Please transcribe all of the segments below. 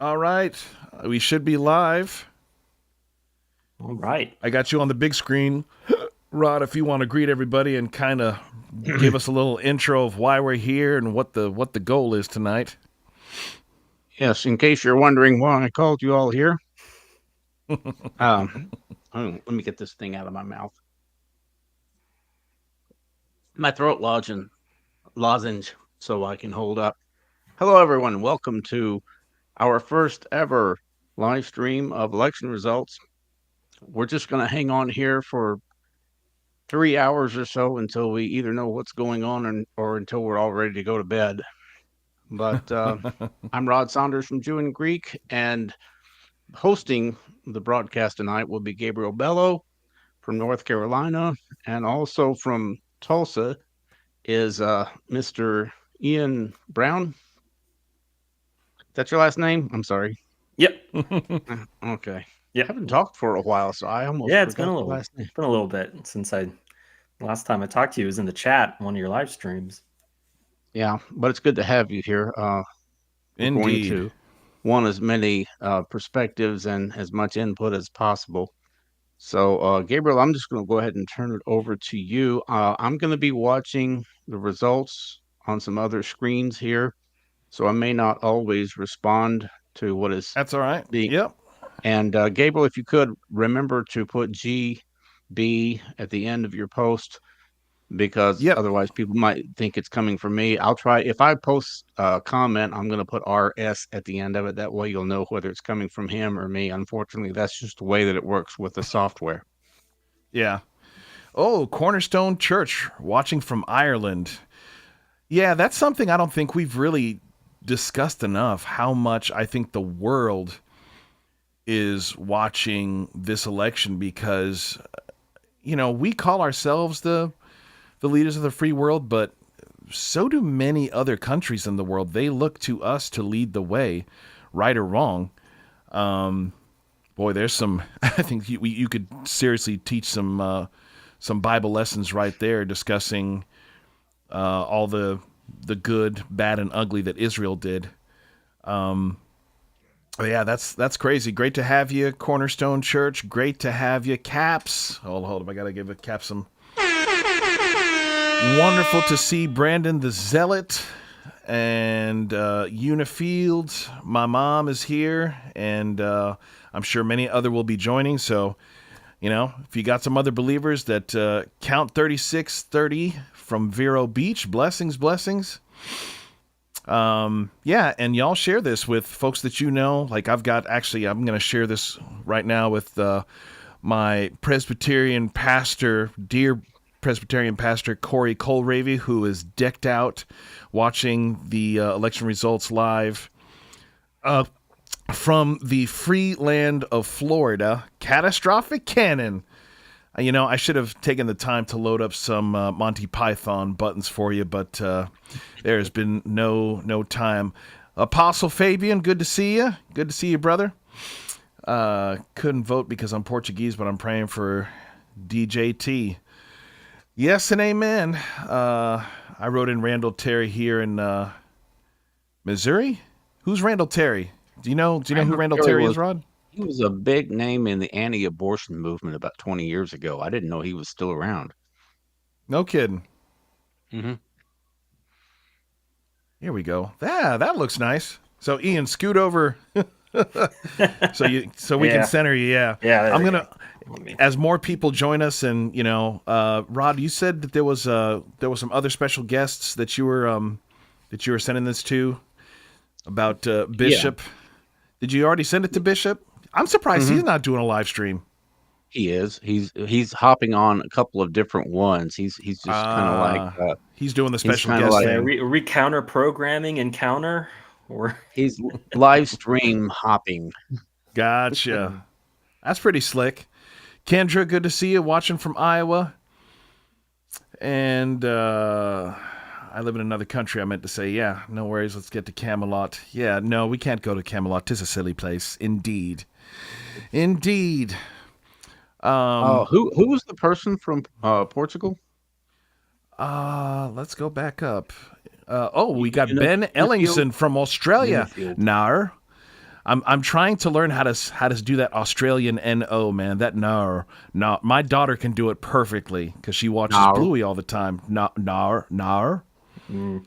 All right. We should be live. All right. I got you on the big screen. Rod, if you want to greet everybody and kind of give us a little intro of why we're here and what the goal is tonight. Yes, in case you're wondering why I called you all here, let me get this thing out of my mouth. My throat lozenge so I can hold up. Hello, everyone. Welcome to our first ever live stream of election results. We're just going to hang on here for 3 hours or so until we either know what's going on or until we're all ready to go to bed. But I'm Rod Saunders from Jew and Greek, and hosting the broadcast tonight will be Gabriel Bello from North Carolina, and also from Tulsa is Mr. Ian Brown. That's your last name? I'm sorry. Yep. Okay. Yep. I haven't talked for a while, so I almost it's been forgot a the little. last name. It's been a little bit since last time I talked to you was in the chat on one of your live streams. Yeah, but it's good to have you here. We're Indeed. going to want as many perspectives and as much input as possible. So, Gabriel, I'm just going to go ahead and turn it over to you. I'm going to be watching the results on some other screens here, so I may not always respond to what is That's all right. being. Yep. And Gabriel, if you could remember to put GB at the end of your post, because otherwise people might think it's coming from me. I'll try. If I post a comment, I'm going to put RS at the end of it. That way you'll know whether it's coming from him or me. Unfortunately, that's just the way that it works with the software. Yeah. Oh, Cornerstone Church, watching from Ireland. Yeah, that's something I don't think we've really discussed enough, how much I think the world is watching this election because, we call ourselves the leaders of the free world, but so do many other countries in the world. They look to us to lead the way, right or wrong. Boy, there's some. I think you could seriously teach some Bible lessons right there, discussing all the good, bad, and ugly that Israel did. Yeah, that's crazy. Great to have you, Cornerstone Church. Great to have you, Caps. Hold on. I gotta give a Cap some. Wonderful to see Brandon the Zealot and Unifield. My mom is here, and I'm sure many other will be joining. So, if you got some other believers that count 3630 from Vero Beach, blessings. Yeah, and y'all share this with folks that you know. Like I'm going to share this right now with my Presbyterian pastor, dear Presbyterian pastor Corey Colravy, who is decked out watching the election results live from the free land of Florida. Catastrophic Cannon. I should have taken the time to load up some Monty Python buttons for you, but there has been no time. Apostle Fabian, good to see you. Good to see you, brother. Couldn't vote because I'm Portuguese, but I'm praying for DJT. Yes and amen. I wrote in Randall Terry here in Missouri. Who's Randall Terry? Do you know who Randall Terry is, Rod? He was a big name in the anti-abortion movement about 20 years ago. I didn't know he was still around. No kidding. Mm-hmm. Here we go. That looks nice. So Ian, scoot over. so we can center you. Yeah. Yeah. I'm gonna. As more people join us, and Rod, you said that there was some other special guests that you were sending this to about Bishop. Yeah. Did you already send it to Bishop? I'm surprised he's not doing a live stream. He is. He's hopping on a couple of different ones. He's just kind of like he's doing the special guest thing. Recounter programming encounter, or he's live stream hopping. Gotcha. That's pretty slick. Kendra, good to see you, watching from Iowa. And I live in another country, I meant to say. Yeah, no worries. Let's get to Camelot. Yeah, no, we can't go to Camelot. 'Tis a silly place. Indeed. Who was the person from Portugal? Let's go back up. We got Ben Ellingson from Australia. Nar. I'm trying to learn how to do that Australian no, man. That no. My daughter can do it perfectly because she watches No. Bluey all the time. No. Mm.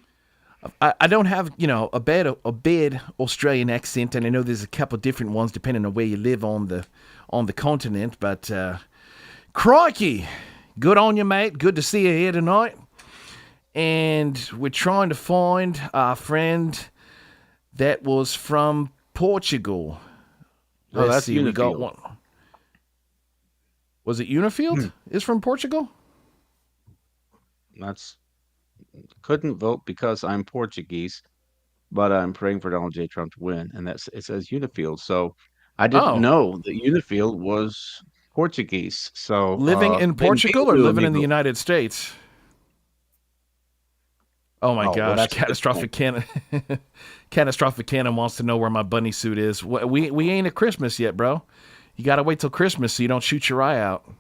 I don't have a bad Australian accent, and I know there's a couple different ones depending on where you live on the continent. But crikey, good on you, mate. Good to see you here tonight. And we're trying to find our friend that was from Portugal. Oh, Let's that's see, we got Unifield. one. Was it Unifield? Is from Portugal? That's couldn't vote because I'm Portuguese, but I'm praying for Donald J. Trump to win, and it says Unifield. So I didn't Oh, know that Unifield was Portuguese. So living in Portugal or bem-vindo, living in the amigo. United States? Oh my Oh, well, gosh, that's a good point. catastrophic cannon! Catastrophic cannon wants to know where my bunny suit is. We ain't at Christmas yet, bro. You gotta wait till Christmas so you don't shoot your eye out.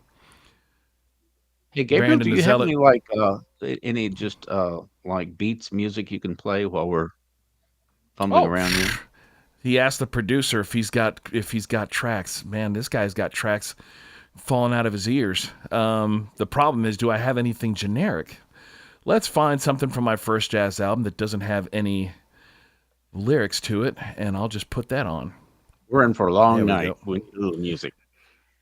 Hey, Gabriel, Brandon do the you have Zealot. any any just like beats music you can play while we're fumbling Oh, around here? he asked the producer if he's got tracks. Man, this guy's got tracks falling out of his ears. The problem is, do I have anything generic? Let's find something from my first jazz album that doesn't have any lyrics to it, and I'll just put that on. We're in for a There long we night. go. We need a little music.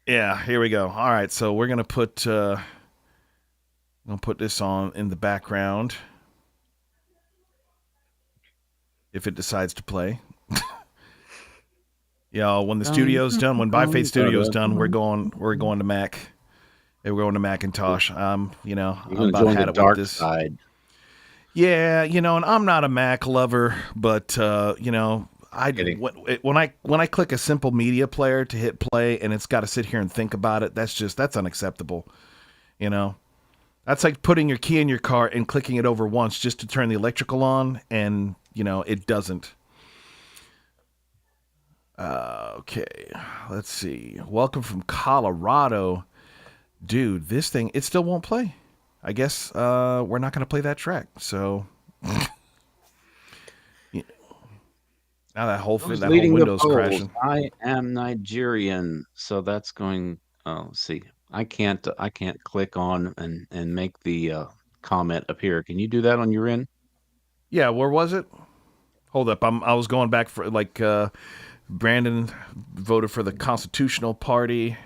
Yeah, here we go. All right, so we're gonna put this on in the background if it decides to play. Yeah, when the studio's done, when Byface Studio's done, we're going to Mac. Yeah, we're going to Macintosh. You're I'm going to about join had the it with dark this. side. Yeah, and I'm not a Mac lover, but I Kidding. when I click a simple media player to hit play and it's got to sit here and think about it, that's unacceptable. You know, that's like putting your key in your car and clicking it over once just to turn the electrical on, and it doesn't. Okay, let's see. Welcome from Colorado, dude. This thing it still won't play. I guess we're not going to play that track. So yeah, now Who's that whole leading the window's polls? crashing. I am Nigerian, so that's going. Oh, let's see. I can't click on and make the comment appear. Can you do that on your end? Yeah, where was it? Hold up, I was going back for Brandon voted for the Constitutional Party.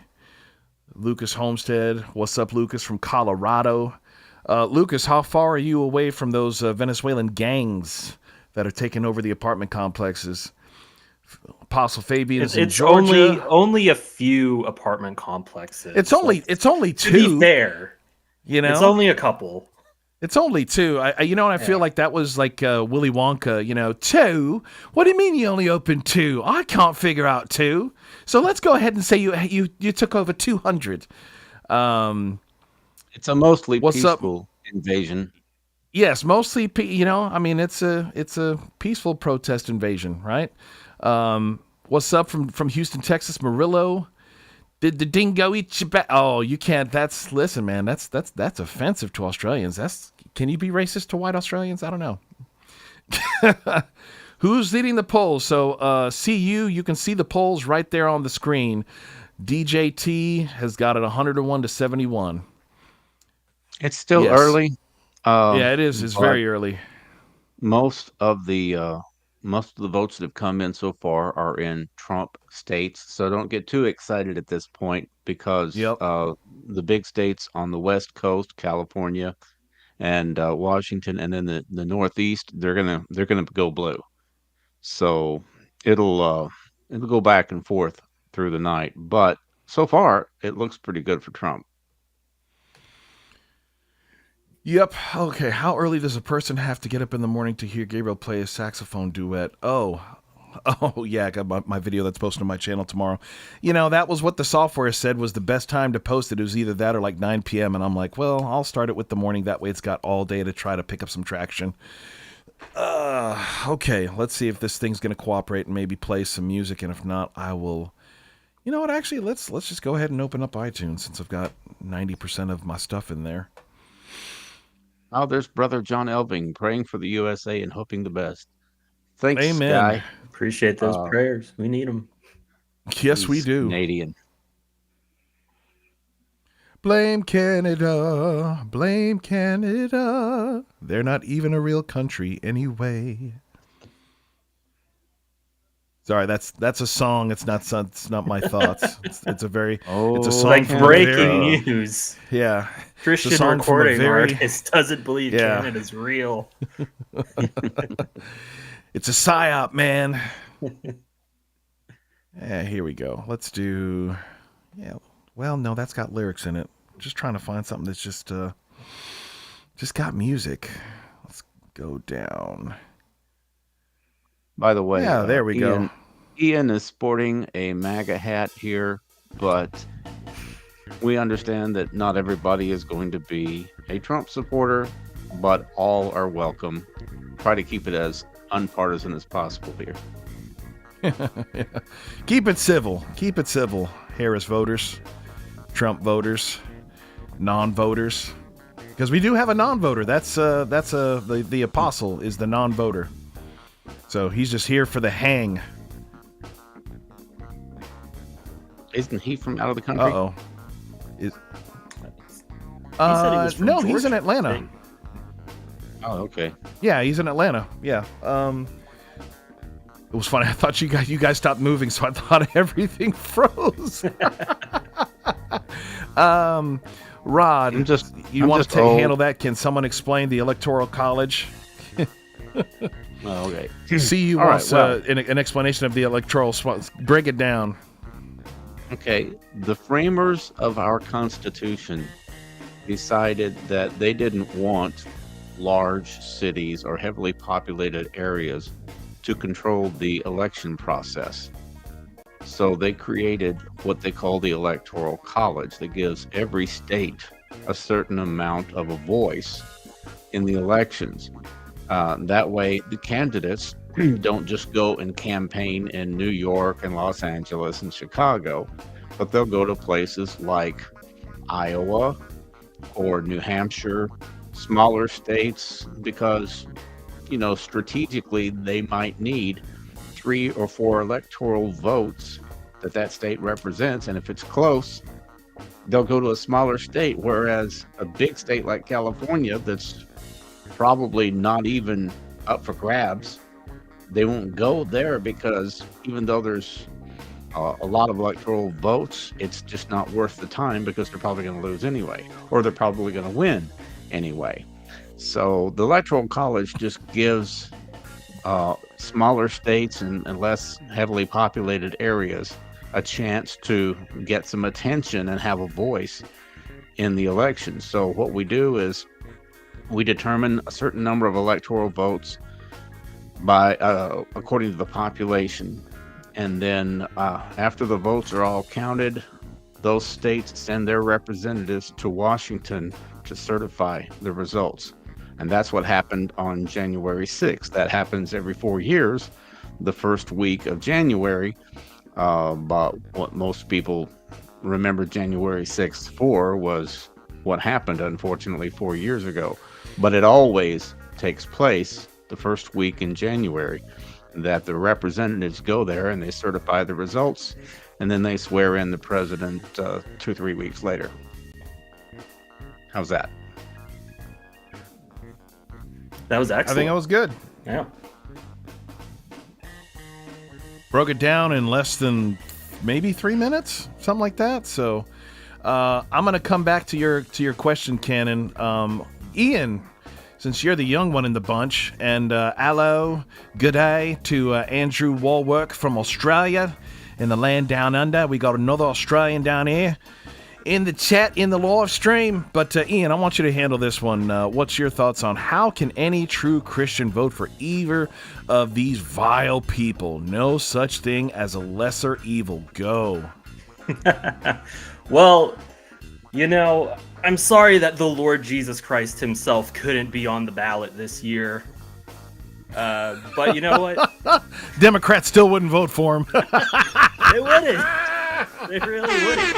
Lucas Homestead, what's up, Lucas from Colorado? Lucas, how far are you away from those Venezuelan gangs that are taking over the apartment complexes? Apostle Fabian is in It's only Georgia. only a few apartment complexes. It's only To be two. fair, it's only a couple. It's only two. I feel like that was like Willy Wonka. Two. What do you mean you only opened two? I can't figure out two. So let's go ahead and say you took over 200. It's a mostly What's up? peaceful invasion. Yes, mostly. It's a peaceful protest invasion, right? What's up from Houston, Texas, Murillo? Did the dingo eat your back? Oh, you can't. Listen, man. That's offensive to Australians. Can you be racist to white Australians? I don't know. Who's leading the polls? So, you can see the polls right there on the screen. DJT has got it 101 to 71. It's still Yes. early. Yeah, it is. It's but very early. most of the votes that have come in so far are in Trump states. So don't get too excited at this point because Yep. the big states on the West Coast, California and Washington, and then the Northeast, they're gonna go blue. So it'll go back and forth through the night. But so far, it looks pretty good for Trump. Yep. Okay. How early does a person have to get up in the morning to hear Gabriel play a saxophone duet? Oh, yeah. I got my video that's posted on my channel tomorrow. That was what the software said was the best time to post it. It was either that or like 9 p.m. And I'm like, well, I'll start it with the morning. That way it's got all day to try to pick up some traction. Okay. Let's see if this thing's going to cooperate and maybe play some music. And if not, I will. You know what? Actually, let's just go ahead and open up iTunes since I've got 90% of my stuff in there. Oh, there's Brother John Elving praying for the USA and hoping the best. Thanks, Amen. Guy. Appreciate those prayers. We need them. Yes, we He's do. Canadian. Blame Canada. Blame Canada. They're not even a real country anyway. Sorry, that's a song. It's not my thoughts. It's a very it's a song Like from breaking a very, news. yeah. Christian song from a recording very- artist doesn't believe Yeah. Canada's real. It's a psyop, man. Yeah, here we go. Let's do. Yeah. Well, no, that's got lyrics in it. Just trying to find something that's just got music. Let's go down. By the way, Yeah, there we go. Ian is sporting a MAGA hat here, but we understand that not everybody is going to be a Trump supporter, but all are welcome. Try to keep it as unpartisan as possible here. Keep it civil. Keep it civil. Harris voters, Trump voters, non-voters, because we do have a non-voter. That's the apostle is the non-voter. So he's just here for the hang. Isn't he from out of the country? Uh-oh. He said he was from No, he's Georgia, in I Atlanta. think. Oh, okay. Yeah, he's in Atlanta. Yeah. It was funny. I thought you guys stopped moving, so I thought everything froze. Rod, I'm just handle that? Can someone explain the Electoral College? Oh, okay. CU All right, wants well. an explanation of the electoral. Break it down. Okay, the framers of our Constitution decided that they didn't want large cities or heavily populated areas to control the election process. So they created what they call the Electoral College that gives every state a certain amount of a voice in the elections. That way, the candidates don't just go and campaign in New York and Los Angeles and Chicago, but they'll go to places like Iowa or New Hampshire, smaller states, because, strategically they might need 3 or 4 electoral votes that state represents. And if it's close, they'll go to a smaller state, whereas a big state like California that's probably not even up for grabs, they won't go there because even though there's a lot of electoral votes, it's just not worth the time because they're probably going to lose anyway, or they're probably going to win anyway. So the Electoral College just gives smaller states and less heavily populated areas a chance to get some attention and have a voice in the election. So what we do is we determine a certain number of electoral votes by according to the population, and then after the votes are all counted, those states send their representatives to Washington to certify the results. And that's what happened on January 6th. That happens every 4 years, the first week of January. But what most people remember January 6th for was what happened, unfortunately, 4 years ago. But it always takes place the first week in January, that the representatives go there and they certify the results, and then they swear in the president 2-3 weeks later. How's that? That was I excellent. think that was good. Yeah. Broke it down in less than maybe 3 minutes, something like that. So I'm gonna come back to your question, Cannon. Ian, since you're the young one in the bunch, and hello, good day to Andrew Walwork from Australia in the land down under. We got another Australian down here in the chat, in the live stream. But Ian, I want you to handle this one. What's your thoughts on how can any true Christian vote for either of these vile people? No such thing as a lesser evil. Go. Well, I'm sorry that the Lord Jesus Christ himself couldn't be on the ballot this year. But you know what? Democrats still wouldn't vote for him. They wouldn't. They really wouldn't.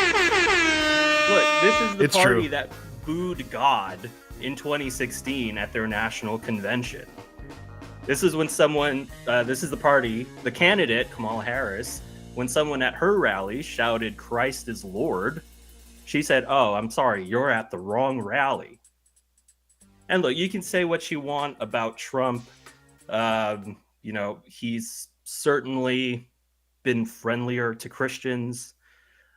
Look, this is the It's party true. that booed God in 2016 at their national convention. This is when someone, this is the party, the candidate, Kamala Harris, when someone at her rally shouted, "Christ is Lord," she said, "Oh, I'm sorry, you're at the wrong rally." And look, you can say what you want about Trump. He's certainly been friendlier to Christians.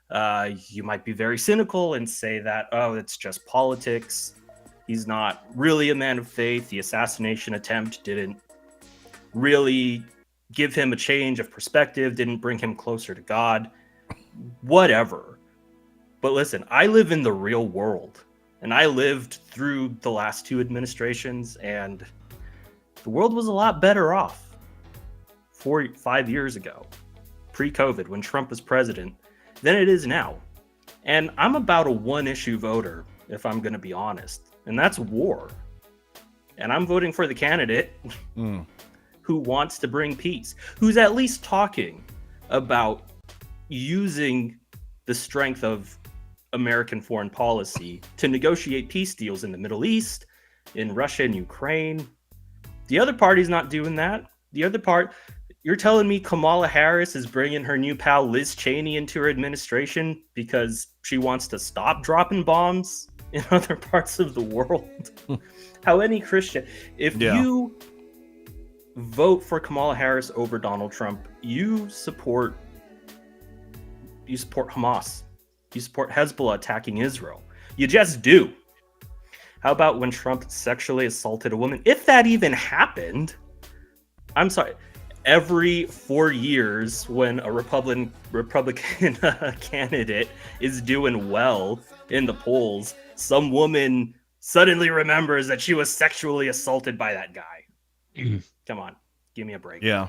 You might be very cynical and say that, oh, it's just politics. He's not really a man of faith. The assassination attempt didn't really give him a change of perspective, didn't bring him closer to God. Whatever. But listen, I live in the real world, and I lived through the last two administrations, and the world was a lot better off 5 years ago, pre-COVID, when Trump was president, than it is now. And I'm about a one-issue voter, if I'm going to be honest, and that's war. And I'm voting for the candidate who wants to bring peace, who's at least talking about using the strength of American foreign policy to negotiate peace deals in the Middle East, in Russia and Ukraine. The other party's not doing that. The other part, you're telling me Kamala Harris is bringing her new pal Liz Cheney into her administration because she wants to stop dropping bombs in other parts of the world? How any Christian, if you vote for Kamala Harris over Donald Trump, you support Hamas. You support Hezbollah attacking Israel. You just do. How about when Trump sexually assaulted a woman? If that even happened, I'm sorry, every 4 years when a Republican candidate is doing well in the polls, some woman suddenly remembers that she was sexually assaulted by that guy. Come on, give me a break. Yeah.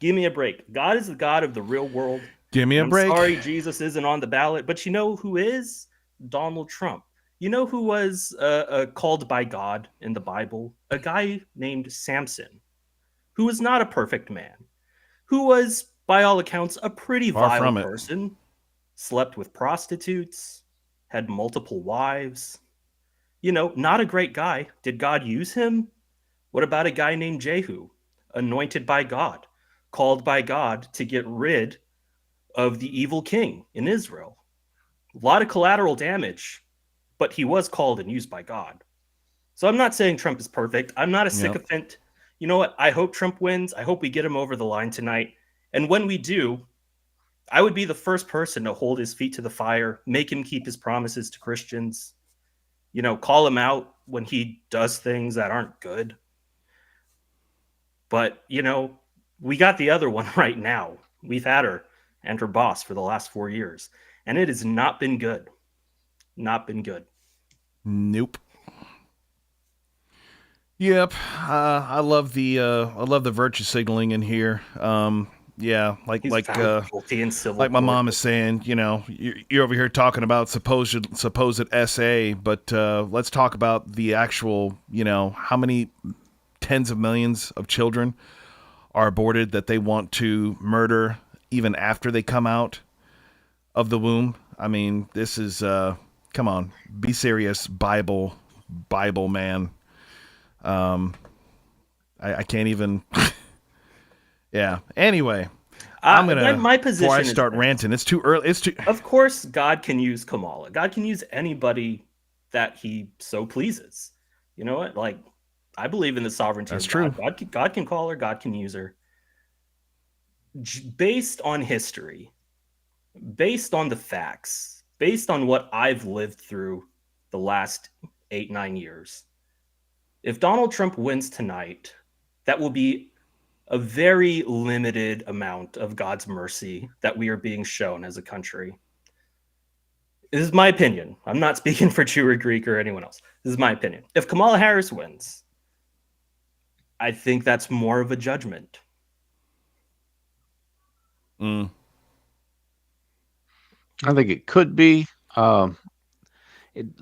Give me a break. God is the God of the real world. Give me a break. I'm sorry Jesus isn't on the ballot, but you know who is? Donald Trump. You know who was called by God in the Bible? A guy named Samson, who was not a perfect man, who was, by all accounts, a pretty vile person, slept with prostitutes, had multiple wives. You know, not a great guy. Did God use him? What about a guy named Jehu, anointed by God, called by God to get rid of the evil king in Israel? A lot of collateral damage, but he was called and used by God. So I'm not saying Trump is perfect. I'm not a sycophant. You know what? I hope Trump wins. I hope we get him over the line tonight. And when we do, I would be the first person to hold his feet to the fire, make him keep his promises to Christians, you know, call him out when he does things that aren't good. But, you know, we got the other one right now. We've had her and her boss for the last 4 years, and it has not been good. Not been good. Nope. Yep. I love the virtue signaling in here. Yeah, like my mom is saying, you know, you're over here talking about supposed SA, but let's talk about the actual, you know, how many tens of millions of children are aborted that they want to murder even after they come out of the womb. I mean, this is come on, be serious, Bible man. I can't even. Yeah. Anyway, I'm gonna. My position before I start ranting, it's too early. It's too. Of course, God can use Kamala. God can use anybody that He so pleases. You know what? Like, I believe in the sovereignty of God. True. God can call her. God can use her. Based on history, based on the facts, based on what I've lived through the last 8-9 years, if Donald Trump wins tonight, that will be a very limited amount of God's mercy that we are being shown as a country. This is my opinion. I'm not speaking for Jew or Greek or anyone else. This is my opinion. If Kamala Harris wins, I think that's more of a judgment. I think it could be. The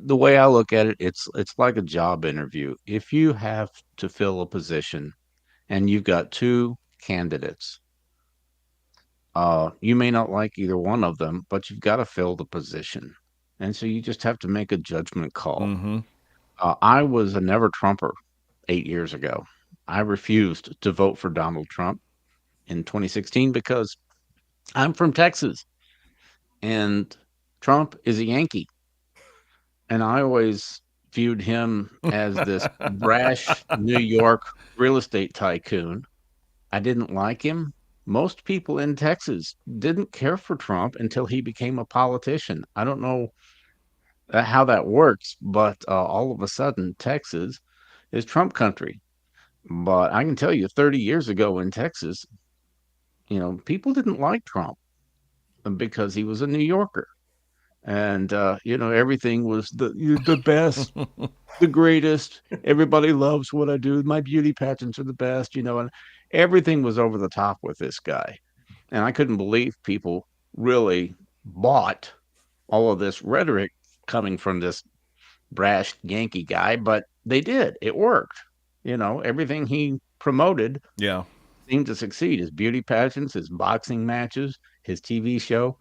way I look at it, it's like a job interview. If you have to fill a position and you've got two candidates, you may not like either one of them, but you've got to fill the position. And so you just have to make a judgment call. Mm-hmm. I was a never Trumper 8 years ago. I refused to vote for Donald Trump in 2016 because I'm from Texas and Trump is a Yankee. And I always viewed him as this brash New York real estate tycoon. I didn't like him. Most people in Texas didn't care for Trump until he became a politician. I don't know how that works, but all of a sudden, Texas is Trump country. But I can tell you, 30 years ago in Texas, people didn't like Trump because he was a New Yorker. And, everything was you're the best, the greatest. Everybody loves what I do. My beauty pageants are the best, and everything was over the top with this guy. And I couldn't believe people really bought all of this rhetoric coming from this brash Yankee guy, but they did. It worked. Everything he promoted Yeah. seemed to succeed. His beauty pageants, his boxing matches, his TV show.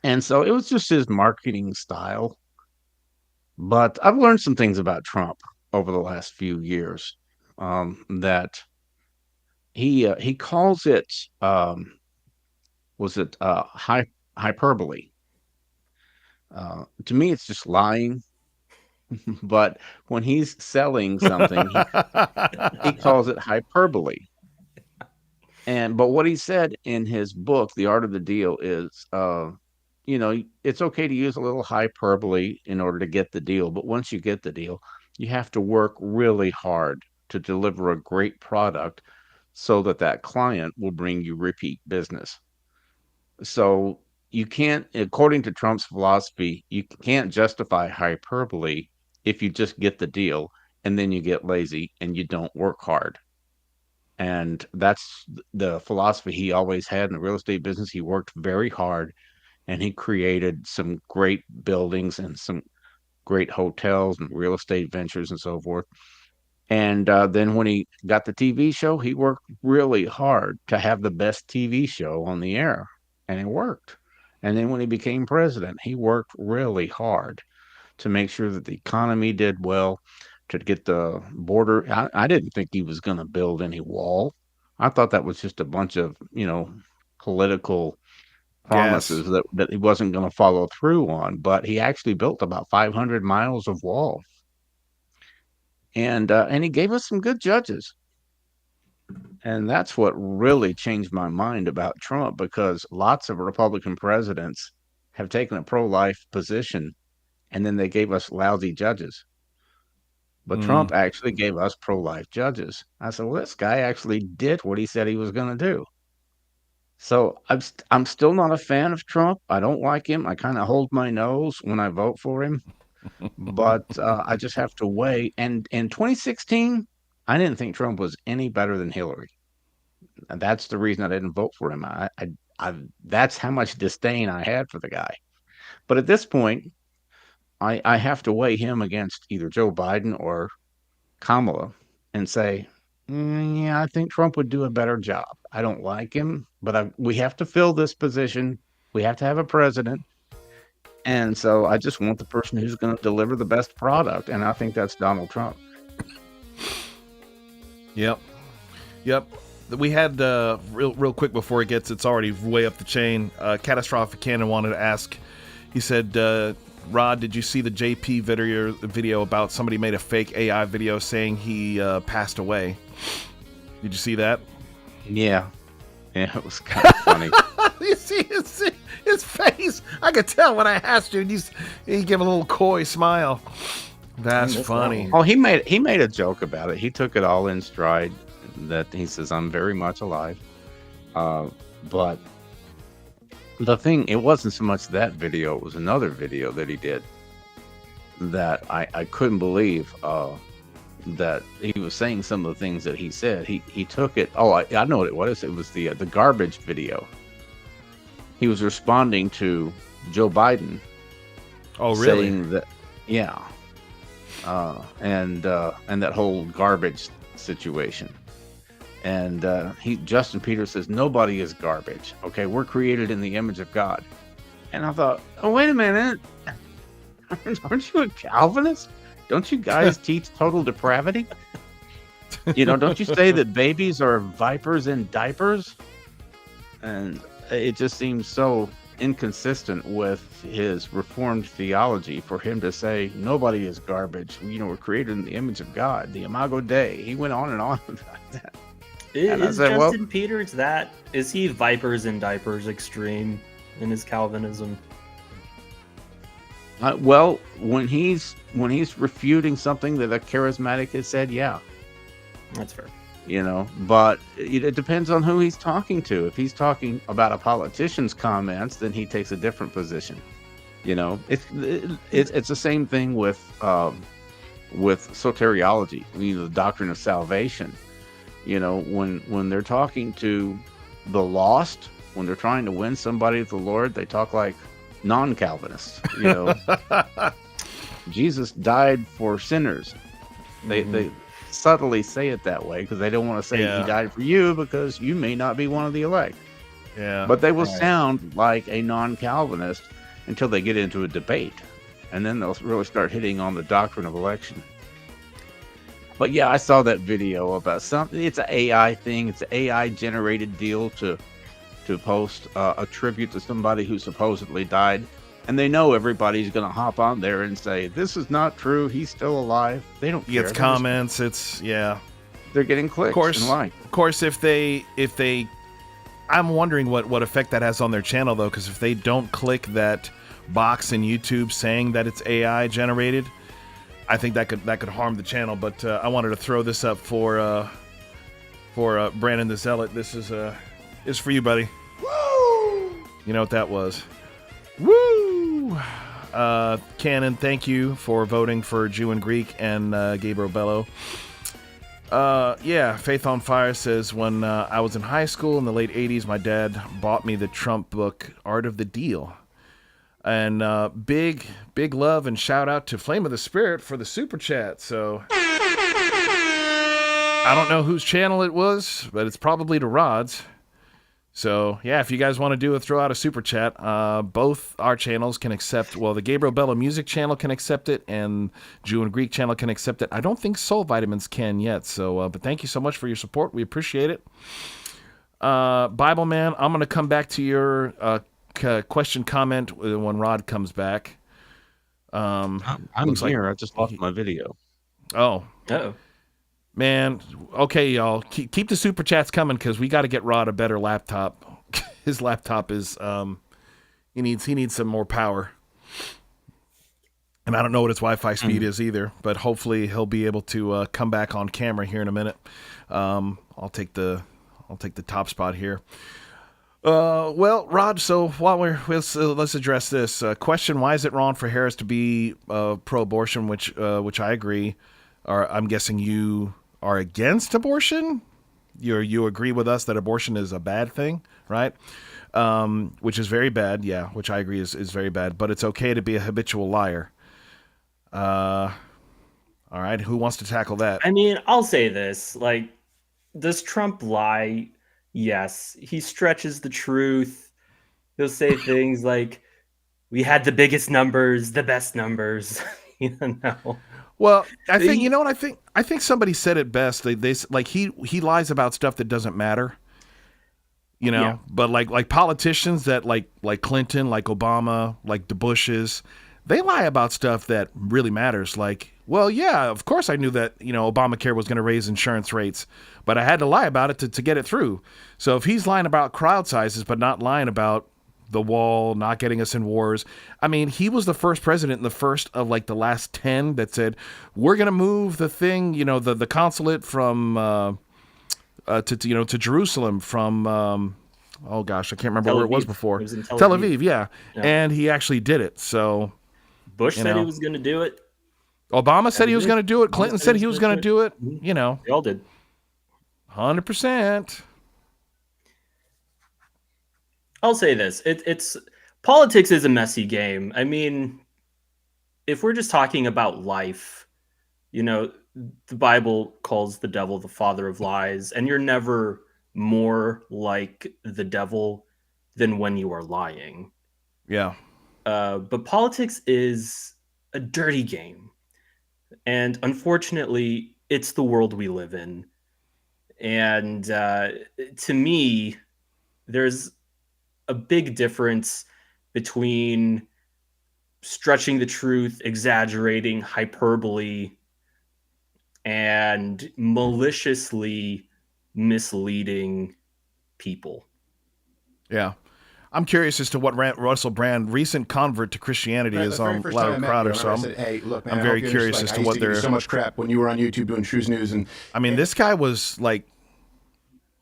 And so it was just his marketing style. But I've learned some things about Trump over the last few years, that he calls it, was it hyperbole? To me, it's just lying. But when he's selling something, he calls it hyperbole. But what he said in his book, The Art of the Deal, is, it's okay to use a little hyperbole in order to get the deal. But once you get the deal, you have to work really hard to deliver a great product so that client will bring you repeat business. So you can't, according to Trump's philosophy, you can't justify hyperbole if you just get the deal and then you get lazy and you don't work hard. And that's the philosophy he always had in the real estate business. He worked very hard and he created some great buildings and some great hotels and real estate ventures and so forth. And then when he got the TV show, he worked really hard to have the best TV show on the air, and it worked. And then when he became president, he worked really hard to make sure that the economy did well, to get the border. I didn't think he was going to build any wall. I thought that was just a bunch of, political Yes. promises that he wasn't going to follow through on. But he actually built about 500 miles of wall, and he gave us some good judges. And that's what really changed my mind about Trump, because lots of Republican presidents have taken a pro-life position and then they gave us lousy judges. But Mm. Trump actually gave us pro-life judges. I said, well, this guy actually did what he said he was going to do. So I'm still not a fan of Trump. I don't like him. I kind of hold my nose when I vote for him. But I just have to weigh. And in 2016, I didn't think Trump was any better than Hillary. And that's the reason I didn't vote for him. That's how much disdain I had for the guy. But at this point, I have to weigh him against either Joe Biden or Kamala and say, yeah, I think Trump would do a better job. I don't like him, but we have to fill this position. We have to have a president. And so I just want the person who's going to deliver the best product. And I think that's Donald Trump. Yep. Yep. We had real quick before it's already way up the chain. Catastrophic Cannon wanted to ask. He said, Rod, did you see the JP video about somebody made a fake AI video saying he passed away? Did you see that? Yeah. Yeah, it was kind of funny. You see his face? I could tell when I asked you. He gave a little coy smile. That's funny. Oh, he made a joke about it. He took it all in stride. That he says, I'm very much alive. But the thing, it wasn't so much that video, it was another video that he did that I couldn't believe that he was saying some of the things that he said. He took it. Oh, I know what it was. It was the garbage video. He was responding to Joe Biden. Oh, really? Saying that, yeah. And that whole garbage situation. And Justin Peters says, nobody is garbage. Okay, we're created in the image of God. And I thought, oh, wait a minute. Aren't you a Calvinist? Don't you guys teach total depravity? Don't you say that babies are vipers in diapers? And it just seems so inconsistent with his reformed theology for him to say nobody is garbage. We're created in the image of God, the Imago Dei. He went on and on about that. And I Is said, well, Justin Peters that? Is he vipers in diapers extreme in his Calvinism? when he's refuting something that a charismatic has said, yeah, That's fair. but it depends on who he's talking to. If he's talking about a politician's comments, then he takes a different position. It's the same thing with soteriology, the doctrine of salvation. When they're talking to the lost, when they're trying to win somebody to the Lord, they talk like non-Calvinists. Jesus died for sinners. They subtly say it that way because they don't want to say he died for you because you may not be one of the elect. Yeah. But they will sound like a non-Calvinist until they get into a debate, and then they'll really start hitting on the doctrine of election. But yeah, I saw that video about something. It's an AI thing. It's an AI generated deal to post a tribute to somebody who supposedly died. And they know everybody's going to hop on there and say, this is not true. He's still alive. They don't care. It's comments. They're getting clicks and likes. Of course, if they, I'm wondering what effect that has on their channel, though, because if they don't click that box in YouTube saying that it's AI generated, I think that could harm the channel. But I wanted to throw this up for Brandon the Zealot. This is for you, buddy. Woo! You know what that was? Woo! Cannon, thank you for voting for Jew and Greek and Gabriel Bello. Faith on Fire says, when I was in high school in the late 80s, my dad bought me the Trump book, Art of the Deal. And big love and shout out to Flame of the Spirit for the super chat. So I don't know whose channel it was, but it's probably to Rod's. So, yeah, if you guys want to throw out a super chat, both our channels can accept, well, the Gabriel Bello Music channel can accept it, and Jew and Greek channel can accept it. I don't think Soul Vitamins can yet, so, but thank you so much for your support. We appreciate it. Bible Man, I'm going to come back to your question comment when Rod comes back. I'm here. I just lost my video. Oh. Uh-oh. Man, okay, y'all. Keep the super chats coming because we got to get Rod a better laptop. His laptop is he needs some more power, and I don't know what his Wi-Fi speed is either. But hopefully he'll be able to come back on camera here in a minute. I'll take the top spot here. Well, Rod. So while let's address this question: why is it wrong for Harris to be pro-abortion? Which I agree. Or I'm guessing you are against abortion. You agree with us that abortion is a bad thing, right? Which is very bad. Yeah, which I agree is very bad. But it's okay to be a habitual liar. All right, who wants to tackle that? I mean, I'll say this: like, does Trump lie? Yes, he stretches the truth. He'll say things like, "We had the biggest numbers, the best numbers." Well, I think I think somebody said it best. They like he lies about stuff that doesn't matter. Yeah. But like politicians that like Clinton, like Obama, like the Bushes, they lie about stuff that really matters. Like, well, yeah, of course I knew that Obamacare was going to raise insurance rates, but I had to lie about it to get it through. So if he's lying about crowd sizes, but not lying about the wall, not getting us in wars. I mean, he was the first president in the first of like the last 10 that said, we're going to move the thing, the consulate from to Jerusalem from, oh gosh, I can't remember where it was before. It was in Tel Aviv, yeah. And he actually did it. So Bush said he was going to do it. Obama said he was going to do it. Clinton said he was going to do it. They all did. 100%. I'll say this: it's politics is a messy game. I mean, if we're just talking about life, the Bible calls the devil the father of lies, and you're never more like the devil than when you are lying. Yeah. But politics is a dirty game, and unfortunately, it's the world we live in. And to me, there's a big difference between stretching the truth, exaggerating, hyperbole, and maliciously misleading people. Yeah. I'm curious as to what Russell Brand, recent convert to Christianity, is on Louder Crowder. So I said, hey, look, man, I'm very curious as to what they're. So much crap when you were on YouTube doing Shrews News, and I mean, this guy was like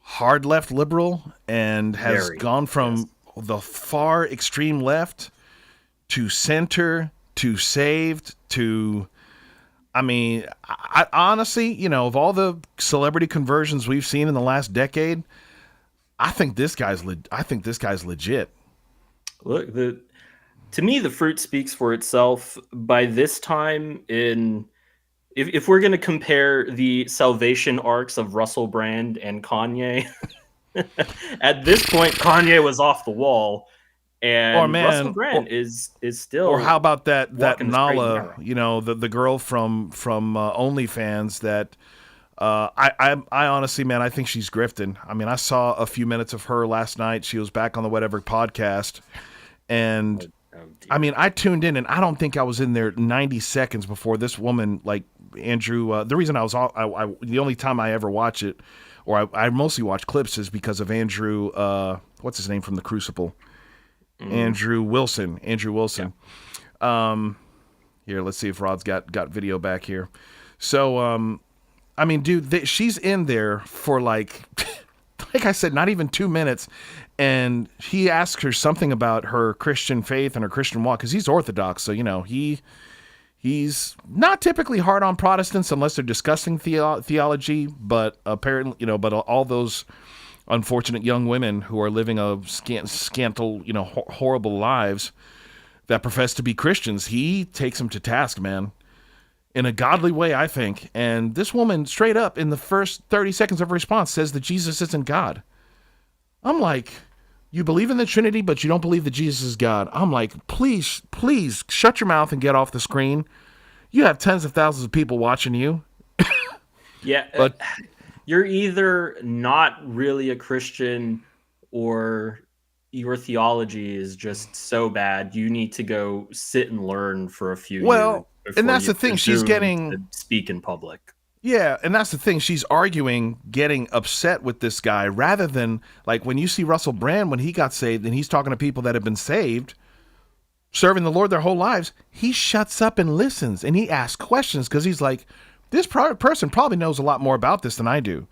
hard left liberal and has gone from the far extreme left to center to saved to. I mean, I honestly, you know, of all the celebrity conversions we've seen in the last decade, I think this guy's legit. Look, to me, the fruit speaks for itself. By this time, if we're going to compare the salvation arcs of Russell Brand and Kanye, at this point, Kanye was off the wall, and Russell Brand is still. Or how about that Nala, you know, the girl from OnlyFans that. I honestly, man, I think she's grifting. I mean, I saw a few minutes of her last night. She was back on the Whatever podcast. And I mean, I tuned in and I don't think I was in there 90 seconds before this woman, like Andrew, the reason the only time I ever watch it, or I mostly watch clips, is because of Andrew, what's his name from The Crucible? Andrew Wilson. Yeah. Here, let's see if Rod's got video back here. So, I mean, dude, she's in there for like I said, not even 2 minutes. And he asks her something about her Christian faith and her Christian walk, because he's Orthodox. So, you know, he's not typically hard on Protestants unless they're discussing theology. But apparently, you know, but all those unfortunate young women who are living a scantal, you know, horrible lives that profess to be Christians, he takes them to task, man. In a godly way, I think. And this woman, straight up, in the first 30 seconds of her response, says that Jesus isn't God. I'm like, you believe in the Trinity, but you don't believe that Jesus is God. I'm like, please shut your mouth and get off the screen. You have tens of thousands of people watching you. Yeah, but you're either not really a Christian, or your theology is just so bad you need to go sit and learn for a few years. And that's the thing, she's getting to speak in public. Yeah, and that's the thing, she's arguing, getting upset with this guy, rather than, like, when you see Russell Brand, when he got saved and he's talking to people that have been saved, serving the Lord their whole lives, he shuts up and listens, and he asks questions, because he's like, this person probably knows a lot more about this than I do.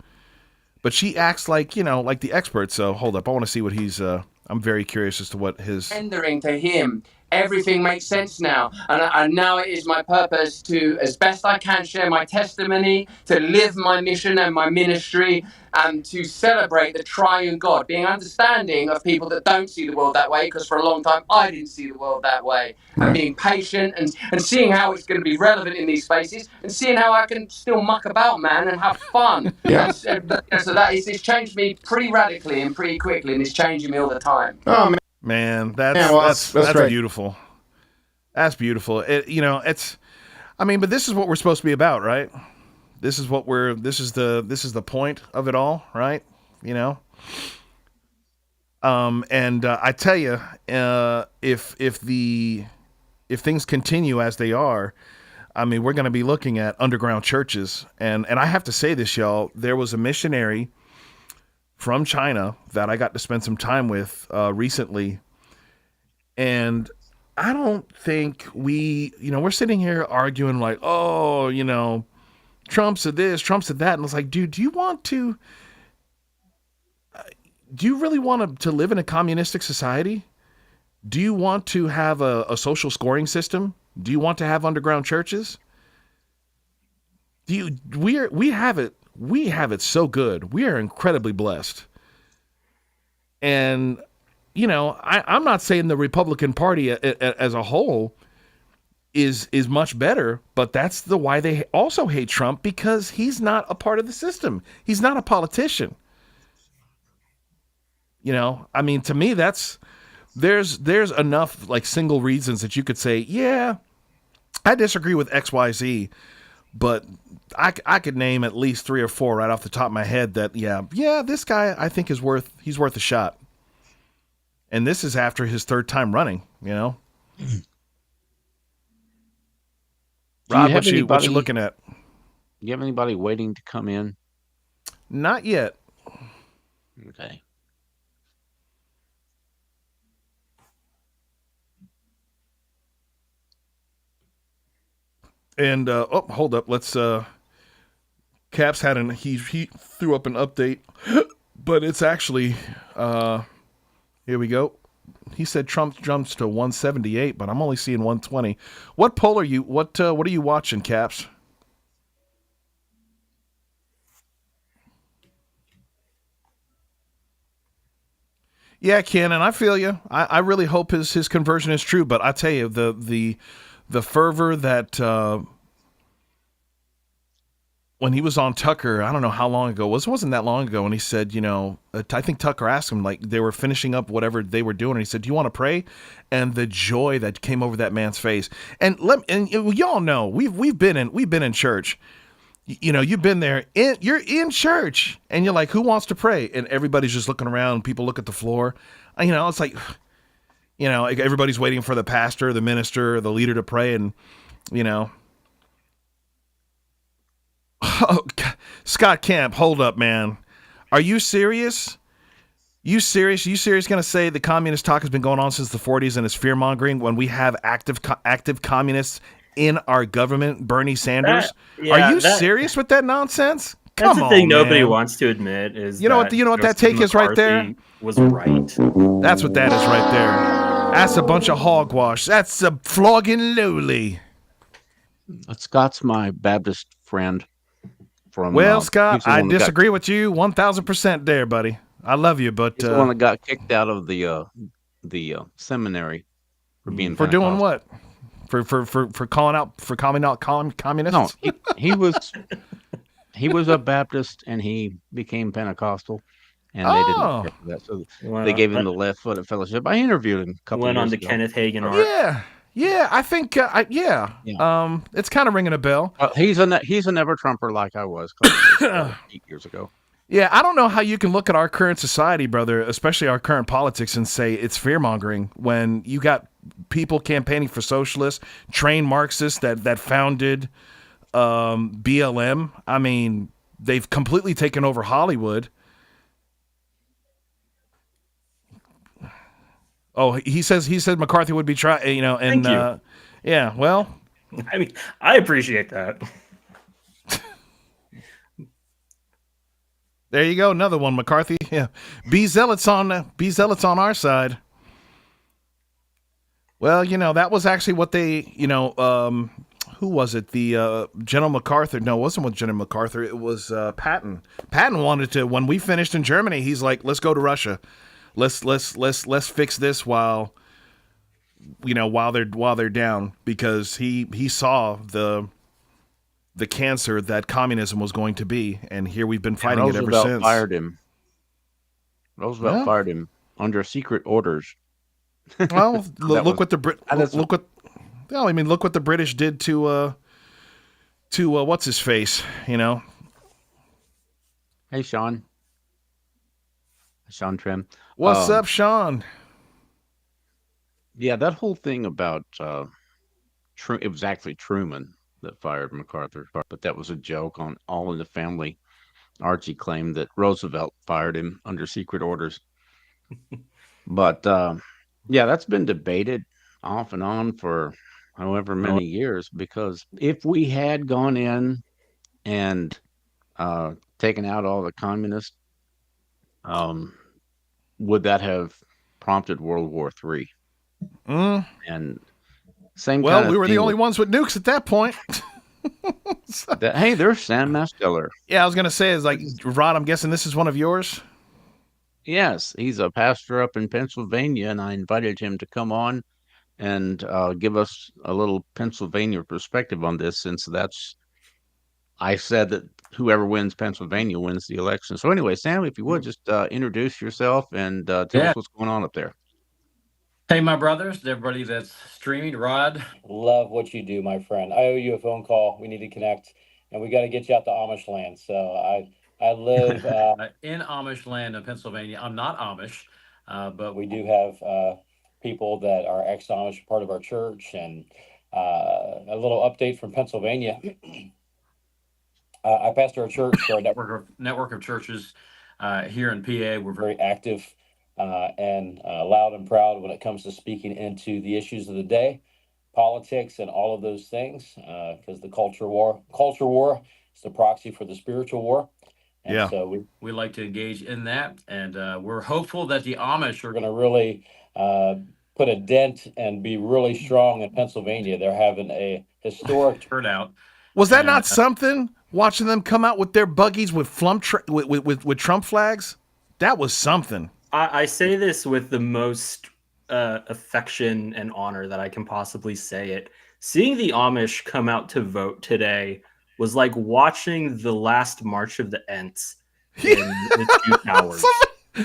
But she acts like, you know, like the expert. So hold up, I want to see what he's I'm very curious as to what his... Rendering to him. Everything makes sense now. And now it is my purpose to, as best I can, share my testimony, to live my mission and my ministry, and to celebrate the triune God, being understanding of people that don't see the world that way, because for a long time I didn't see the world that way, and being patient and seeing how it's going to be relevant in these spaces, and seeing how I can still muck about, man, and have fun. Yeah. So it's changed me pretty radically and pretty quickly, and it's changing me all the time. Oh, Man, that's beautiful. That's beautiful. You know, I mean, but this is what we're supposed to be about, right? This is the point of it all, right? You know? And I tell you, if things continue as they are, I mean, we're going to be looking at underground churches. And I have to say this, y'all, there was a missionary from China that I got to spend some time with recently. And I don't think we're sitting here arguing like, oh, you know, Trump said this, Trump said that. And it's like, dude, do you really want to live in a communistic society? Do you want to have a social scoring system? Do you want to have underground churches? We have it so good. We are incredibly blessed. And, you know, I'm not saying the Republican Party as a whole is much better, but that's why they also hate Trump, because he's not a part of the system. He's not a politician. You know, I mean, to me, there's enough like single reasons that you could say, yeah, I disagree with XYZ, but I could name at least 3 or 4 right off the top of my head that this guy I think he's worth a shot. And this is after his 3rd time running, Rob, what you looking at? Do you have anybody waiting to come in? Not yet. Okay. And hold up, let's Caps had he threw up an update, but it's actually here we go. He said Trump jumps to 178, but I'm only seeing 120. What poll are you what are you watching, Caps? Yeah, Ken, and I feel you. I really hope his conversion is true, but I tell you, the fervor that when he was on Tucker, I don't know how long ago, it wasn't that long ago, and he said, I think Tucker asked him, like, they were finishing up whatever they were doing, and he said, do you want to pray? And the joy that came over that man's face. And y'all know, we've been in church. You've been there, you're in church, and you're like, who wants to pray? And everybody's just looking around, people look at the floor. It's like, everybody's waiting for the pastor, the minister, the leader to pray, and, Oh, Scott Camp, hold up, man. Are you serious? You serious going to say the communist talk has been going on since the 40s and it's fear-mongering when we have active communists in our government, Bernie Sanders? Are you serious with that nonsense? That's Come the thing on, nobody man. wants to admit is You know what that take is right there? Was right. That's what that is right there. That's a bunch of hogwash. That's a flogging lowly. Scott's my Baptist friend. Well, Scott, I disagree with you 1,000% there, buddy. I love you, but he's the one that got kicked out of the seminary for being doing what? For calling out communists? No, he was a Baptist and he became Pentecostal, and they didn't care for that, so they gave him the left foot at fellowship. I interviewed him a couple went years on the ago. Kenneth Hagin arc. Yeah, I think, it's kind of ringing a bell. He's a never Trumper like I was 8 years ago. Yeah, I don't know how you can look at our current society, brother, especially our current politics, and say it's fear-mongering when you got people campaigning for socialists, trained Marxists that founded BLM. I mean, they've completely taken over Hollywood. Oh, he said McCarthy would be trying, and Thank you. Yeah, well, I mean, I appreciate that. There you go, another one, McCarthy. Yeah, be zealots on our side. Well, that was actually what they, who was it? The General MacArthur? No, it wasn't with General MacArthur. It was Patton. Patton wanted to. When we finished in Germany, he's like, "Let's go to Russia. Let's fix this while they're down," because he saw the cancer that communism was going to be, and here we've been fighting it ever since. Roosevelt fired him under secret orders. Well, look what the British did to what's his face, Hey, Sean Trim. What's up, Sean? Yeah, that whole thing about it was actually Truman that fired MacArthur, but that was a joke on All in the Family. Archie claimed that Roosevelt fired him under secret orders. But yeah, that's been debated off and on for however many years, because if we had gone in and taken out all the communists, would that have prompted World War III? And same. Well, we were the only ones with nukes at that point. Hey, there's Sam Masteller. Yeah, I was gonna say, is like, Rod, I'm guessing this is one of yours. Yes, he's a pastor up in Pennsylvania, and I invited him to come on and give us a little Pennsylvania perspective on this, since I said that whoever wins Pennsylvania wins the election. So anyway, Sam, if you would just introduce yourself and tell us what's going on up there. Hey, my brothers, everybody that's streaming, Rod. Love what you do, my friend. I owe you a phone call. We need to connect, and we got to get you out to Amish land. So I live. In Amish land in Pennsylvania. I'm not Amish, but We do have people that are ex-Amish, part of our church, and a little update from Pennsylvania. I pastor a church for a network of churches here in PA. We're very active and loud and proud when it comes to speaking into the issues of the day, politics, and all of those things. Because the culture war is the proxy for the spiritual war. And Yeah. so we like to engage in that, and we're hopeful that the Amish we're going to really put a dent and be really strong in Pennsylvania. They're having a historic turnout. Was that not something? Watching them come out with their buggies with with Trump flags, that was something. I say this with the most affection and honor that I can possibly say it. Seeing the Amish come out to vote today was like watching the last March of the Ents in the Two Towers.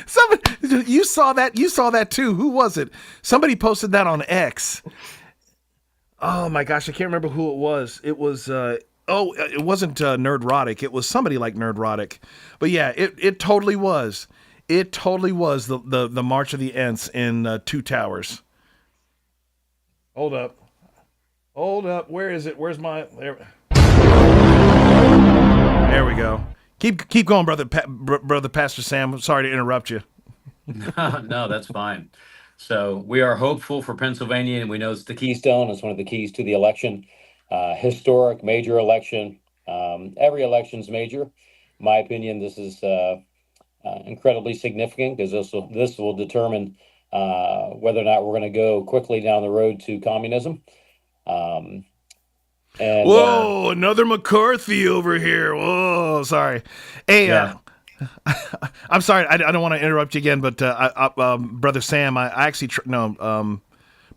Somebody, you saw that. You saw that too. Who was it? Somebody posted that on X. Oh my gosh, I can't remember who it was. It was. It wasn't Nerdrotic. It was somebody like Nerdrotic. But yeah, it totally was. It totally was the March of the Ents in Two Towers. Hold up. Where is it? Where's my there? There we go. Keep going, brother Pastor Sam. Sorry to interrupt you. No, that's fine. So we are hopeful for Pennsylvania, and we know it's the keystone. It's one of the keys to the election. Historic, major election. Every election's major. In my opinion, this is incredibly significant because this will determine whether or not we're going to go quickly down the road to communism. And whoa, another McCarthy over here. Whoa, sorry. Hey, yeah. I'm sorry. I don't want to interrupt you again, but Brother Sam, I actually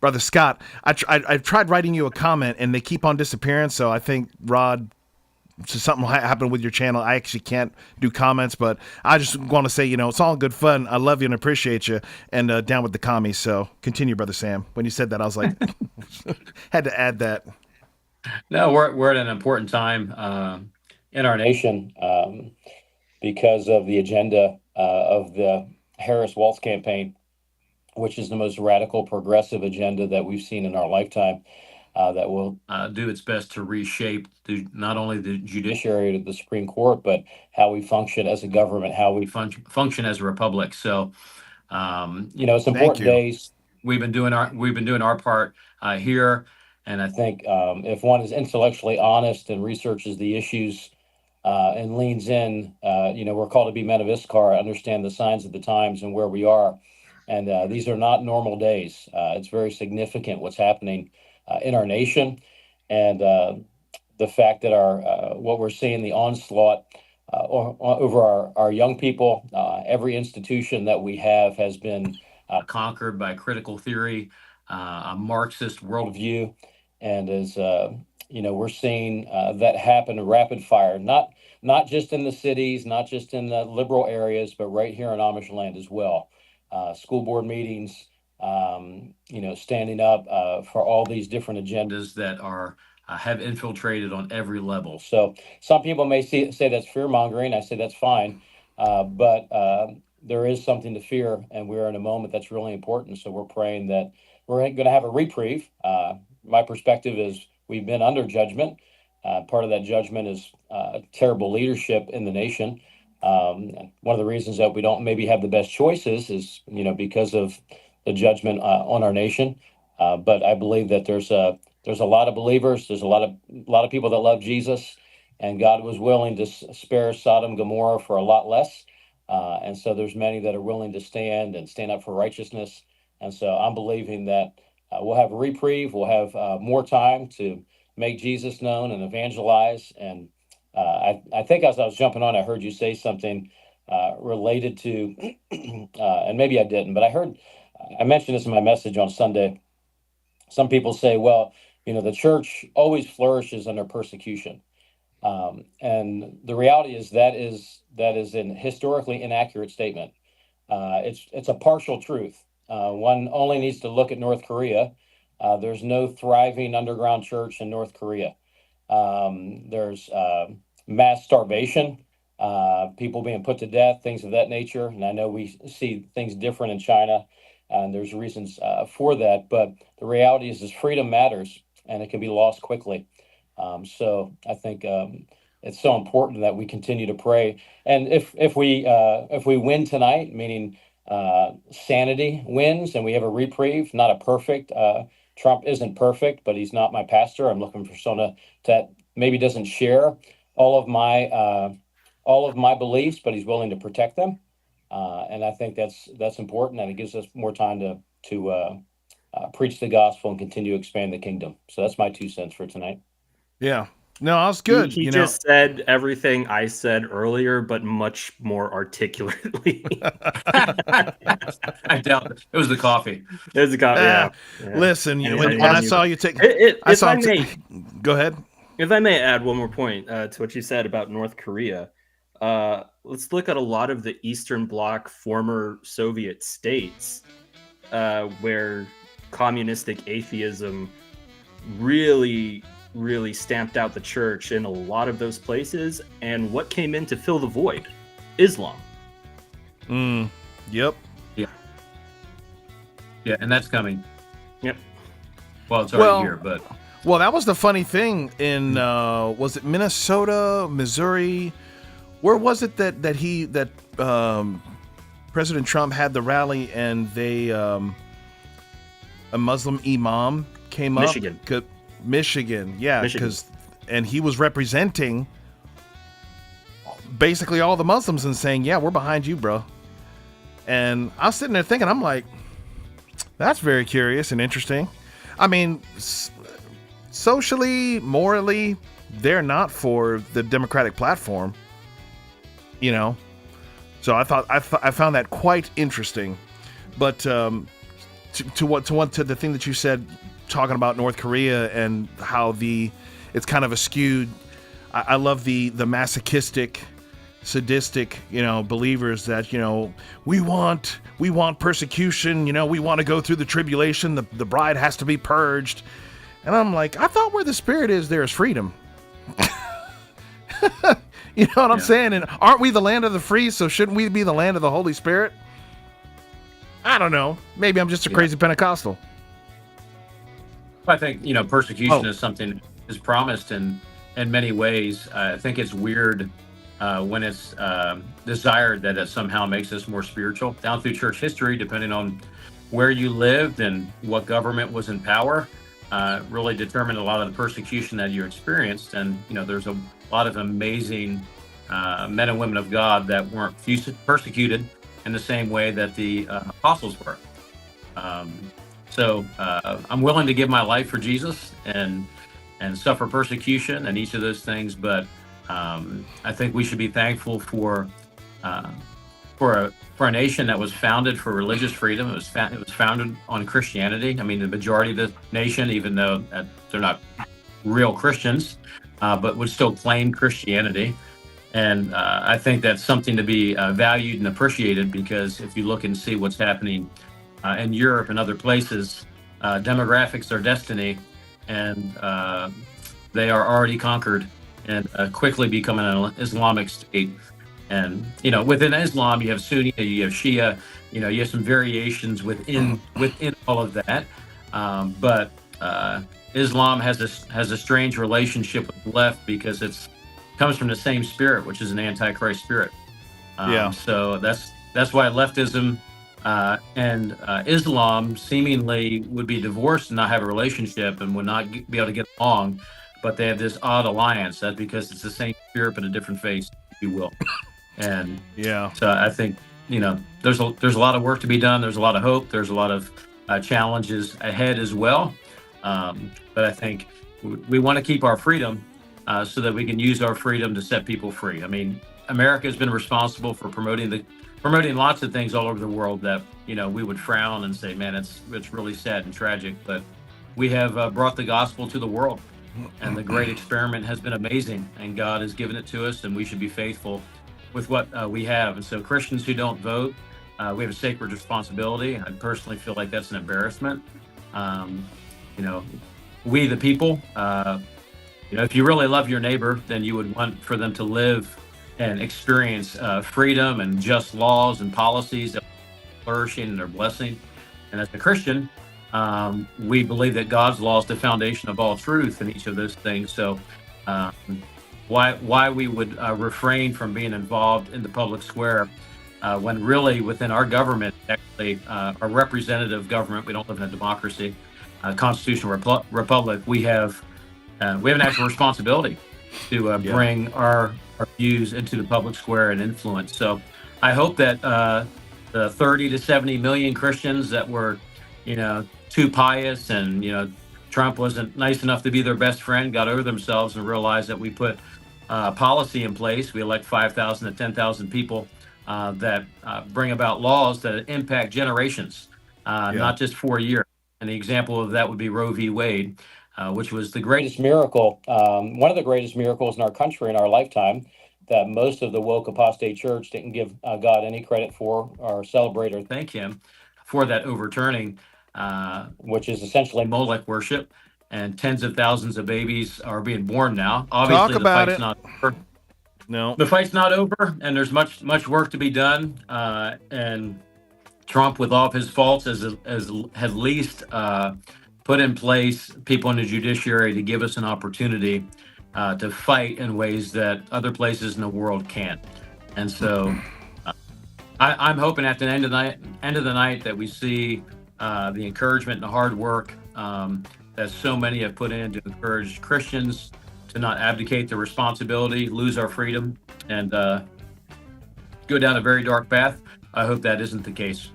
Brother Scott, I've tried writing you a comment, and they keep on disappearing. So I think Rod, something happened with your channel. I actually can't do comments, but I just want to say, it's all good fun. I love you and appreciate you, and down with the commies. So continue, Brother Sam. When you said that, I was like, had to add that. No, we're at an important time in our nation because of the agenda of the Harris-Walz campaign, which is the most radical progressive agenda that we've seen in our lifetime. That will do its best to reshape not only the judiciary to the Supreme Court, but how we function as a government, how we function as a republic. So, it's important days. We've been doing our part here, and I think if one is intellectually honest and researches the issues and leans in, we're called to be men of Issachar, understand the signs of the times and where we are. And these are not normal days. It's very significant what's happening in our nation, and the fact that what we're seeing, the onslaught over our young people. Every institution that we have has been conquered by critical theory, a Marxist worldview, and as we're seeing that happen rapid fire, not just in the cities, not just in the liberal areas, but right here in Amish land as well. School board meetings, standing up for all these different agendas that are have infiltrated on every level. So some people may say that's fear mongering. I say that's fine, but there is something to fear, and we're in a moment that's really important. So we're praying that we're going to have a reprieve. My perspective is we've been under judgment. Part of that judgment is terrible leadership in the nation. One of the reasons that we don't maybe have the best choices is, because of the judgment on our nation. But I believe that there's a lot of believers. There's a lot of people that love Jesus, and God was willing to spare Sodom and Gomorrah for a lot less. And so there's many that are willing to stand up for righteousness. And so I'm believing that we'll have a reprieve. We'll have more time to make Jesus known and evangelize. And I think as I was jumping on, I heard you say something related to, and maybe I didn't, but I mentioned this in my message on Sunday. Some people say, well, the church always flourishes under persecution. And the reality is that is an historically inaccurate statement. It's a partial truth. One only needs to look at North Korea. There's no thriving underground church in North Korea. There's mass starvation, people being put to death, things of that nature. And I know we see things different in China, and there's reasons for that. But the reality is freedom matters, and it can be lost quickly. So I think it's so important that we continue to pray. And if we win tonight, meaning sanity wins, and we have a reprieve, not a perfect. Trump isn't perfect, but he's not my pastor. I'm looking for someone that maybe doesn't share all of my beliefs, but he's willing to protect them. And I think that's important, and it gives us more time to preach the gospel and continue to expand the kingdom. So that's my 2 cents for tonight. Yeah. No, that was good. He just said everything I said earlier, but much more articulately. I doubt it. It was the coffee. It was the coffee. Yeah. Listen, And when I saw you take, go ahead. If I may add one more point to what you said about North Korea, let's look at a lot of the Eastern Bloc former Soviet states where communistic atheism really stamped out the church in a lot of those places. And what came in to fill the void? Islam. Yep. Yeah, and that's coming. Yep. Well, it's already here, but... Well, that was the funny thing in, was it Minnesota, Missouri? Where was it that President Trump had the rally and a Muslim imam came Michigan. up? Michigan, yeah, and he was representing basically all the Muslims and saying, yeah, we're behind you, bro. And I was sitting there thinking, I'm like, that's very curious and interesting. I mean, socially, morally, they're not for the Democratic platform, you know. So I found that quite interesting. But to the thing that you said, talking about North Korea and how it's kind of a skewed. I love the masochistic, sadistic, believers that we want persecution. We want to go through the tribulation. The bride has to be purged. And I'm like, I thought where the Spirit is, there is freedom. You know what I'm saying? And aren't we the land of the free? So shouldn't we be the land of the Holy Spirit? I don't know. Maybe I'm just a crazy Pentecostal. I think, persecution is something that is promised in many ways. I think it's weird when it's desired that it somehow makes us more spiritual. Down through church history, depending on where you lived and what government was in power, really determined a lot of the persecution that you experienced. And, there's a lot of amazing men and women of God that weren't persecuted in the same way that the apostles were. So I'm willing to give my life for Jesus and suffer persecution and each of those things. But I think we should be thankful for a nation that was founded for religious freedom. It was founded on Christianity. I mean, the majority of the nation, even though they're not real Christians, but would still claim Christianity. And I think that's something to be valued and appreciated, because if you look and see what's happening in Europe and other places, demographics are destiny, and they are already conquered and quickly becoming an Islamic state. And within Islam, you have Sunni, you have Shia, you have some variations within all of that. But Islam has a strange relationship with the left, because it comes from the same spirit, which is an antichrist spirit. So that's why leftism and Islam seemingly would be divorced and not have a relationship and would not be able to get along, but they have this odd alliance. That's because it's the same spirit but a different face, if you will. And so I think there's a lot of work to be done. There's a lot of hope. There's a lot of challenges ahead as well. But I think we want to keep our freedom so that we can use our freedom to set people free. I mean, America has been responsible for promoting lots of things all over the world that we would frown and say, man, it's really sad and tragic. But we have brought the gospel to the world, and the great experiment has been amazing, and God has given it to us, and we should be faithful with what we have. And so Christians who don't vote We have a sacred responsibility. I personally feel like that's an embarrassment. Um, you know, we the people, if you really love your neighbor, then you would want for them to live and experience freedom and just laws and policies that are flourishing and are blessing. And as a Christian, we believe that God's law is the foundation of all truth in each of those things. So, um, why we would refrain from being involved in the public square when really within our government, actually our representative government, we don't live in a democracy, constitutional republic, we have an actual responsibility to bring our views into the public square and influence. So I hope that the 30 to 70 million Christians that were, too pious and, Trump wasn't nice enough to be their best friend, got over themselves and realized that we put policy in place. We elect 5,000 to 10,000 people that bring about laws that impact generations, not just for a year. And the example of that would be Roe v. Wade, which was the greatest miracle, one of the greatest miracles in our country in our lifetime, that most of the woke apostate church didn't give God any credit for or celebrate or thank him for that overturning, which is essentially Molech worship. And tens of thousands of babies are being born now. Obviously, Talk about it. not over. No. The fight's not over, and there's much work to be done. And Trump, with all of his faults, has at least put in place people in the judiciary to give us an opportunity to fight in ways that other places in the world can't. And so I'm hoping at the end of the night that we see the encouragement and the hard work that so many have put in to encourage Christians to not abdicate their responsibility, lose our freedom, and go down a very dark path. I hope that isn't the case.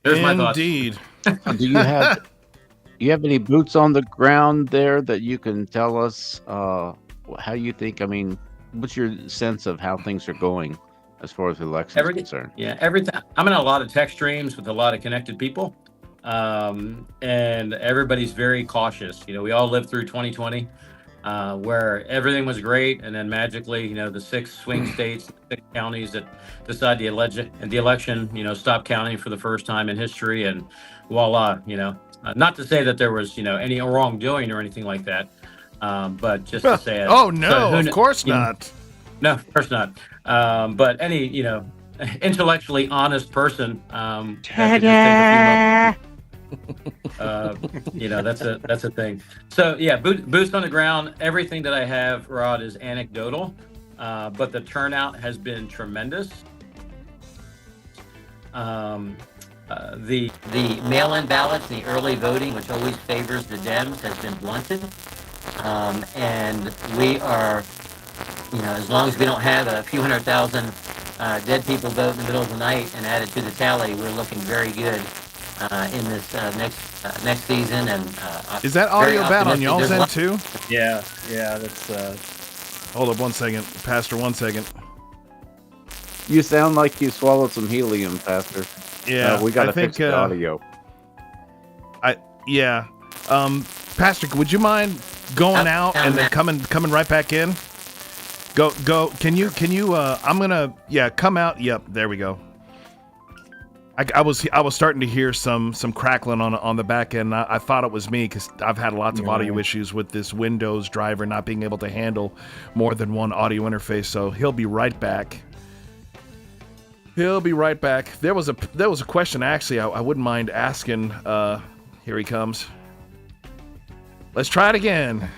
There's my thoughts. Indeed. Do you have any boots on the ground there that you can tell us how you think? I mean, what's your sense of how things are going as far as the election is concerned? Yeah, every time I'm in a lot of text streams with a lot of connected people, and everybody's very cautious. We all lived through 2020, where everything was great, and then magically, the 6 swing states, 6 counties that decide the election, stop counting for the first time in history, and voila, not to say that there was, any wrongdoing or anything like that, but just to say, oh no, of course not. No, of course not. But any, intellectually honest person, that's a thing. So yeah, boots on the ground. Everything that I have, Rod, is anecdotal, but the turnout has been tremendous. The mail-in ballots, the early voting, which always favors the Dems, has been blunted, and we are, as long as we don't have a few 100,000 dead people vote in the middle of the night and added to the tally, we're looking very good in this next season. And is that audio bad on y'all's end too? Yeah, that's. Hold up 1 second, Pastor. 1 second. You sound like you swallowed some helium, Pastor. Yeah, we got to fix the audio. Pastor, would you mind going out and then coming right back in? Go. Can you? I'm gonna. Yeah, come out. Yep. There we go. I was starting to hear some crackling on the back end. I thought it was me because I've had lots of audio issues with this Windows driver not being able to handle more than one audio interface. So he'll be right back. There was a question actually I wouldn't mind asking. Here he comes. Let's try it again.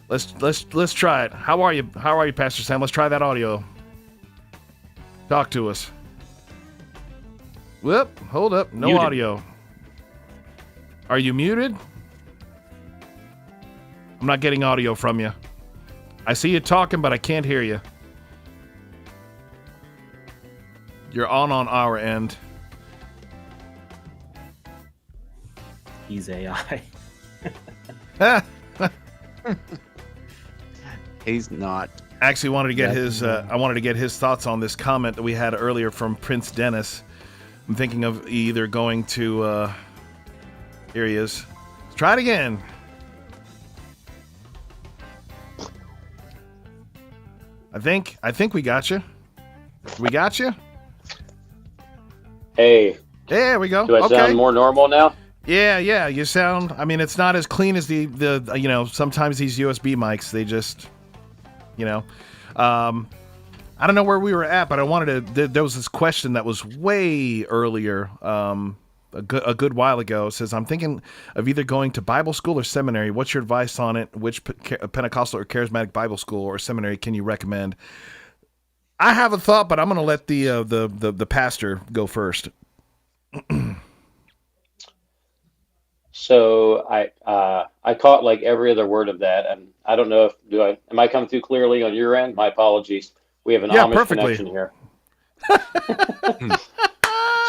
Let's try it. How are you, Pastor Sam? Let's try that audio. Talk to us. Whoop, hold up. No Muted. audio. Are you muted? I'm not getting audio from you. I see you talking, but I can't hear you. You're on our end. He's AI. He's not. Actually, wanted to get I wanted to get his thoughts on this comment that we had earlier from Prince Dennis. I'm thinking of either going to. Here he is. Let's try it again. I think we got you. We got you. Hey, There we go. do I Okay. sound more normal now? Yeah, you sound. I mean, it's not as clean as the sometimes these USB mics. They just, I don't know where we were at, but I wanted to. There was this question that was way earlier, a good while ago. It says, I'm thinking of either going to Bible school or seminary. What's your advice on it? Which Pentecostal or charismatic Bible school or seminary can you recommend? I have a thought, but I'm going to let the pastor go first. So I caught like every other word of that, and I don't know if am I coming through clearly on your end? My apologies. We have an Amish perfectly. connection here.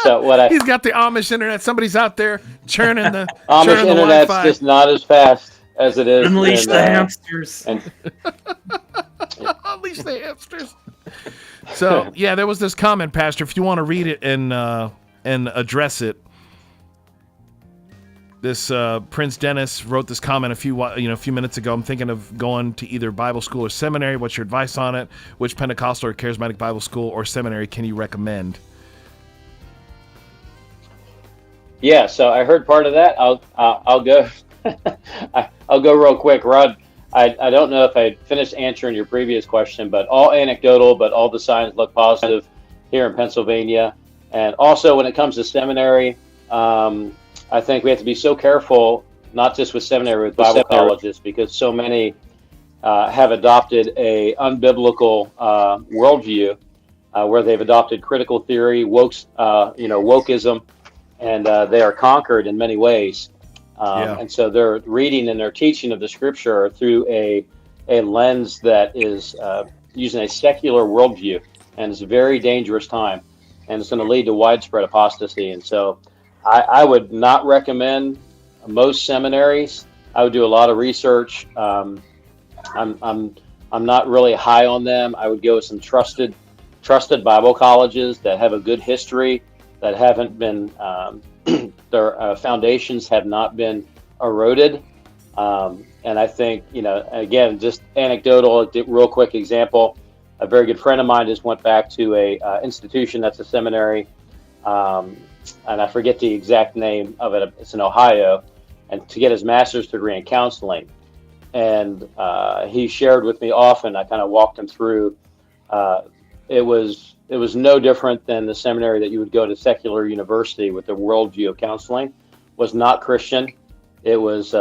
So what He's got the Amish internet. Somebody's out there churning the Amish churning the internet's Wi-Fi. just not as fast as it is. Unleash the hamsters. Unleash the hamsters. So yeah, there was this comment, Pastor. If you want to read it and address it, this Prince Dennis wrote this comment a few minutes ago. I'm thinking of going to either Bible school or seminary. What's your advice on it? Which Pentecostal or charismatic Bible school or seminary can you recommend? Yeah, so I heard part of that. I'll go. I'll go real quick, Rod. I don't know if I finished answering your previous question, but all anecdotal, but all the signs look positive here in Pennsylvania. And also, when it comes to seminary, I think we have to be so careful, not just with seminary, with Bible colleges, because so many have adopted a unbiblical worldview where they've adopted critical theory, wokeism, and they are conquered in many ways. And so their reading and their teaching of the scripture are through a lens that is using a secular worldview, and it's a very dangerous time, and it's going to lead to widespread apostasy. And so I would not recommend most seminaries. I would do a lot of research. I'm not really high on them. I would go with some trusted Bible colleges that have a good history, that haven't been their foundations have not been eroded. And I think, again, just anecdotal, real quick example. A very good friend of mine just went back to a institution that's a seminary, and I forget the exact name of it. It's in Ohio, and to get his master's degree in counseling. And he shared with me often. I kind of walked him through. It was no different than the seminary that you would go to secular university with the worldview of counseling. Was not Christian. It was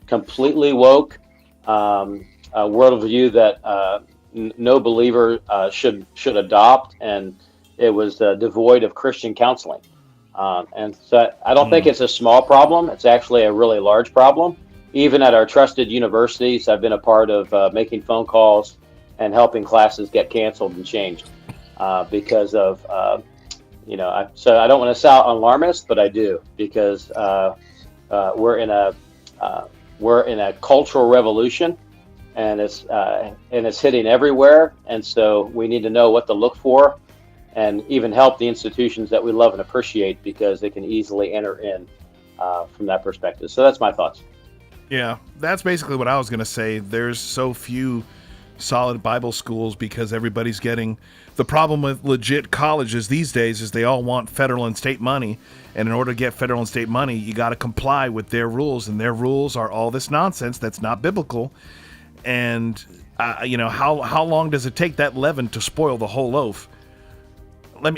completely woke, a worldview that no believer should adopt, and it was devoid of Christian counseling. And so I don't think it's a small problem. It's actually a really large problem. Even at our trusted universities, I've been a part of making phone calls and helping classes get canceled and changed because of, so I don't want to sound alarmist, but I do, because we're in a cultural revolution, and it's hitting everywhere. And so we need to know what to look for, and even help the institutions that we love and appreciate, because they can easily enter in from that perspective. So that's my thoughts. Yeah, that's basically what I was going to say. There's so few solid Bible schools because everybody's getting... The problem with legit colleges these days is they all want federal and state money. And in order to get federal and state money, you got to comply with their rules. And their rules are all this nonsense that's not biblical. And, how long does it take that leaven to spoil the whole loaf?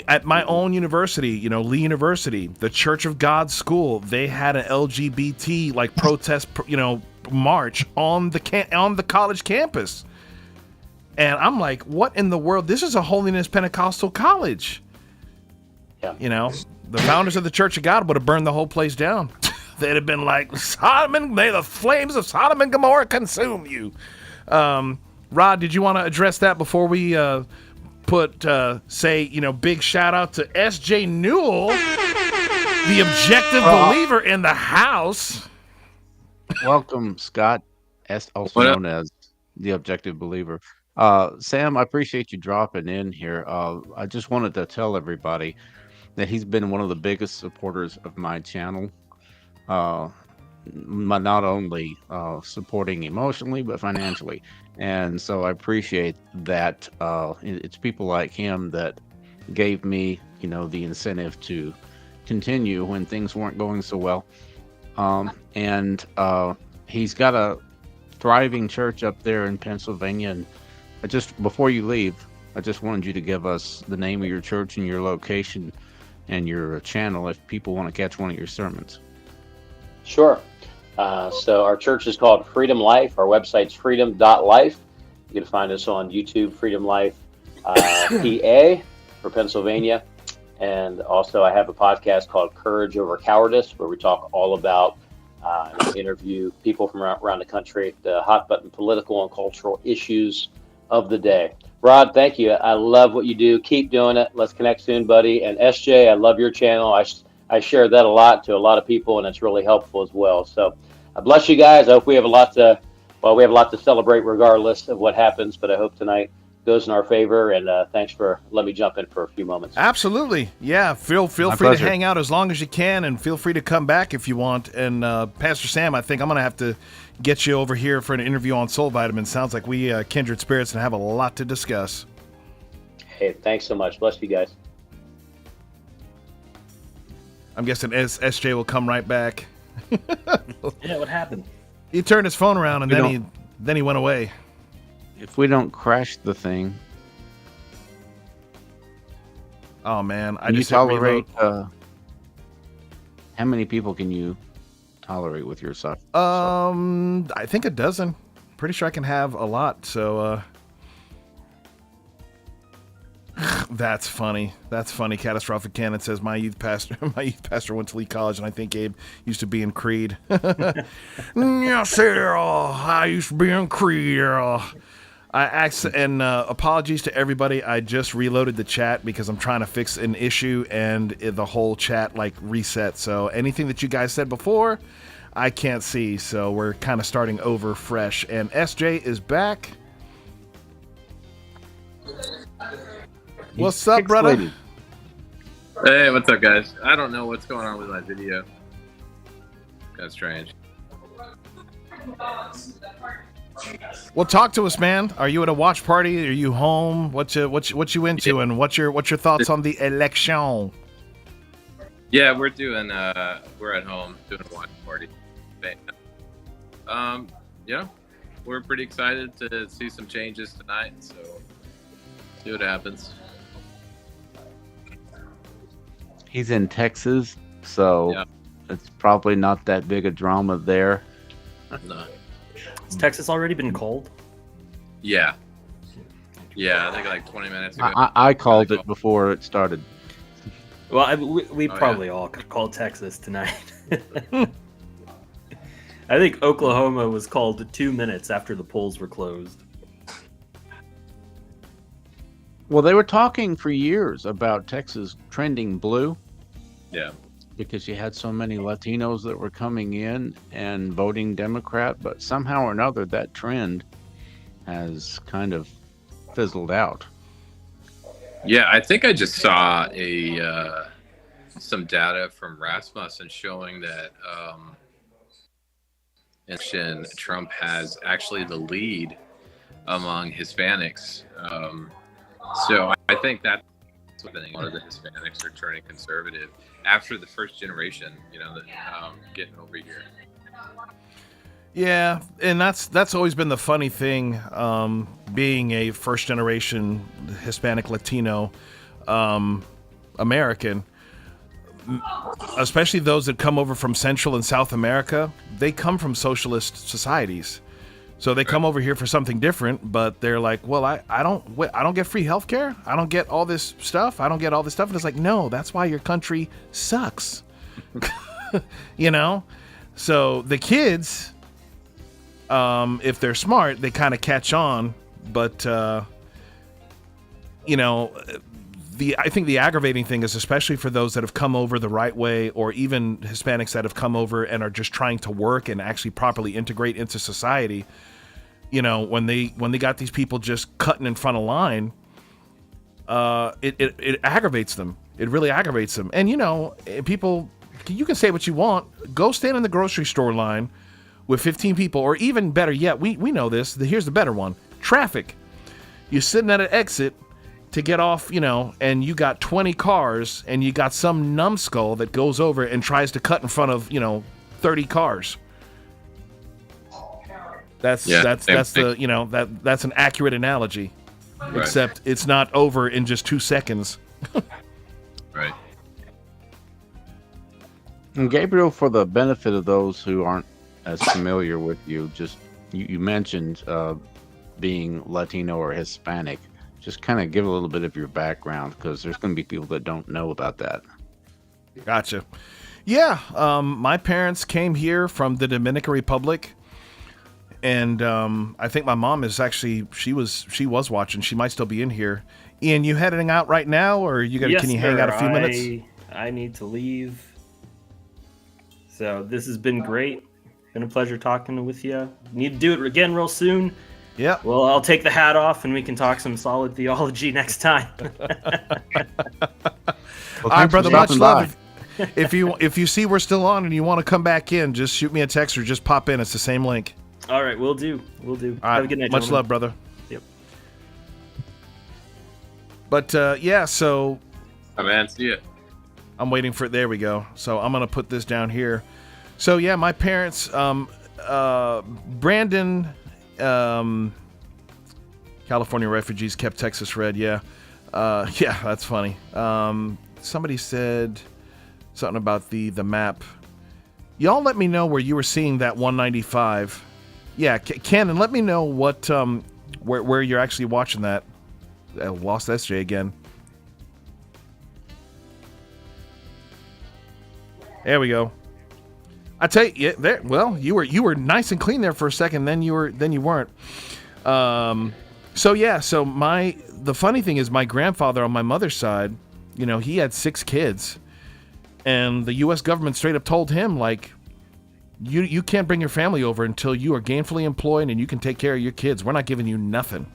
At my own university, Lee University, the Church of God school, they had an LGBT protest, march on the college campus, and I'm like, what in the world? This is a holiness Pentecostal college. Yeah. The founders of the Church of God would have burned the whole place down. They'd have been like, may the flames of Sodom and Gomorrah consume you. Rod, did you want to address that before we big shout out to S.J. Newell, the objective believer in the house. Welcome, Scott, also known as the objective believer. Sam, I appreciate you dropping in here. I just wanted to tell everybody that he's been one of the biggest supporters of my channel. Not only supporting emotionally, but financially. And so I appreciate that. It's people like him that gave me, the incentive to continue when things weren't going so well. And he's got a thriving church up there in Pennsylvania. And before you leave, I just wanted you to give us the name of your church and your location and your channel if people want to catch one of your sermons. Sure. So our church is called Freedom Life. Our website's freedom.life. You can find us on YouTube, Freedom Life PA for Pennsylvania. And also I have a podcast called Courage Over Cowardice, where we talk all about and interview people from around the country, the hot button political and cultural issues of the day. Rod, thank you. I love what you do. Keep doing it. Let's connect soon, buddy. And SJ, I love your channel. I share that a lot to a lot of people, and it's really helpful as well. So I bless you guys. I hope we have a lot to celebrate regardless of what happens, but I hope tonight goes in our favor. And thanks for letting me jump in for a few moments. Absolutely. Yeah. Feel My free pleasure. to hang out as long as you can, and feel free to come back if you want. And Pastor Sam, I think I'm going to have to get you over here for an interview on Soul Vitamin. Sounds like we kindred spirits and have a lot to discuss. Hey, thanks so much. Bless you guys. I'm guessing SJ will come right back. Yeah, what happened? He turned his phone around and We then he went away. If we don't crash the thing, Oh man, I can you just hit reload. tolerate? How many people can you tolerate with your software? I think a dozen. Pretty sure I can have a lot. So that's funny. That's funny. Catastrophic Canon says my youth pastor went to Lee College, and I think Abe used to be in Creed. Yes, sir. I used to be in Creed. Apologies to everybody. I just reloaded the chat because I'm trying to fix an issue, and the whole chat reset. So anything that you guys said before, I can't see. So we're kind of starting over fresh. And SJ is back. What's up, brother? Pixelated. Hey, what's up, guys? I don't know what's going on with my video. Kind of strange. Well, talk to us, man. Are you at a watch party? Are you home? What you into, and what's your thoughts on the election? Yeah, we're at home doing a watch party. We're pretty excited to see some changes tonight. So see what happens. He's in Texas, so Yeah. it's probably not that big a drama there. No. Has Texas already been cold? Yeah. Yeah, I think like 20 minutes ago. I called it before it started. Well, we Oh, probably all called Texas tonight. I think Oklahoma was called 2 minutes after the polls were closed. Well, they were talking for years about Texas trending blue Yeah. because you had so many Latinos that were coming in and voting Democrat, but somehow or another that trend has kind of fizzled out. Yeah, I think I just saw some data from Rasmussen showing that Trump has actually the lead among Hispanics. So I think that's happening. A lot of the Hispanics are turning conservative after the first generation, getting over here. Yeah, and that's always been the funny thing, being a first generation Hispanic Latino American, especially those that come over from Central and South America. They come from socialist societies. So they come over here for something different, but they're like, well, I don't get free healthcare. I don't get all this stuff. I don't get all this stuff. And it's like, no, that's why your country sucks. So the kids, if they're smart, they kind of catch on. But, I think the aggravating thing is, especially for those that have come over the right way, or even Hispanics that have come over and are just trying to work and actually properly integrate into society. When they got these people just cutting in front of line, it aggravates them. It really aggravates them. And people, you can say what you want. Go stand in the grocery store line with 15 people, or even better yet, we know this. Here's the better one: traffic. You're sitting at an exit. to get off, and you got 20 cars and you got some numbskull that goes over and tries to cut in front of, 30 cars. That's that's an accurate analogy. Right. Except it's not over in just 2 seconds. Right. And Gabriel, for the benefit of those who aren't as familiar with you, you mentioned being Latino or Hispanic. Just kind of give a little bit of your background, because there's going to be people that don't know about that. Gotcha. Yeah, my parents came here from the Dominican Republic. And I think my mom is actually she was watching. She might still be in here. Ian, you heading out right now, or can you hang out a few minutes? I need to leave. So this has been great. Been a pleasure talking with you. Need to do it again real soon. Yeah. Well, I'll take the hat off and we can talk some solid theology next time. All right, brother. Much love. If you see we're still on and you want to come back in, just shoot me a text or just pop in. It's the same link. All right, we'll do. All right, have a good night, much gentlemen. love, brother. Yep. But yeah, so Oh, man, see ya. I'm waiting for it. There we go. So I'm gonna put this down here. So yeah, my parents, Brandon, California refugees kept Texas red. Yeah, yeah, that's funny. Somebody said something about the map. Y'all let me know where you were seeing that 195. Yeah, Ken, and let me know what where you're actually watching that. I lost SJ again. There we go. I tell you, yeah, there. Well, you were nice and clean there for a second. Then you weren't. So yeah. So the funny thing is, my grandfather on my mother's side, he had 6 kids, and the U.S. government straight up told him, like, you can't bring your family over until you are gainfully employed and you can take care of your kids. We're not giving you nothing.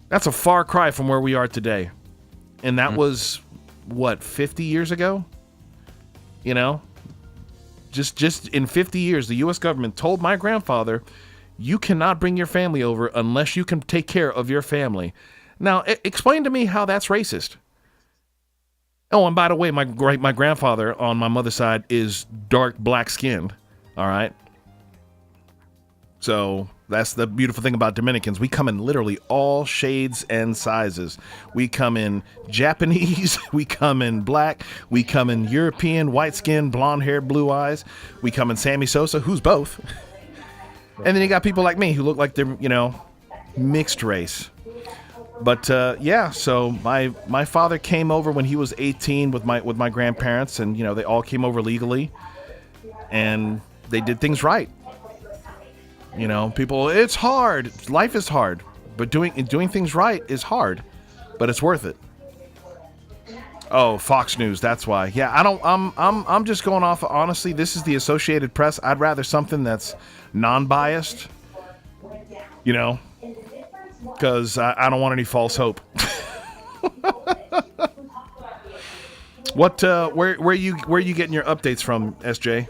That's a far cry from where we are today, and that was what, 50 years ago. Just in 50 years, the U.S. government told my grandfather, you cannot bring your family over unless you can take care of your family. Now, explain to me how that's racist. Oh, and by the way, my grandfather on my mother's side is dark black skinned. All right. So that's the beautiful thing about Dominicans. We come in literally all shades and sizes. We come in Japanese. We come in black. We come in European, white skin, blonde hair, blue eyes. We come in Sammy Sosa, who's both. And then you got people like me who look like they're, mixed race. But yeah, so my father came over when he was 18 with my grandparents, and they all came over legally, and they did things right. People, it's hard. Life is hard, but doing things right is hard, but it's worth it. Oh, Fox News, that's why. Yeah, I'm just going off. Honestly, this is the Associated Press. I'd rather something that's non-biased. Because I don't want any false hope. Where you getting your updates from, SJ?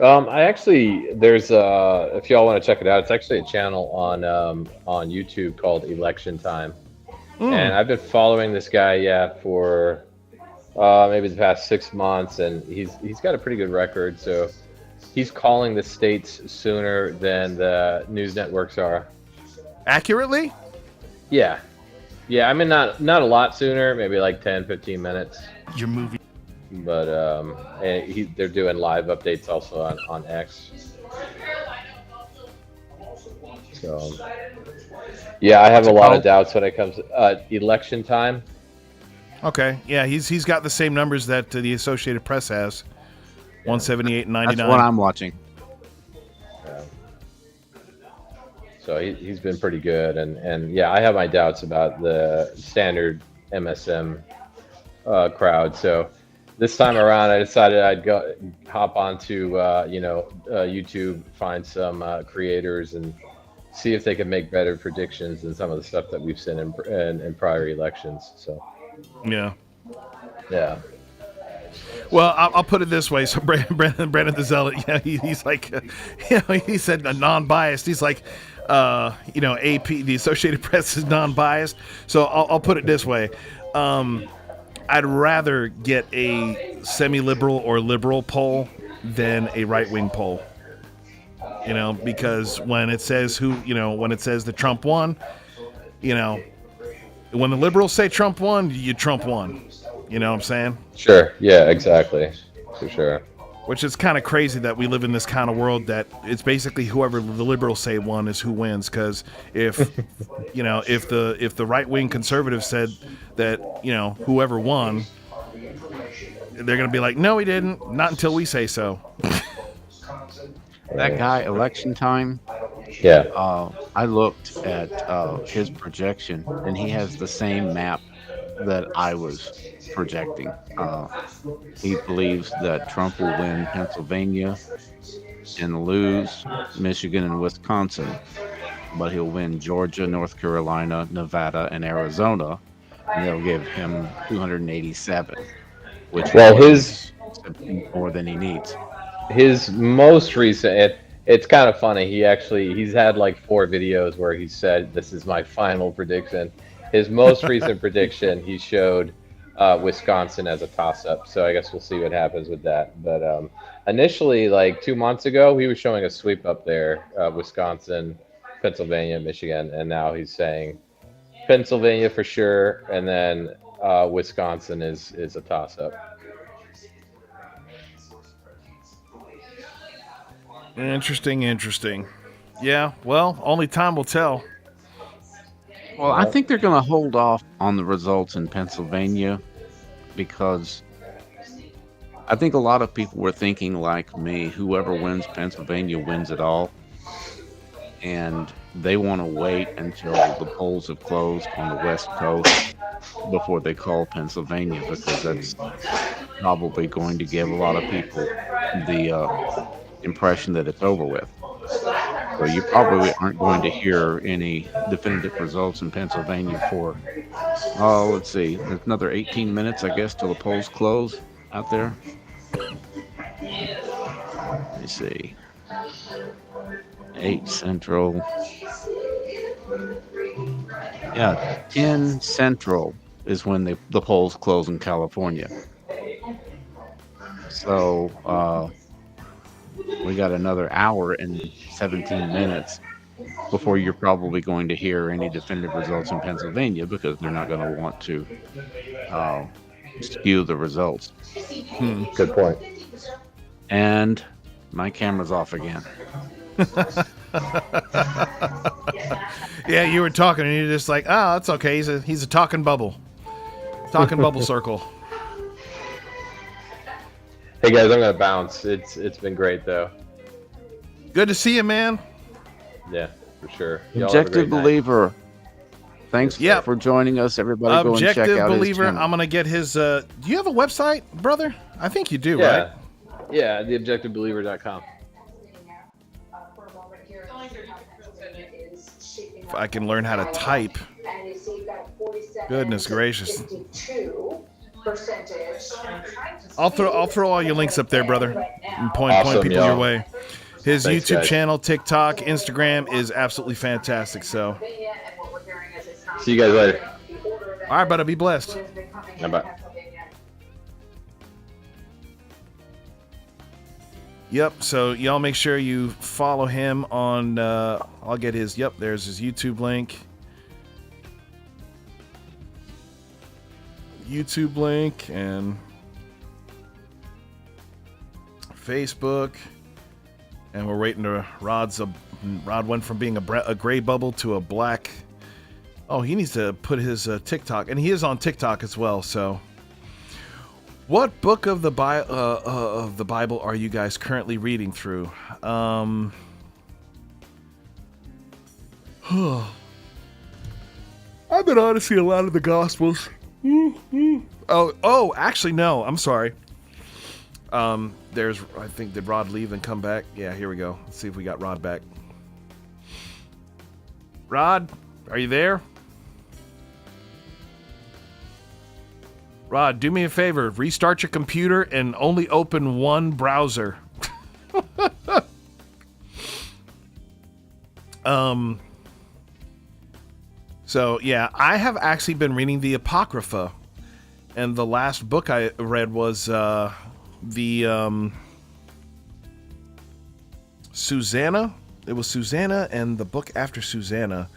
I actually, there's if y'all want to check it out, it's actually a channel on YouTube called Election Time, and I've been following this guy for maybe the past 6 months, and he's got a pretty good record. So he's calling the states sooner than the news networks are. Accurately? Yeah. I mean, not a lot sooner, maybe like 10, 15 minutes. Your movie. But they're doing live updates also on X. So yeah, I have a lot of doubts when it comes to Election Time. Okay, yeah, he's got the same numbers that the Associated Press has, 178 and 99. That's what I'm watching. Yeah. So he's been pretty good, and yeah, I have my doubts about the standard MSM crowd. So this time around, I decided I'd hop onto YouTube, find some creators, and see if they could make better predictions than some of the stuff that we've seen in prior elections. So yeah. Well, I'll put it this way. So Brandon the Zealot, yeah, he's like, he said non-biased. He's like, AP, the Associated Press is non-biased. So I'll put it this way. I'd rather get a semi-liberal or liberal poll than a right-wing poll. Because when it says when it says that Trump won, when the liberals say Trump won, Trump won. You know what I'm saying? Sure. Yeah, exactly. For sure. Which is kind of crazy that we live in this kind of world that it's basically whoever the liberals say won is who wins. Because if if the right wing conservatives said that whoever won, they're gonna be like, no, he didn't. Not until we say so. That guy, election time. Yeah. I looked at his projection, and he has the same map that I was projecting. He believes that Trump will win Pennsylvania and lose Michigan and Wisconsin, but he'll win Georgia, North Carolina, Nevada, and Arizona, and they'll give him 287, which is more than he needs. His most recent, it's kind of funny. He's had like 4 videos where he said, "This is my final prediction." His most recent prediction, he showed Wisconsin as a toss-up. So I guess we'll see what happens with that. But initially, like 2 months ago, he was showing a sweep up there, Wisconsin, Pennsylvania, Michigan, and now he's saying Pennsylvania for sure, and then Wisconsin is a toss-up. Interesting. Yeah, well, only time will tell. Well, I think they're going to hold off on the results in Pennsylvania because I think a lot of people were thinking like me, whoever wins Pennsylvania wins it all. And they want to wait until the polls have closed on the West Coast before they call Pennsylvania, because that's probably going to give a lot of people the impression that it's over with. So you probably aren't going to hear any definitive results in Pennsylvania for, let's see, there's another 18 minutes, I guess, till the polls close out there. Let me see. 8 Central. Yeah, 10 Central is when the polls close in California. So we got another hour and 17 minutes before you're probably going to hear any definitive results in Pennsylvania, because they're not going to want to skew the results. Good point. And my camera's off again. Yeah, you were talking and you're just like, oh, that's okay. He's a talking bubble circle. Hey guys, I'm gonna bounce. It's been great though. Good to see you, man. Yeah, for sure. Y'all have a Objective great night. Believer. Thanks for joining us, everybody. Go and check Objective out Believer. his channel. I'm gonna get his. Do you have a website, brother? I think you do, Yeah. right? Yeah, theobjectivebeliever.com. If I can learn how to type. Goodness gracious. I'll throw all your links up there, brother, and point people your way. His Thanks, YouTube guys. channel, TikTok, Instagram is absolutely fantastic. So, See you guys later. all right, brother, be blessed. Bye. Yep. So y'all make sure you follow him on. I'll get his. Yep. There's his YouTube link. YouTube link and Facebook. And we're waiting to Rod went from being a gray bubble to a black. Oh, he needs to put his TikTok, and he is on TikTok as well. So, what book of the Bible are you guys currently reading through? I've been honestly a lot of the Gospels. Oh, actually, no. I'm sorry. I think, did Rod leave and come back? Yeah, here we go. Let's see if we got Rod back. Rod, are you there? Rod, do me a favor. Restart your computer and only open one browser. So yeah, I have actually been reading the Apocrypha, and the last book I read was the Susanna. It was Susanna and the book after Susanna,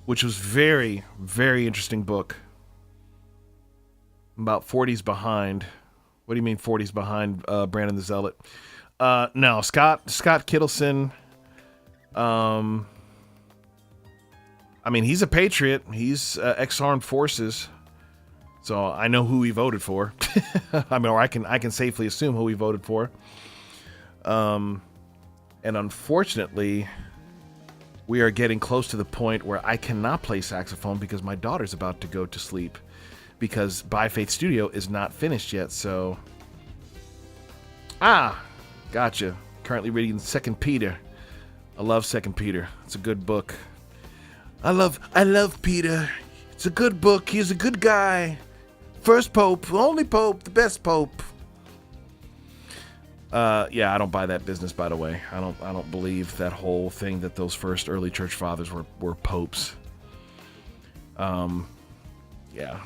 which was very, very interesting book. About 40s behind. What do you mean 40s behind, Brandon the Zealot? No, Scott Kittleson. I mean, he's a patriot. He's ex-armed forces, so I know who he voted for. I mean, or I can safely assume who he voted for. And unfortunately, we are getting close to the point where I cannot play saxophone because my daughter's about to go to sleep because By Faith Studio is not finished yet. So, gotcha. Currently reading 2 Peter. I love 2 Peter. It's a good book. I love Peter. It's a good book. He's a good guy. First pope, only pope, the best pope. Yeah, I don't buy that business, by the way. I don't believe that whole thing that those first early church fathers were popes. Yeah.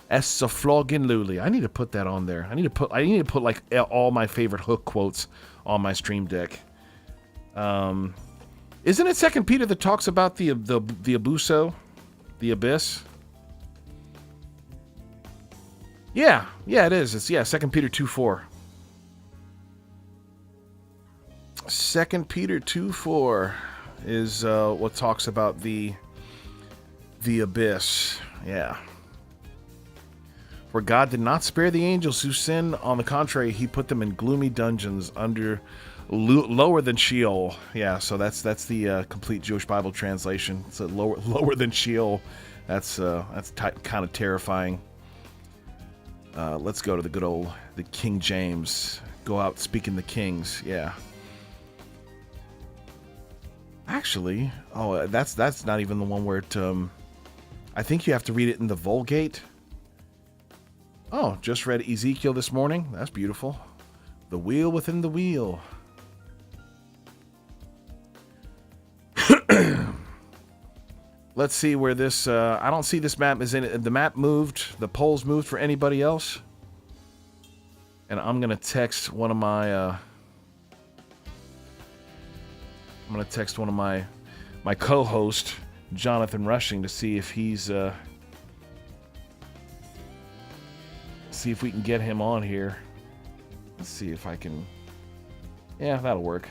Essa flogging Luli. I need to put that on there. I need to put like all my favorite hook quotes on my stream deck. Isn't it 2 Peter that talks about the abuso, the abyss? Yeah, it is. It's 2 Peter 2:4. 2 Peter 2:4 is what talks about the abyss. Yeah. For God did not spare the angels who sinned. On the contrary, he put them in gloomy dungeons under lower than Sheol. Yeah, so that's the complete Jewish Bible translation. So lower than Sheol. That's kind of terrifying. Let's go to the King James. Go out speaking the kings. Yeah. Actually, that's not even the one where it. I think you have to read it in the Vulgate. Oh, just read Ezekiel this morning. That's beautiful. The wheel within the wheel. Let's see where this. I don't see this map is in it. The map moved. The polls moved for anybody else. And I'm gonna text one of my. I'm gonna text one of my co-host, Jonathan Rushing, to see if he's. See if we can get him on here. Let's see if I can. Yeah, that'll work.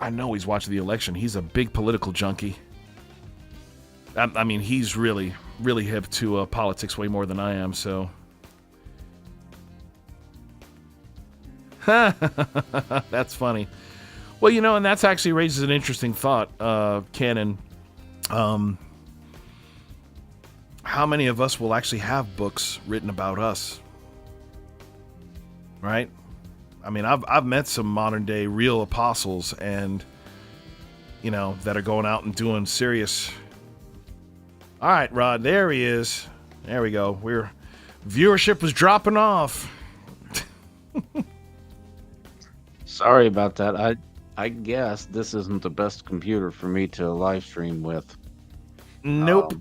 I know he's watching the election. He's a big political junkie. I mean, he's really, really hip to politics way more than I am, so. That's funny. Well, and that's actually raises an interesting thought, Canon. How many of us will actually have books written about us? Right? I mean, I've met some modern day real apostles and, that are going out and doing serious. All right, Rod, there he is. There we go. Viewership was dropping off. Sorry about that. I guess this isn't the best computer for me to live stream with. Nope.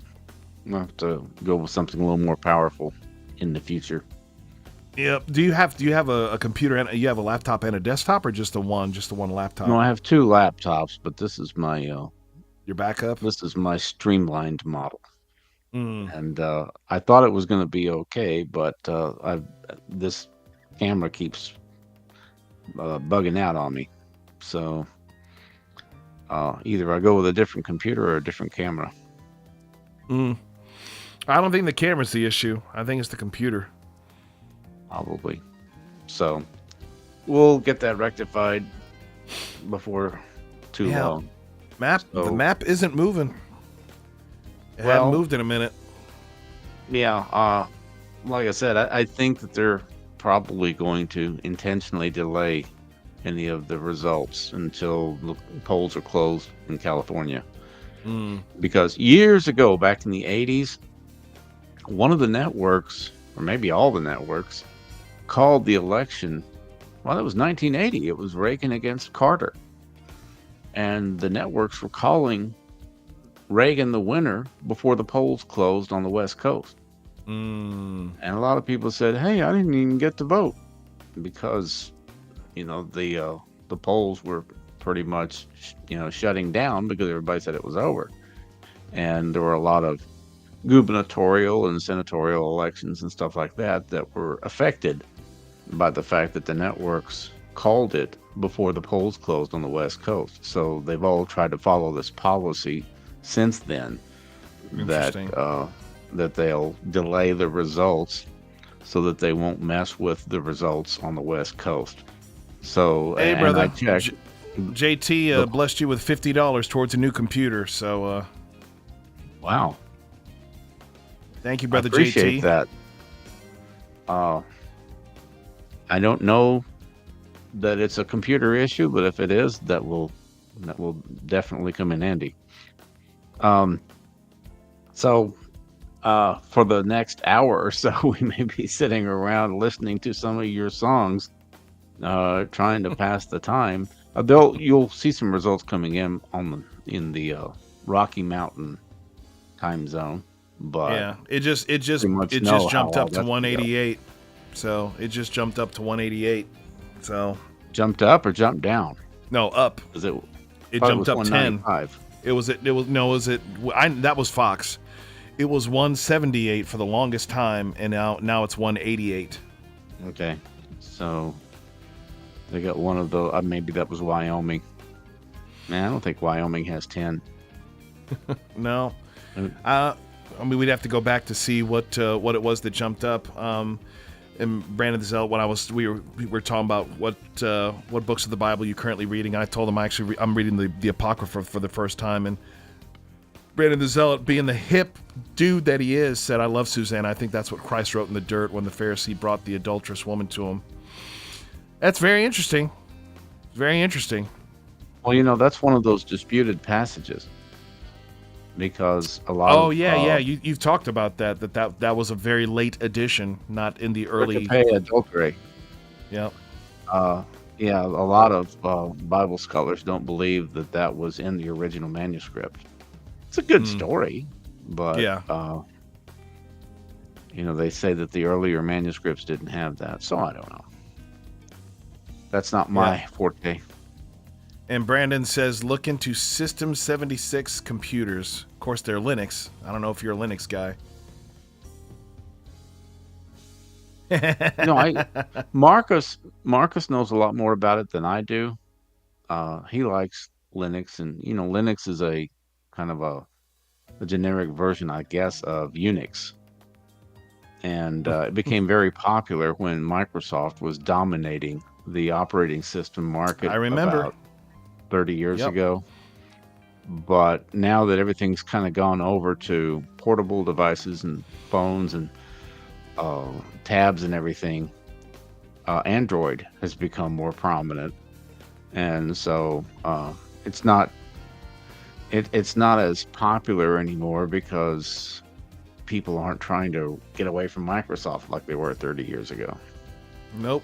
I'll have to go with something a little more powerful in the future. Yep. Do you have a computer and you have a laptop and a desktop, or just the one laptop? No, I have 2 laptops, but this is my your backup. This is my streamlined model. Mm. And I thought it was going to be okay, but this camera keeps bugging out on me. So either I go with a different computer or a different camera. I don't think the camera's the issue. I think it's the computer. Probably. So we'll get that rectified before too long. The map isn't moving. It hadn't moved in a minute. Yeah. Like I said, I think that they're probably going to intentionally delay any of the results until the polls are closed in California. Because years ago, back in the 80s, one of the networks, or maybe all the networks, called the election, well, it was 1980. It was Reagan against Carter. And the networks were calling Reagan the winner before the polls closed on the West Coast. And a lot of people said, hey, I didn't even get to vote because, the polls were pretty much, shutting down because everybody said it was over. And there were a lot of gubernatorial and senatorial elections and stuff like that that were affected by the fact that the networks called it before the polls closed on the West Coast. So they've all tried to follow this policy since then that they'll delay the results so that they won't mess with the results on the West Coast. So, hey, and brother, I checked. JT blessed you with $50 towards a new computer. So, wow. Thank you, brother. I appreciate JT. that. I don't know that it's a computer issue, but if it is, that will definitely come in handy. So for the next hour or so, we may be sitting around listening to some of your songs, trying to pass the time. You'll see some results coming in in the Rocky Mountain time zone, but yeah, it just jumped up to 188. So it just jumped up to 188. So jumped up or jumped down? No, up. It jumped up 10. That was Fox. It was 178 for the longest time, and now it's 188. Okay, so they got one of the maybe that was Wyoming. Man, I don't think Wyoming has 10. No, I mean we'd have to go back to see what it was that jumped up. And Brandon the Zealot, when we were talking about what books of the Bible you're currently reading, and I told him I'm reading the Apocrypha for the first time, and Brandon the Zealot, being the hip dude that he is, said, I love Susanna. I think that's what Christ wrote in the dirt when the Pharisee brought the adulterous woman to him. That's very interesting. Very interesting. Well, that's one of those disputed passages. Because a lot of... You've talked about that was a very late addition, not in the early... adultery. Yep. A lot of Bible scholars don't believe that was in the original manuscript. It's a good story, but they say that the earlier manuscripts didn't have that, so I don't know. That's not my forte. And Brandon says, look into System 76 computers. Of course, they're Linux. I don't know if you're a Linux guy. Marcus knows a lot more about it than I do. He likes Linux, and Linux is a kind of a generic version, I guess, of Unix. And it became very popular when Microsoft was dominating the operating system market. I remember. About 30 years ago. But now that everything's kind of gone over to portable devices and phones and tabs and everything, Android has become more prominent, and so it's not as popular anymore because people aren't trying to get away from Microsoft like they were 30 years ago. Nope,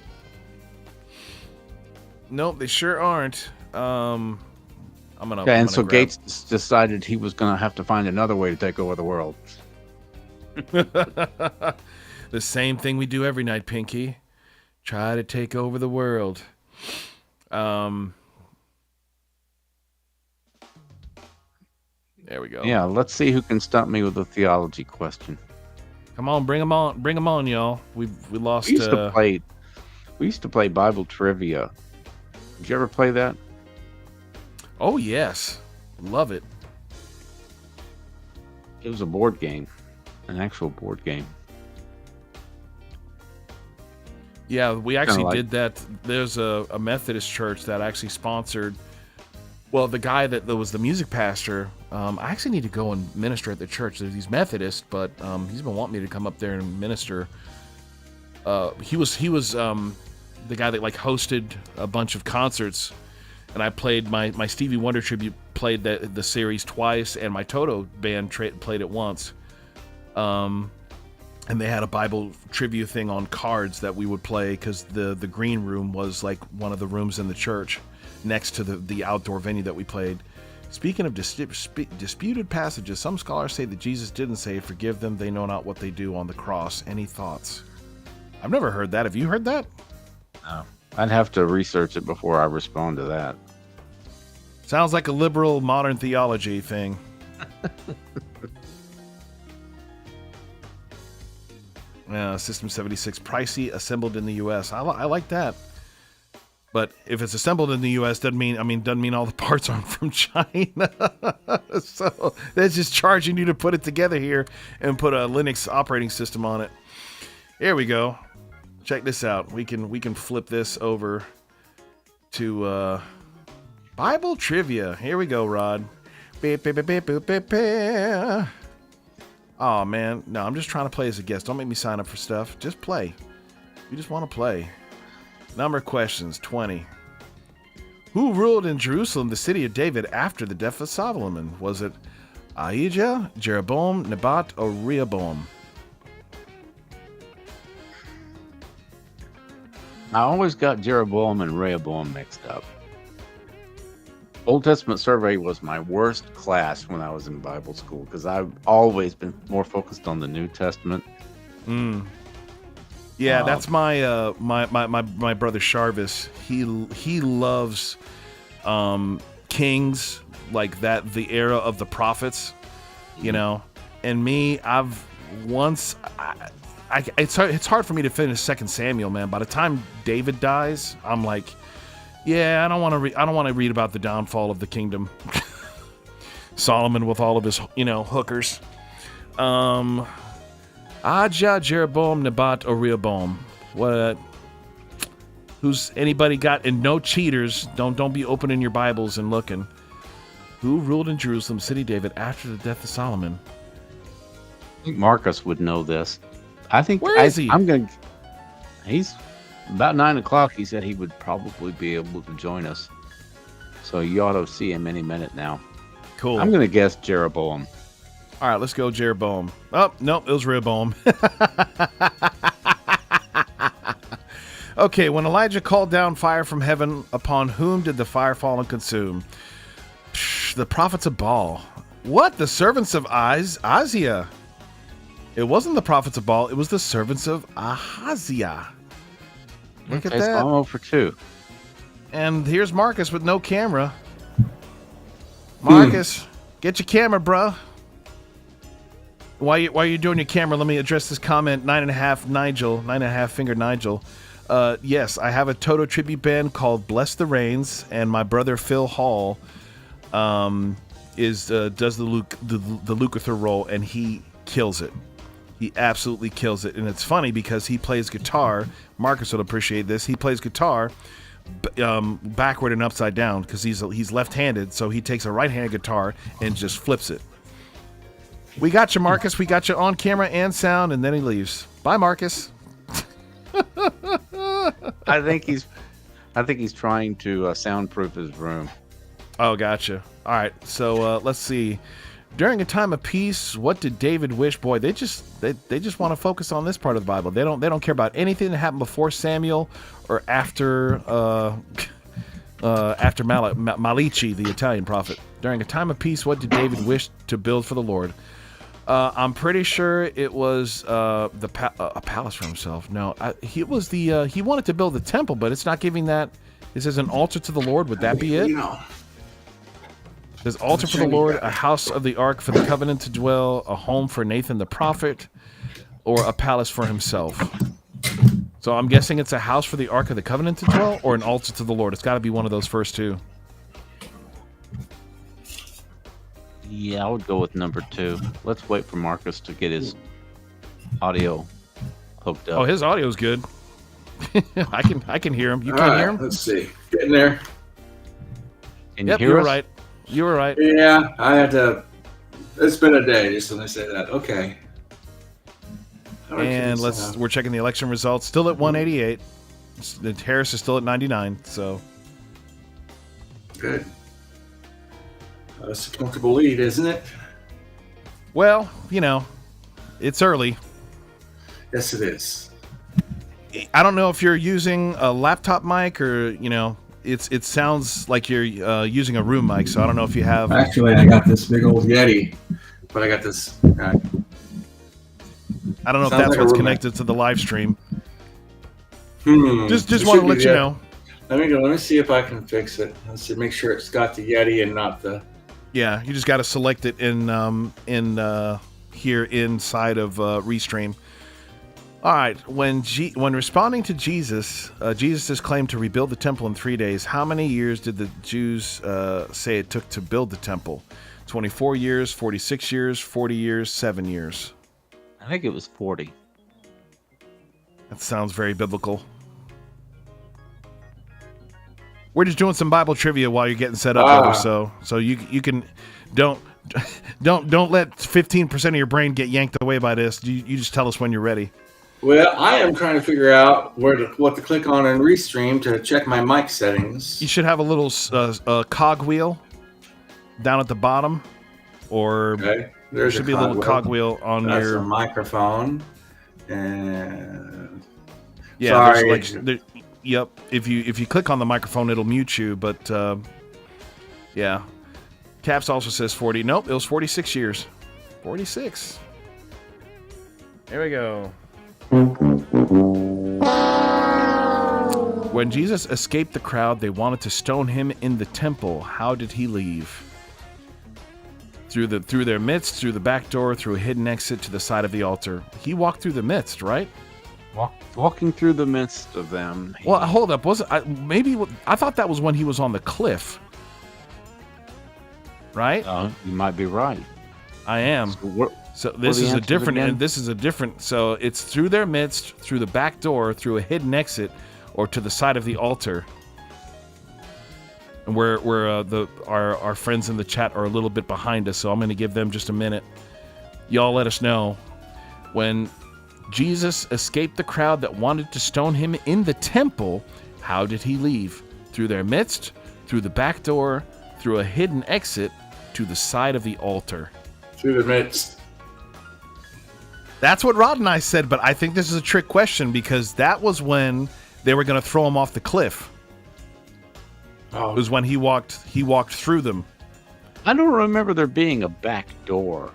they sure aren't. So Gates decided he was going to have to find another way to take over the world. The same thing we do every night, Pinky. Try to take over the world. There we go. Yeah, let's see who can stump me with a theology question. Come on, bring them on, y'all. We lost. We used to play Bible trivia. Did you ever play that? Oh yes, love it. It was a board game, an actual board game. Yeah, we actually did that. There's a Methodist church that actually sponsored. Well, the guy that was the music pastor, I actually need to go and minister at the church. He's Methodist, but he's been wanting me to come up there and minister. He was the guy that like hosted a bunch of concerts, and I played my Stevie Wonder tribute, played the series twice, and my Toto band played it once. And they had a Bible trivia thing on cards that we would play, because the green room was like one of the rooms in the church next to the outdoor venue that we played. Speaking of disputed passages, some scholars say that Jesus didn't say, "Forgive them, they know not what they do" on the cross. Any thoughts? I've never heard that. Have you heard that? No. I'd have to research it before I respond to that. Sounds like a liberal modern theology thing. System 76, pricey, assembled in the U.S. I like that. But if it's assembled in the U.S., doesn't mean all the parts aren't from China. So they're just charging you to put it together here and put a Linux operating system on it. Here we go. Check this out. We can flip this over to Bible trivia. Here we go, Rod. Oh man, no, I'm just trying to play as a guest. Don't make me sign up for stuff. Just play. You just want to play. Number of questions, 20. Who ruled in Jerusalem, the city of David, after the death of Solomon? Was it Ahijah, Jeroboam, Nebat, or Rehoboam? I always got Jeroboam and Rehoboam mixed up. Old Testament survey was my worst class when I was in Bible school, because I've always been more focused on the New Testament. Yeah, that's my my brother Sharvis. He loves Kings, like that, the era of the prophets, you know. And me, it's hard for me to finish 2 Samuel, man. By the time David dies, I'm like, yeah, I don't want to read about the downfall of the kingdom. Solomon with all of his, hookers. Ahijah, Jeroboam, Nebat, or Rehoboam? What? Who's anybody got? And no cheaters. Don't be opening your Bibles and looking. Who ruled in Jerusalem, city David, after the death of Solomon? I think Marcus would know this. I think. Where is he? He's about 9 o'clock. He said he would probably be able to join us. So you ought to see him any minute now. Cool. I'm going to guess Jeroboam. All right, let's go Jeroboam. Oh, nope, it was Rehoboam. Okay, when Elijah called down fire from heaven, upon whom did the fire fall and consume? The prophets of Baal. What? The servants of Ahaziah. It wasn't the prophets of Baal, it was the servants of Ahaziah. Look at that. It's gone over 2. And here's Marcus with no camera. Marcus, get your camera, bruh. While you're doing your camera, let me address this comment. 9.5 finger Nigel. Yes, I have a Toto tribute band called Bless the Rains, and my brother Phil Hall does the Lukather role, and he kills it. He absolutely kills it, and it's funny because he plays guitar. Marcus will appreciate this. He plays guitar backward and upside down because he's left-handed, so he takes a right-handed guitar and just flips it. We got you, Marcus. We got you on camera and sound, and then he leaves. Bye, Marcus. I think he's trying to soundproof his room. Oh, gotcha. All right, so let's see. During a time of peace, what did David wish? Boy, they just want to focus on this part of the Bible. They don't care about anything that happened before Samuel or after Malichi, the Italian prophet. During a time of peace, what did David wish to build for the Lord? I'm pretty sure it was a palace for himself. No, he wanted to build a temple, but it's not giving that. It says an altar to the Lord. Would that be it? There's altar for the Lord, a house of the ark for the covenant to dwell, a home for Nathan the prophet, or a palace for himself. So I'm guessing it's a house for the ark of the covenant to dwell, or an altar to the Lord. It's got to be one of those first two. Yeah, I would go with number 2. Let's wait for Marcus to get his audio hooked up. Oh, his audio's good. I can hear him. You can't hear him? Let's see. Getting there. Can Yep, you you hear were us? right. You were right. Yeah, I had to. It's been a day, just when I say that. Okay. And we're checking the election results. Still at 188. Harris is still at 99. So Good. That's a comfortable lead, isn't it? well, it's early. Yes, it is. I don't know if you're using a laptop mic or it sounds like you're using a room mic. So I don't know if you have. Actually, I got this big old Yeti, but I got this. I don't know if Sounds that's like a what's room connected to the live stream. It Just should want to be let you the- know. Let me see if I can fix it. Let's see, make sure it's got the Yeti and not the. Yeah, you just got to select it in here inside of Restream. All right, when responding to Jesus, Jesus' claim to rebuild the temple in 3 days, how many years did the Jews say it took to build the temple? 24 years, 46 years, 40 years, 7 years. I think it was 40. That sounds very biblical. We're just doing some Bible trivia while you're getting set up, brother. So you can don't let 15% of your brain get yanked away by this. You just tell us when you're ready. Well, I am trying to figure out what to click on in Restream to check my mic settings. You should have a little cog wheel down at the bottom, or Okay, there should be a little cogwheel on That's your a microphone. And yeah. sorry. Yep. If you click on the microphone, it'll mute you. But yeah, Caps also says 40. Nope, it was 46 years. 46. There we go. When Jesus escaped the crowd, they wanted to stone him in the temple. How did he leave? Through their midst, through the back door, through a hidden exit to the side of the altar. He walked through the midst, right? Walking through the midst of them. Well, hold up. I thought that was when he was on the cliff. Right? You might be right. I am. So this is a different, and this is a different. So it's through their midst, through the back door, through a hidden exit, or to the side of the altar. And where our friends in the chat are a little bit behind us, so I'm going to give them just a minute. Y'all let us know when Jesus escaped the crowd that wanted to stone him in the temple. How did he leave? Through their midst, through the back door, through a hidden exit, to the side of the altar. Through the midst. That's what Rod and I said, but I think this is a trick question because that was when they were going to throw him off the cliff. Oh. It was when he walked through them. I don't remember there being a back door.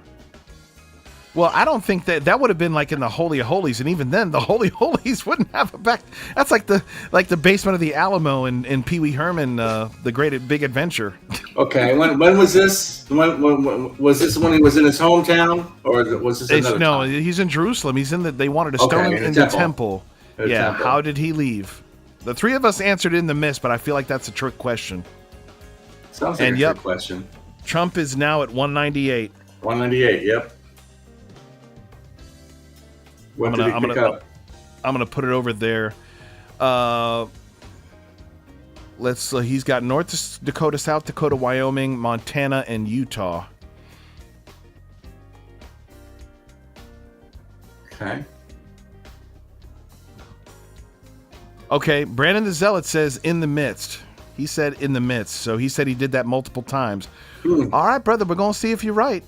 Well, I don't think that would have been like in the Holy of Holies, and even then, the Holy of Holies wouldn't have a back. That's like the basement of the Alamo in Pee Wee Herman, the Great Big Adventure. Okay, when was this? When was this when he was in his hometown, or was this another time? He's in Jerusalem. He's in They wanted to stone him in the temple. Yeah. temple. How did he leave? The three of us answered in the mist, but I feel like that's a trick question. Sounds like a trick question. Trump is now at 198. 198. Yep. What did he pick up? I'm gonna put it over there. He's got North Dakota, South Dakota, Wyoming, Montana, and Utah. Okay. Okay, Brandon the Zealot says in the midst. He said in the midst, so he said he did that multiple times. All right, brother, we're gonna see if you're right.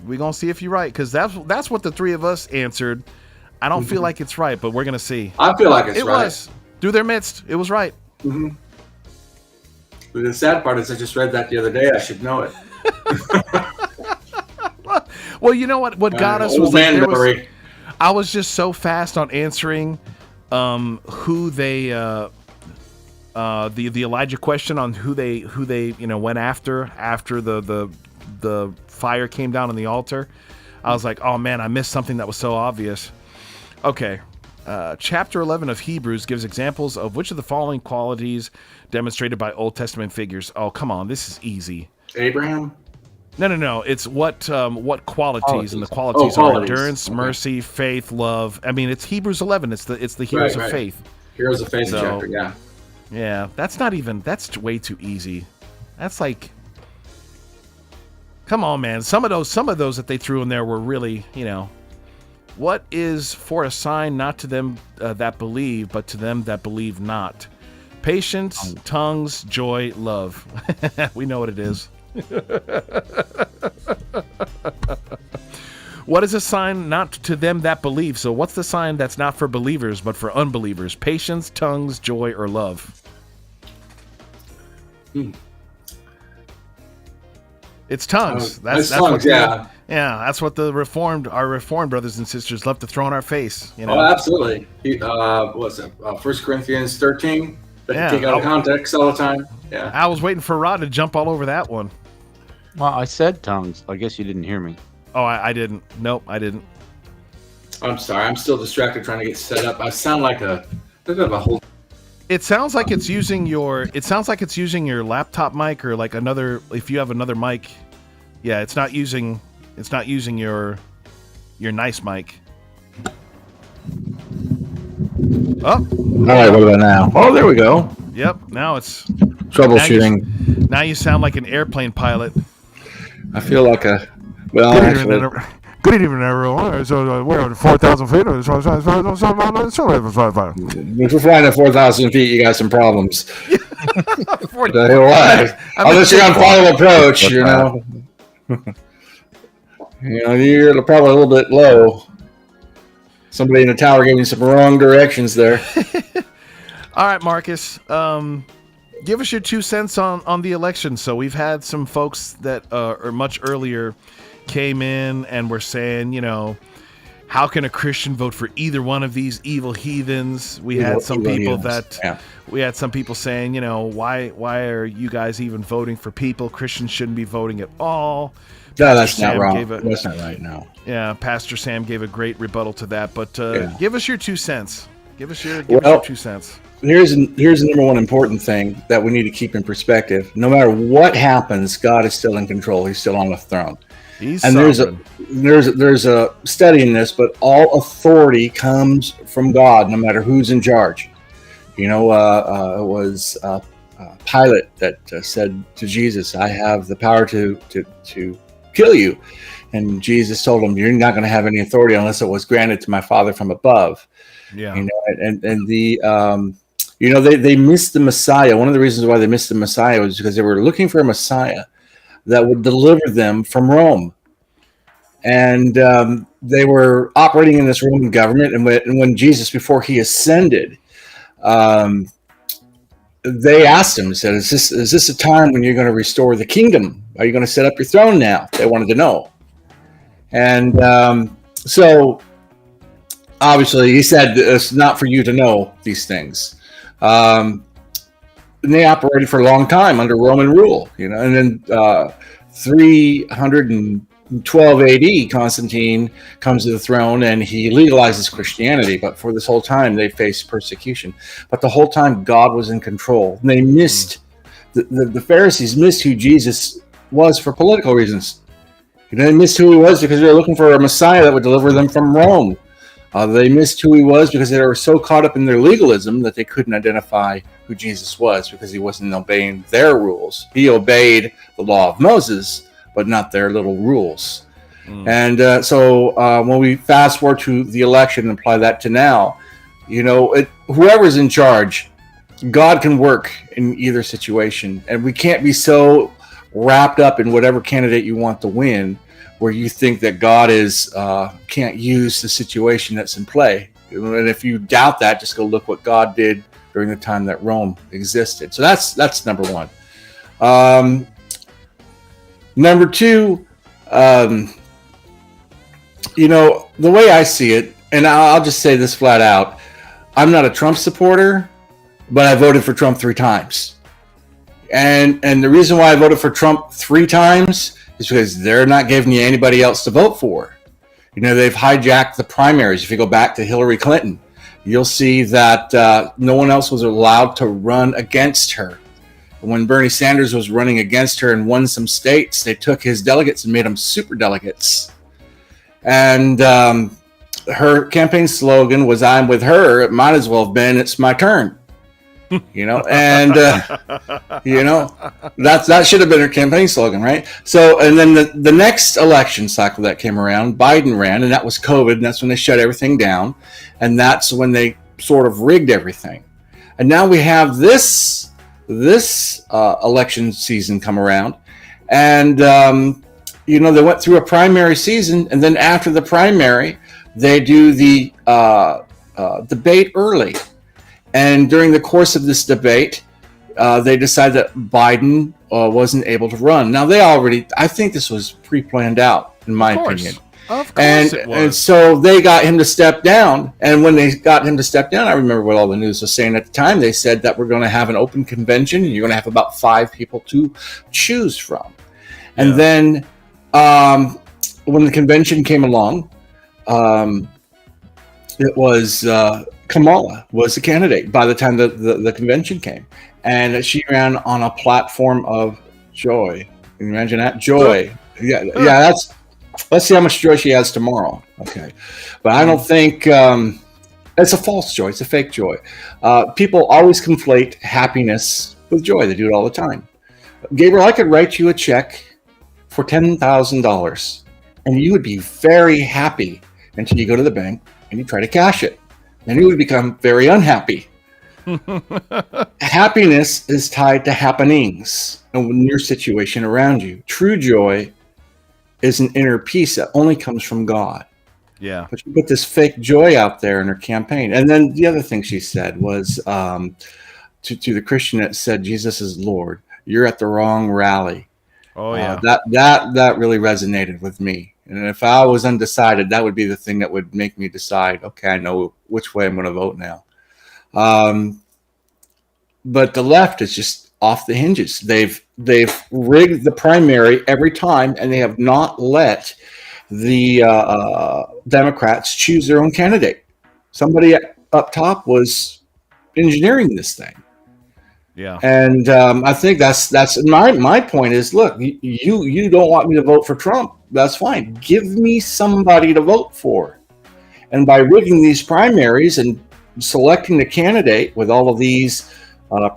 We're gonna see if you're right, because that's what the three of us answered. I don't feel like it's right, but we're gonna see. I feel like it's right. It was through their midst. It was right. Mm-hmm. But the sad part is, I just read that the other day. I should know it. Well, you know what? What got us was like I was just so fast on answering who they the Elijah question on who they went after the fire came down on the altar. I was like, oh man, I missed something that was so obvious. Okay. Chapter 11 of Hebrews gives examples of which of the following qualities demonstrated by Old Testament figures. Oh, come on, this is easy. Abraham? No. It's what qualities, and the qualities are endurance, mercy, faith, love. I mean, it's Hebrews 11. It's the heroes of faith. Heroes of faith chapter, yeah. Yeah, that's way too easy. That's like, come on, man. Some of those that they threw in there were really, What is for a sign not to them that believe, but to them that believe not? Patience, tongues, joy, love. We know what it is. What is a sign not to them that believe? So what's the sign that's not for believers, but for unbelievers? Patience, tongues, joy, or love? It's tongues. That's tongues, yeah. That's what our reformed brothers and sisters love to throw in our face. You know? Oh, absolutely. What's it? 1 Corinthians 13. That you take out of context all the time. Yeah. I was waiting for Rod to jump all over that one. Well, I said tongues. I guess you didn't hear me. Oh, I didn't. Nope, I didn't. I'm sorry. I'm still distracted trying to get set up. I sound like a bit of a whole. It sounds like it's using your. It sounds like it's using your laptop mic or like another. If you have another mic, yeah, it's not using. It's not using your nice mic. Oh. All right. What about now? Oh, there we go. Yep. Now it's troubleshooting. Now you sound like an airplane pilot. I feel like a. Well, good evening, everyone. So we're at 4,000 feet. If we're flying at 4,000 feet, you got some problems. Unless you're on final approach, you know. You're probably a little bit low. Somebody in the tower gave me some wrong directions there. All right, Marcus. Give us your 2 cents on the election. So we've had some folks that are much earlier came in and were saying, how can a Christian vote for either one of these evil heathens? We had some people saying, why are you guys even voting for people? Christians shouldn't be voting at all. No, that's not wrong. That's not right. No. Yeah, Pastor Sam gave a great rebuttal to that. But give us your 2 cents. Give us your 2 cents. Here's the number one important thing that we need to keep in perspective. No matter what happens, God is still in control. He's still on the throne. There's a study in this, but all authority comes from God, no matter who's in charge. It was Pilate that said to Jesus, "I have the power to kill you," and Jesus told him, "You're not going to have any authority unless it was granted to my Father from above." Yeah, they missed the Messiah. One of the reasons why they missed the Messiah was because they were looking for a Messiah that would deliver them from Rome. And they were operating in this Roman government. And when Jesus, before he ascended, they asked him, said, is this a time when you're going to restore the kingdom? Are you going to set up your throne now? They wanted to know. And so obviously he said, it's not for you to know these things. And they operated for a long time under Roman rule, and then 312 AD, Constantine comes to the throne and he legalizes Christianity. But for this whole time, they faced persecution. But the whole time, God was in control. And they missed, the Pharisees missed who Jesus was for political reasons. They missed who he was because they were looking for a Messiah that would deliver them from Rome. They missed who he was because they were so caught up in their legalism that they couldn't identify who Jesus was because he wasn't obeying their rules. He obeyed the law of Moses, but not their little rules. And so when we fast forward to the election and apply that to now, whoever's in charge, God can work in either situation. And we can't be so wrapped up in whatever candidate you want to win where you think that God can't use the situation that's in play. And if you doubt that, just go look what God did during the time that Rome existed. So that's number one. Number two, the way I see it, and I'll just say this flat out, I'm not a Trump supporter, but I voted for Trump 3 times. And the reason why I voted for Trump 3 times is because they're not giving you anybody else to vote for. They've hijacked the primaries. If you go back to Hillary Clinton, you'll see that no one else was allowed to run against her. When Bernie Sanders was running against her and won some states, they took his delegates and made them super delegates. And her campaign slogan was, "I'm with her." It might as well have been, "It's my turn." You know, and you know, that should have been her campaign slogan, right? So, and then the next election cycle that came around, Biden ran, and that was COVID, and that's when they shut everything down, and that's when they sort of rigged everything. And now we have this election season come around, and you know, they went through a primary season, and then after the primary, they do the debate early. And during the course of this debate, they decided that Biden wasn't able to run. Now, I think this was pre-planned out, in my opinion. Of course it was. And so they got him to step down. And when they got him to step down, I remember what all the news was saying at the time. They said that we're going to have an open convention, and you're going to have about 5 people to choose from. And then when the convention came along, it was Kamala was the candidate by the time the convention came. And she ran on a platform of joy. Can you imagine that? Joy. Yeah, let's see how much joy she has tomorrow. Okay. But I don't think it's a false joy. It's a fake joy. People always conflate happiness with joy. They do it all the time. Gabriel, I could write you a check for $10,000 and you would be very happy until you go to the bank and you try to cash it. Then you would become very unhappy. Happiness is tied to happenings and your situation around you. True joy is an inner peace that only comes from God. Yeah. But she put this fake joy out there in her campaign. And then the other thing she said was to the Christian that said Jesus is Lord, you're at the wrong rally. Oh yeah. That really resonated with me. And if I was undecided, that would be the thing that would make me decide, okay, I know which way I'm going to vote now. But the left is just off the hinges. They've rigged the primary every time, and they have not let the Democrats choose their own candidate. Somebody up top was engineering this thing. Yeah. And I think that's my point is, look, you don't want me to vote for Trump. That's fine. Give me somebody to vote for. And by rigging these primaries and selecting the candidate with all of these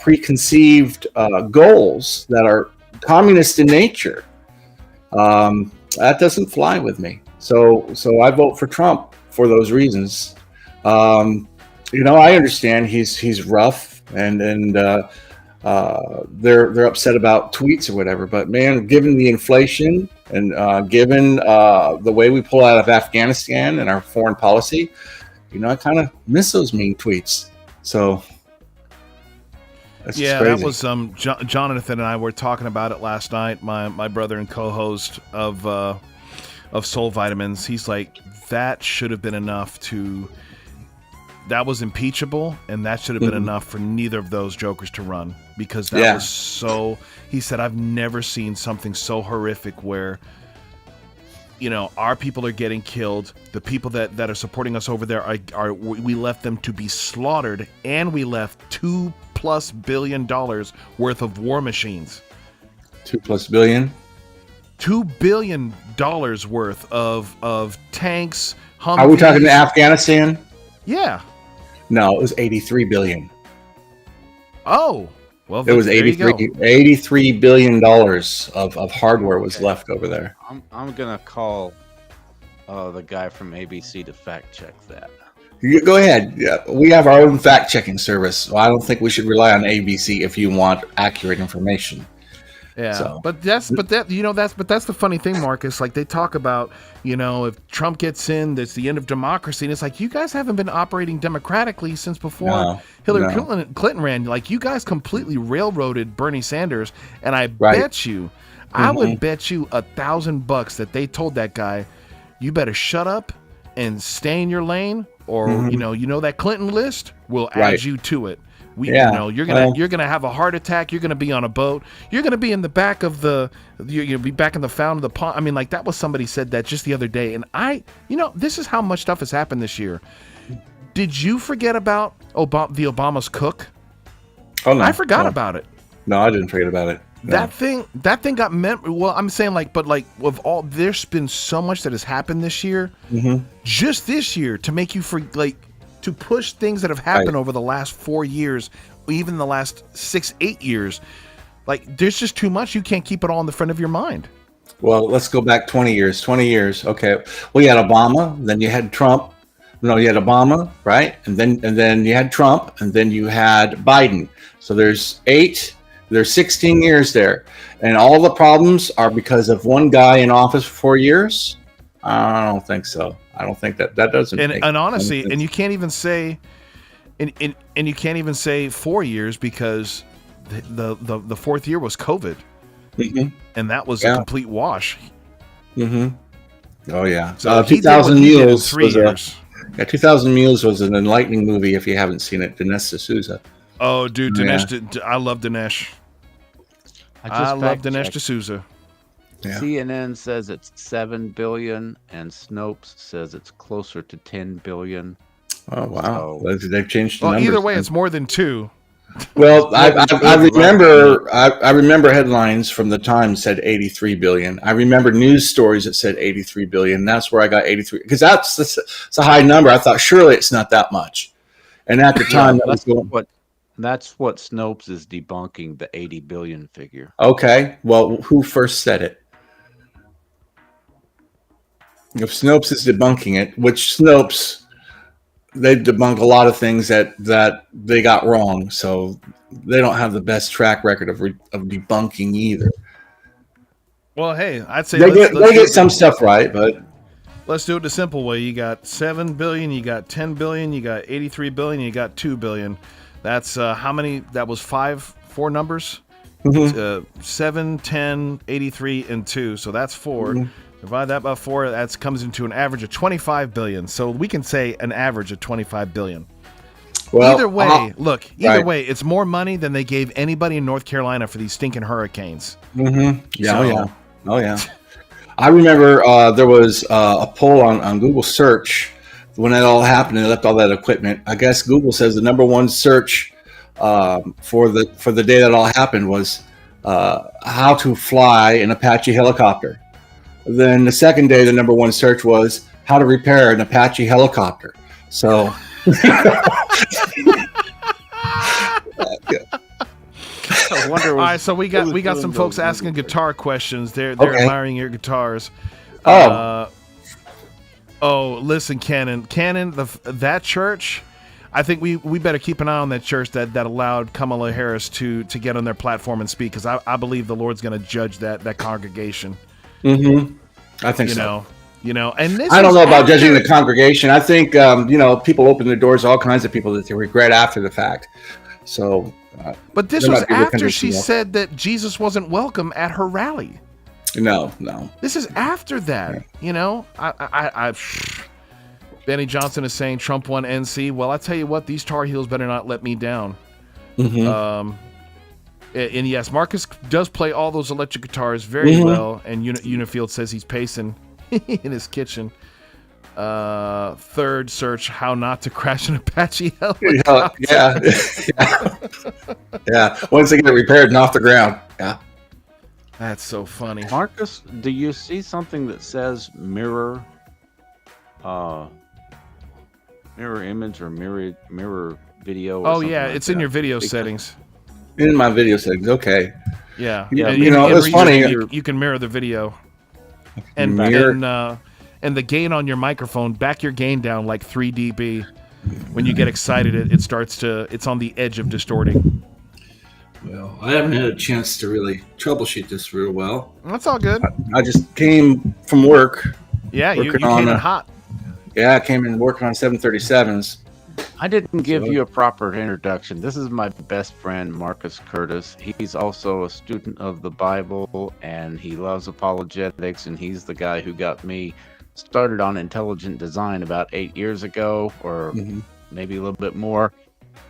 preconceived goals that are communist in nature, that doesn't fly with me. So I vote for Trump for those reasons. You know, I understand he's rough and they're upset about tweets or whatever. But man, given the inflation and given the way we pull out of Afghanistan and our foreign policy, you know, I kind of miss those mean tweets. So that's just crazy. That was Jonathan and I were talking about it last night. My brother and co-host of Soul Vitamins. He's like, that should have been enough to. That was impeachable, and that should have been enough for neither of those jokers to run, because that was so. He said, I've never seen something so horrific where, you know, our people are getting killed. The people that are supporting us over there are we left them to be slaughtered, and we left $2+ billion worth of war machines. $2+ billion. $2 billion worth of tanks. Humvees. Are we talking to Afghanistan? Yeah. No, it was $83 billion. Oh, well, it was $83 billion of hardware was left over there. I'm gonna call the guy from ABC to fact check that. You go ahead. Yeah, we have our own fact checking service. Well, I don't think we should rely on ABC if you want accurate information. Yeah, so. but that's the funny thing, Marcus. Like, they talk about, you know, if Trump gets in, that's the end of democracy, and it's like, you guys haven't been operating democratically since before Hillary Clinton ran. Like, you guys completely railroaded Bernie Sanders, and I bet you, I would bet you $1,000 that they told that guy, you better shut up and stay in your lane, or you know that Clinton list, we'll add you to it. You know, you're gonna have a heart attack. You're gonna be on a boat. You're gonna be in the back of you'll be back in the fountain of the pond. I mean, like, that was somebody said that just the other day, and this is how much stuff has happened this year. Did you forget about the Obama's cook? Oh no, I forgot about it. No, I didn't forget about it. No. That thing got meant. Well, I'm saying, like, but like, with all, there's been so much that has happened this year, just this year, to make you to push things that have happened over the last 4 years even the last 6-8 years. Like, there's just too much. You can't keep it all in the front of your mind. Well, let's go back 20 years. 20 years. Okay. Well, you had Obama, then you had Trump. No, you had Obama, right? And then you had Trump, and then you had Biden. So there's 16 years there. And all the problems are because of one guy in office for 4 years? I don't think so. I don't think that doesn't make And honestly, sense. and you can't even say and you can't even say 4 years because the fourth year was COVID. Mm-hmm. And that was a complete wash. Mm-hmm. Oh yeah. So 2000 Mules 3 years. 2000 Mules was an enlightening movie if you haven't seen it. Dinesh D'Souza. Oh, dude, Dinesh! Yeah. I love Dinesh. I love Dinesh D'Souza. Yeah. CNN says it's 7 billion, and Snopes says it's closer to 10 billion. Oh wow! So, They've changed the Well, numbers. either way, then. it's more than 2. Well, I remember headlines from the Times said 83 billion. I remember news stories that said 83 billion. That's where I got 83 because that's a high number. I thought surely it's not that much. And at the time, that's what Snopes is debunking, the 80 billion figure. Okay, well, who first said it? If Snopes is debunking it, which Snopes, they debunk a lot of things that they got wrong, so they don't have the best track record of debunking either. Well, hey, I'd say They let's get some stuff right, but let's do it the simple way. You got 7 billion, you got 10 billion, you got 83 billion, you got 2 billion. That's how many? That was 4 numbers. Mm-hmm. 7, 10, 83, and 2. So that's 4. Mm-hmm. Divide that by 4. That comes into an average of 25 billion. So we can say an average of 25 billion. Well, either way, way, it's more money than they gave anybody in North Carolina for these stinking hurricanes. Mm-hmm. Yeah, oh yeah. I remember there was a poll on Google search when that all happened and they left all that equipment. I guess Google says the number one search for the day that all happened was how to fly an Apache helicopter. Then the second day, the number one search was how to repair an Apache helicopter. So. I wonder. All right, so we got some folks asking guitar questions. They're admiring your guitars. Listen, Cannon, that church. I think we better keep an eye on that church that allowed Kamala Harris to get on their platform and speak, because I believe the Lord's going to judge that congregation. Mm-hmm. I think so. And this I don't know about judging the congregation. I think people open their doors to all kinds of people that they regret after the fact. So, but this was after she said that Jesus wasn't welcome at her rally. No. This is after that. Yeah. Benny Johnson is saying Trump won NC. Well, I tell you what, these Tar Heels better not let me down. Mm-hmm. And yes, Marcus does play all those electric guitars very well. And Unifield says he's pacing in his kitchen. Third search, how not to crash an Apache helicopter. Yeah. Once they get it repaired and off the ground. Yeah. That's so funny. Marcus, do you see something that says mirror image or mirror video? Or yeah, it's in your video settings. In my video settings, okay. Yeah. It's funny. You can mirror the video. And the gain on your microphone, back your gain down like 3 dB. When you get excited, it's on the edge of distorting. Well, I haven't had a chance to really troubleshoot this real well. That's all good. I just came from work. Yeah, you came in hot. Yeah, I came in working on 737s. I didn't give you a proper introduction. This is my best friend, Marcus Curtis. He's also a student of the Bible, and he loves apologetics, and he's the guy who got me started on intelligent design about 8 years ago, or maybe a little bit more,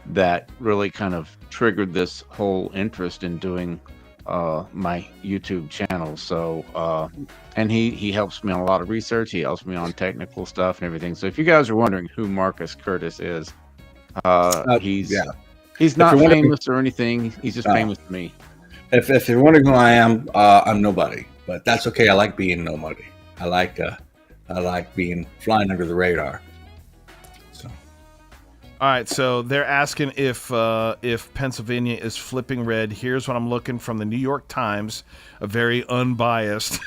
that really kind of triggered this whole interest in doing my YouTube channel. So, and he helps me on a lot of research. He helps me on technical stuff and everything. So if you guys are wondering who Marcus Curtis is, he's not famous or anything. He's just famous to me. If you're wondering who I am, I'm nobody, but that's okay. I like being nobody. I like being flying under the radar. So All right, so they're asking if Pennsylvania is flipping red. Here's what I'm looking from the New York Times, a very unbiased.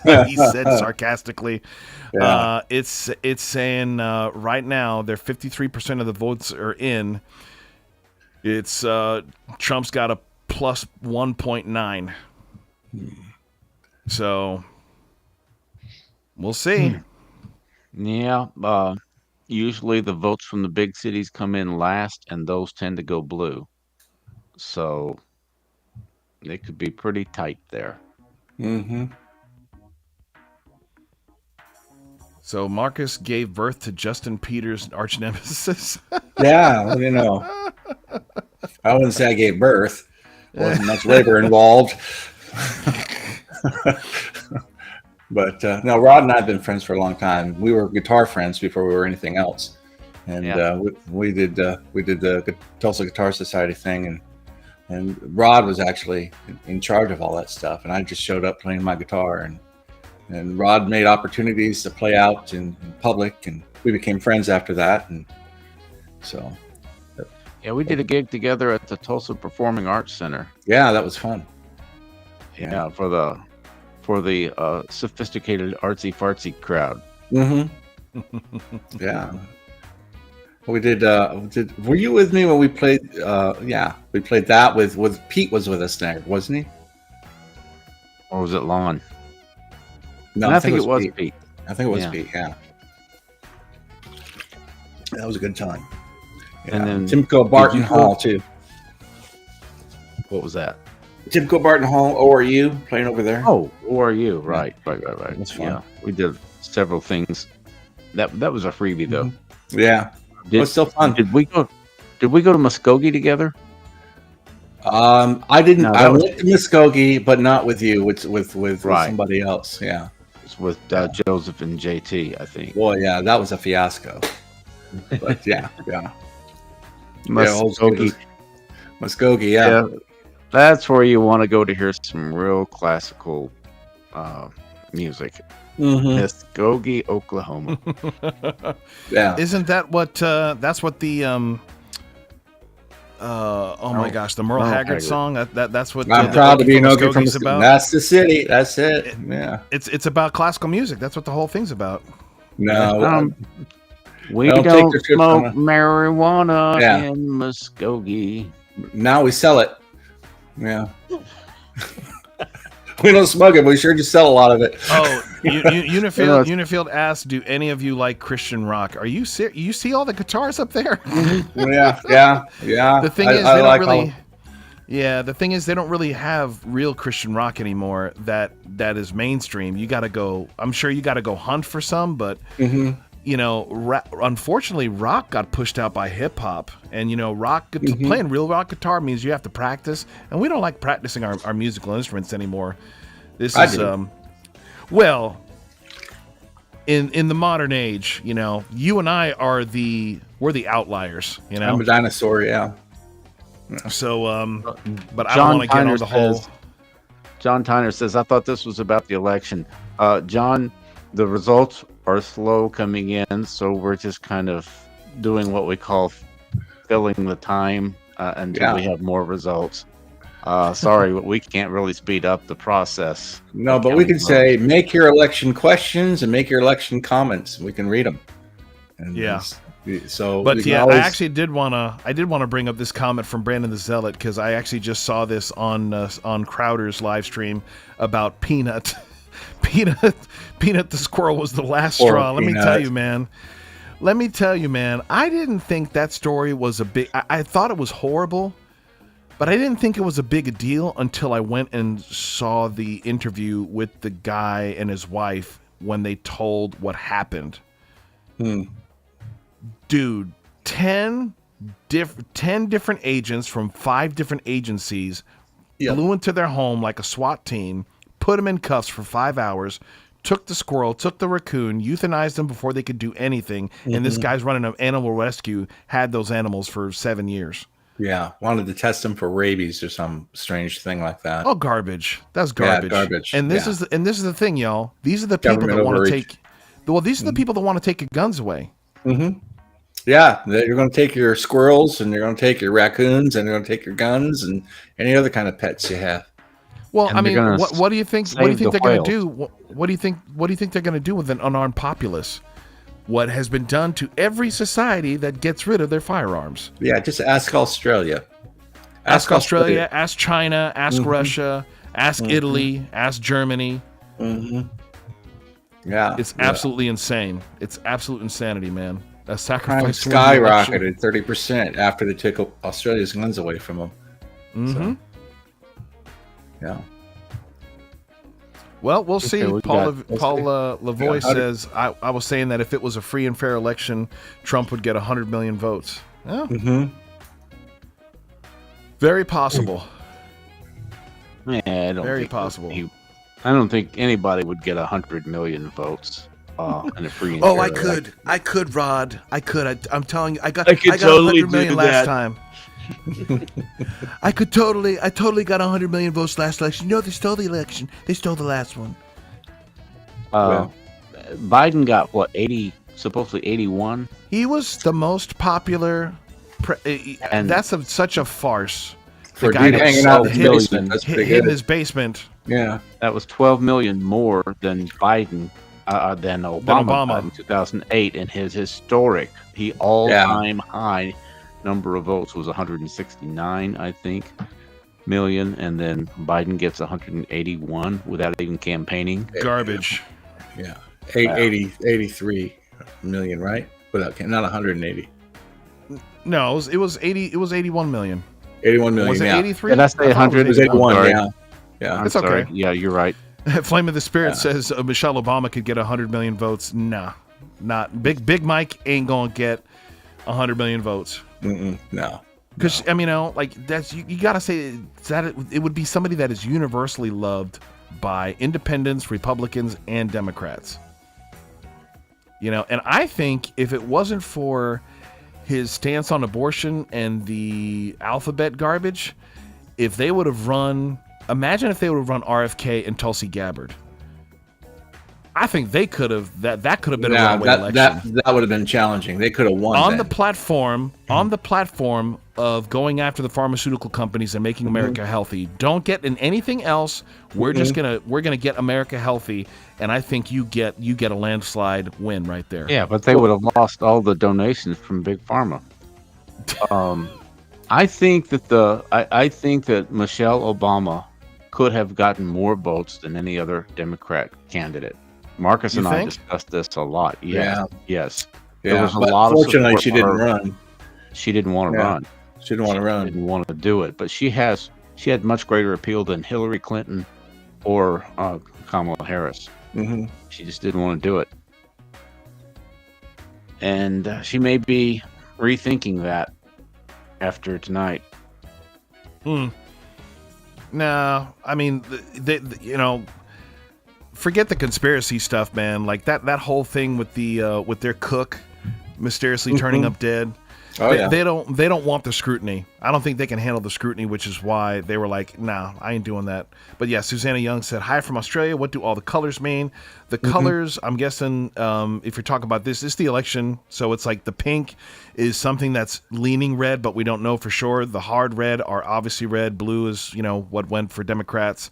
He said sarcastically. Yeah. It's saying right now they're 53% of the votes are in. It's Trump's got a plus 1.9. So we'll see. Yeah. Usually the votes from the big cities come in last, and those tend to go blue. So it could be pretty tight there. Mm-hmm. So Marcus gave birth to Justin Peters' arch nemesis. Yeah, you know. I wouldn't say I gave birth. Wasn't much labor involved. But no, Rod and I have been friends for a long time. We were guitar friends before we were anything else, and we did the Tulsa Guitar Society thing, and Rod was actually in charge of all that stuff, and I just showed up playing my guitar, and Rod made opportunities to play out in public, and we became friends after that, and so. Yeah, we did a gig together at the Tulsa Performing Arts Center. Yeah, that was fun. Yeah, for the sophisticated artsy fartsy crowd. Mm-hmm. Yeah. We did. Were you with me when we played? Yeah, we played that with Pete was with us there, wasn't he? Or was it Lon? No, I think it was Pete. I think it was Pete. Yeah. That was a good time. Yeah. And then Timco Barton Hall too. What was that? Timco Barton Hall, ORU, playing over there. Oh, ORU, right. That's fun. Yeah, we did several things. That was a freebie though. Yeah, it was still fun. Did we go to Muskogee together? I didn't. I went to Muskogee, but not with you. With somebody else. Yeah, it's with Joseph and JT, I think. Well, yeah, that was a fiasco. But yeah. Muskogee, yeah. That's where you want to go to hear some real classical music. Mm-hmm. Muskogee, Oklahoma. Yeah. Isn't that what? That's what the oh my gosh, the Merle Haggard song. That's what. I'm proud to be an Okie from Muskogee. About. That's the city. That's it. Yeah. It's about classical music. That's what the whole thing's about. No. We don't smoke marijuana in Muskogee. Now we sell it. Yeah. We don't smoke it, but we sure just sell a lot of it. Oh, Unifield asked, "Do any of you like Christian rock? Are you serious? You see all the guitars up there?" Yeah. The thing is, they don't really. Yeah, the thing is, they don't really have real Christian rock anymore. That is mainstream. You got to go. I'm sure you got to go hunt for some, but. Mm-hmm. You know, unfortunately, rock got pushed out by hip hop, and playing real rock guitar means you have to practice, and we don't like practicing our musical instruments anymore. This is well, in the modern age, you and I we're the outliers. I'm a dinosaur, yeah. So, but I don't want to get on the whole. John Tyner says, "I thought this was about the election." John, the results are slow coming in, so we're just kind of doing what we call filling the time until we have more results. Sorry, we can't really speed up the process. No, but we can say, make your election questions and make your election comments. We can read them. And so, but yeah, I actually did want to bring up this comment from Brandon the Zealot, because I actually just saw this on Crowder's live stream about Peanut. Peanut the squirrel was the last straw. Let me tell you, man. I didn't think that story was a big. I thought it was horrible, but I didn't think it was a big deal until I went and saw the interview with the guy and his wife when they told what happened. Dude, 10 different agents from 5 different agencies flew into their home like a SWAT team. Put them in cuffs for 5 hours, took the squirrel, took the raccoon, euthanized them before they could do anything. And this guy's running an animal rescue, had those animals for 7 years. Yeah, wanted to test them for rabies or some strange thing like that. Oh, garbage! That's garbage. Yeah, garbage. And this is the thing, y'all. These are the people that want to take. Well, these are the people that want to take your guns away. Mm-hmm. Yeah, they're going to take your squirrels, and they're going to take your raccoons, and they're going to take your guns and any other kind of pets you have. Well, And I they're mean, gonna what do you think? What do you save think the they're going to whales. do? What do you think? What do you think they're going to do with an unarmed populace? What has been done to every society that gets rid of their firearms? Yeah, just ask Australia. Ask Australia. Ask China. Ask Mhm. Russia. Ask Mhm. Italy. Ask Germany. Mm-hmm. Yeah, It's absolutely insane. It's absolute insanity, man. A crime sacrifice to win the election. skyrocketed 30% after they took Australia's guns away from them. Mm-hmm. Yeah. Well, we'll see. we Paul got- Lavoie Yeah, how did- says, I was saying that if it was a free and fair election, Trump would get 100 million votes. Yeah, Mm-hmm. very possible. Yeah, I don't Very think possible. I don't think anybody would get 100 million votes in a free. And Oh, fair I could. election. I could, Rod. I could. I'm telling you, I got I could 100 totally million do last that. time. I totally got 100 million votes last election. You know, they stole the election. They stole the last one. Biden got what, 80? Supposedly 81. He was the most popular. And- That's such a farce. For The guy dude that hanging out in was his hid- basement. That's pretty hid in good. his basement. Yeah. That was 12 million more than Biden, than Obama, Obama. got in 2008, and his historic, all-time high number of votes was 169, I think, million, and then Biden gets 181 without even campaigning. Garbage. Yeah. 83 million, right? Without not 180. No, it was 80. It was 81 million. 81 million. Was it yeah. 83? Did I say 100? It was 81. Sorry. Yeah. Yeah. I'm It's sorry. okay. Yeah, you're right. Flame of the Spirit Yeah. says Michelle Obama could get 100 million votes. Nah, not Big Mike ain't gonna get 100 million votes. No. Because I mean, like that's you gotta say that it would be somebody that is universally loved by independents, Republicans, and Democrats. You know, and I think if it wasn't for his stance on abortion and the alphabet garbage, if they would have run, imagine if they would have run RFK and Tulsi Gabbard. I think they could have that could have been a runaway election. That would have been challenging. They could have won on then. the platform of going after the pharmaceutical companies and making America healthy. Don't get in anything else. We're gonna get America healthy, and I think you get a landslide win right there. Yeah, but they would have lost all the donations from Big Pharma. I think that I think that Michelle Obama could have gotten more votes than any other Democrat candidate. Marcus You and I think? discussed this a lot. Yes, yes. Yeah, There was a but lot of fortunately, support she for didn't her. run. She didn't want to Yeah. run. She didn't want to run. Didn't want to do it, but she had much greater appeal than Hillary Clinton or Kamala Harris. Mm-hmm. She just didn't want to do it, and she may be rethinking that after tonight. No, I mean, you know, forget the conspiracy stuff, man. Like that whole thing with their cook mysteriously turning up dead. Oh, yeah. They don't want the scrutiny. I don't think they can handle the scrutiny, which is why they were like, nah, I ain't doing that. But yeah, Susanna Young said, hi from Australia. What do all the colors mean? The colors, I'm guessing, if you're talking about this is the election. So it's like the pink is something that's leaning red, but we don't know for sure. The hard red are obviously red. Blue is, you know, what went for Democrats.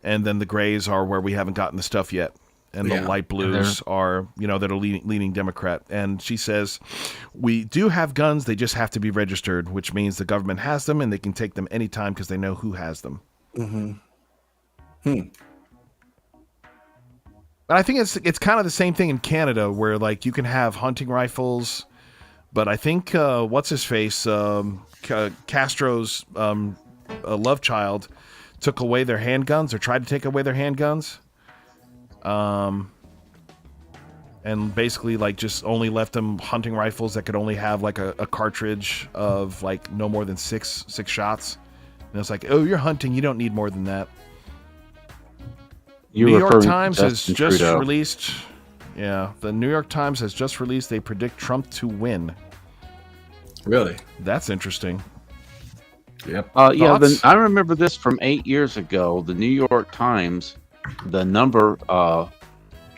And then the grays are where we haven't gotten the stuff yet. And the Yeah. light blues are, you know, that are leaning Democrat. And she says, we do have guns. They just have to be registered, which means the government has them and they can take them anytime because they know who has them. But I think it's kind of the same thing in Canada where, like, you can have hunting rifles. But I think, what's his face? Castro's love child took away their handguns or tried to take away their handguns. And basically, like, just only left them hunting rifles that could only have like a cartridge of like no more than six shots. And it's like, oh, you're hunting, you don't need more than that. You New York referring to Times has Justin just Trudeau. released. Yeah, the New York Times has just released. They predict Trump to win. Really? That's interesting. Yep. Yeah, Thoughts? I remember this from 8 years ago. The New York Times, the number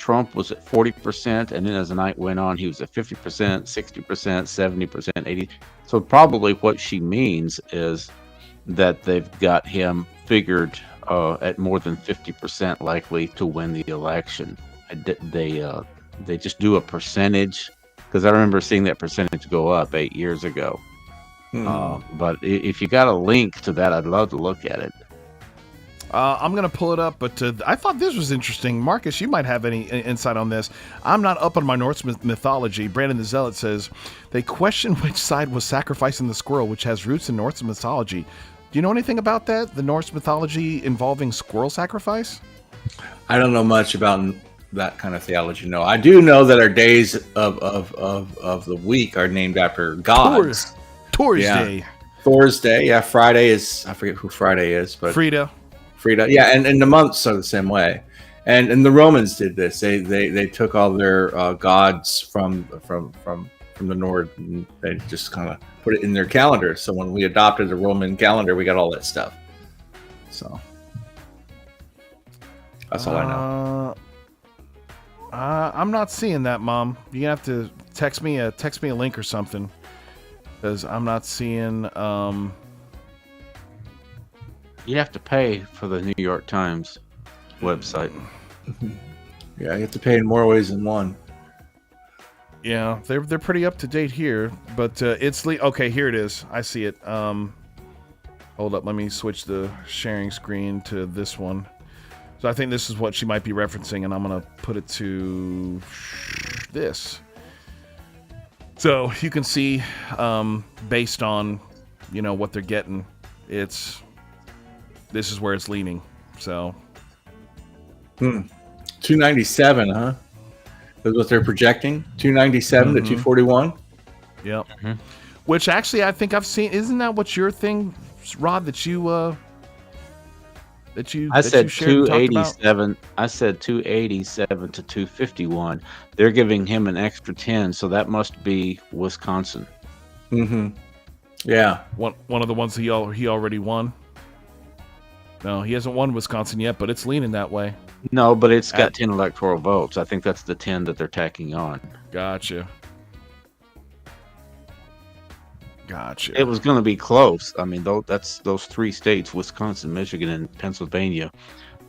Trump was at 40%, and then as the night went on, he was at 50%, 60%, 70%, 80%. So probably what she means is that they've got him figured at more than 50% likely to win the election. They just do a percentage, because I remember seeing that percentage go up 8 years ago. But if you got a link to that, I'd love to look at it. I'm going to pull it up, but I thought this was interesting. Marcus, you might have any insight on this. I'm not up on my Norse mythology. Brandon the Zealot says, they question which side was sacrificing the squirrel, which has roots in Norse mythology. Do you know anything about that? The Norse mythology involving squirrel sacrifice? I don't know much about that kind of theology. No, I do know that our days of the week are named after gods. Thor's Day. Thor's Day. Yeah, Friday is, I forget who Friday is, but Frida. Yeah, and the months are the same way. And the Romans did this. They took all their gods from the North, and they just kind of put it in their calendar. So when we adopted the Roman calendar, we got all that stuff. So that's all I know. I'm not seeing that, Mom. You're gonna have to text me a link or something, because I'm not seeing. You have to pay for the New York Times website. Yeah, you have to pay in more ways than one. Yeah, they're pretty up to date here, but it's okay. Here it is. I see it. Hold up, let me switch the sharing screen to this one. So I think this is what she might be referencing, and I'm gonna put it to this. So you can see, based on what they're getting, this is where it's leaning. So 297, huh? That's what they're projecting. 297 to 241. Yep. Which actually I think I've seen. Isn't that what your thing, Rod? I said 287. I said 287 to 251. They're giving him an extra 10, so that must be Wisconsin. Yeah. One of the ones he already won. No, he hasn't won Wisconsin yet, but it's leaning that way. No, but it's got 10 electoral votes. I think that's the 10 that they're tacking on. Gotcha. It was going to be close. I mean, that's those three states, Wisconsin, Michigan, and Pennsylvania.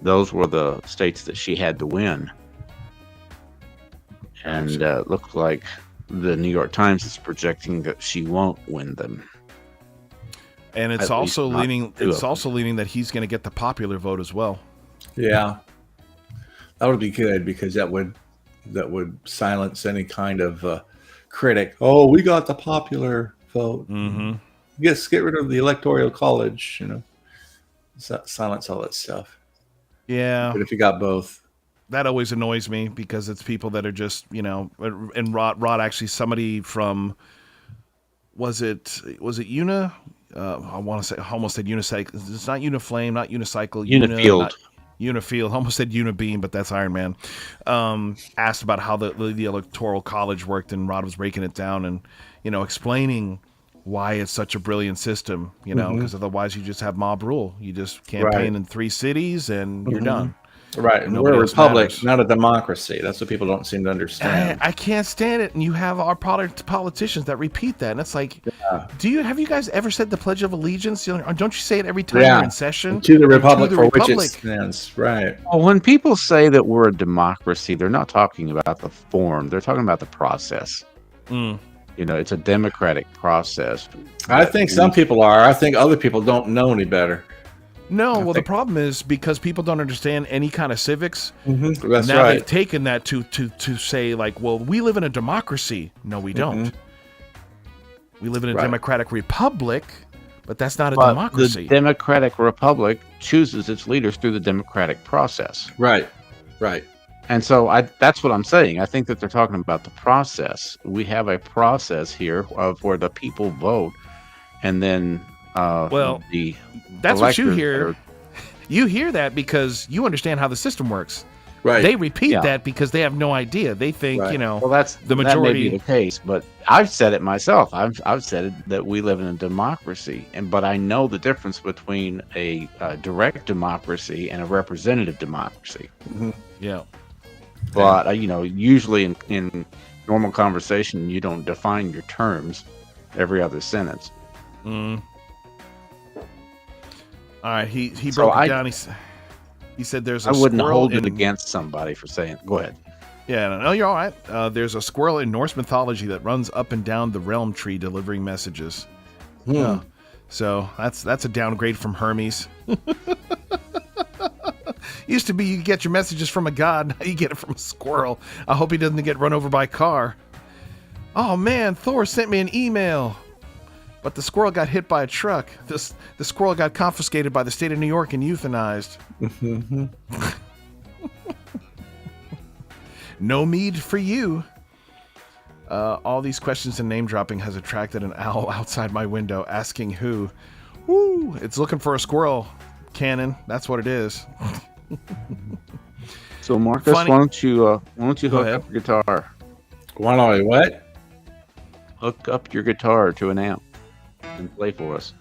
Those were the states that she had to win. And looks like the New York Times is projecting that she won't win them. And it's also leaning. It's also leaning that he's going to get the popular vote as well. Yeah, that would be good, because that would silence any kind of critic. Oh, we got the popular vote. Get rid of the electoral college. Silence all that stuff. Yeah, but if you got both, that always annoys me, because it's people that are just And Rod actually, somebody from was it Una. I want to say, almost said Unicycle. It's not Uniflame, not Unicycle. Unifield. Unifield. Almost said Unibeam, but that's Iron Man. Asked about how the Electoral College worked, and Rod was breaking it down and, explaining why it's such a brilliant system, because otherwise you just have mob rule. You just campaign in 3 cities and you're done. Right. And we're a republic, not a democracy. That's what people don't seem to understand. I can't stand it. And you have our politicians that repeat that. And it's like, have you guys ever said the Pledge of Allegiance? Don't you say it every time you're in session? To the republic for which it stands. Right. Well, when people say that we're a democracy, they're not talking about the form. They're talking about the process. It's a democratic process. I think some people are. I think other people don't know any better. No, the problem is, because people don't understand any kind of civics. That's now right. they've taken that to say, like, well, we live in a democracy. No, we don't. We live in a democratic republic, but that's not a democracy. The democratic republic chooses its leaders through the democratic process. Right. And so that's what I'm saying. I think that they're talking about the process. We have a process here of where the people vote, and then that's what you hear. You hear that because you understand how the system works. Right. They repeat that because they have no idea. They think, well, that's the majority. That may be the case, but I've said it myself. I've said it that we live in a democracy, but I know the difference between a direct democracy and a representative democracy. Yeah. But usually in normal conversation, you don't define your terms every other sentence. All right, he broke it down. He said there's a I wouldn't squirrel hold it against somebody for saying. Go ahead. Yeah, no, you're all right. There's a squirrel in Norse mythology that runs up and down the realm tree delivering messages. So that's a downgrade from Hermes. Used to be you get your messages from a god, now you get it from a squirrel. I hope he doesn't get run over by a car. Oh man, Thor sent me an email. But the squirrel got hit by a truck. The squirrel got confiscated by the state of New York and euthanized. No mead for you. All these questions and name dropping has attracted an owl outside my window asking who. Woo! It's looking for a squirrel. Cannon. That's what it is. So Marcus, Funny. why don't you hook up your guitar? Why don't I what? Hook up your guitar to an amp and play for us.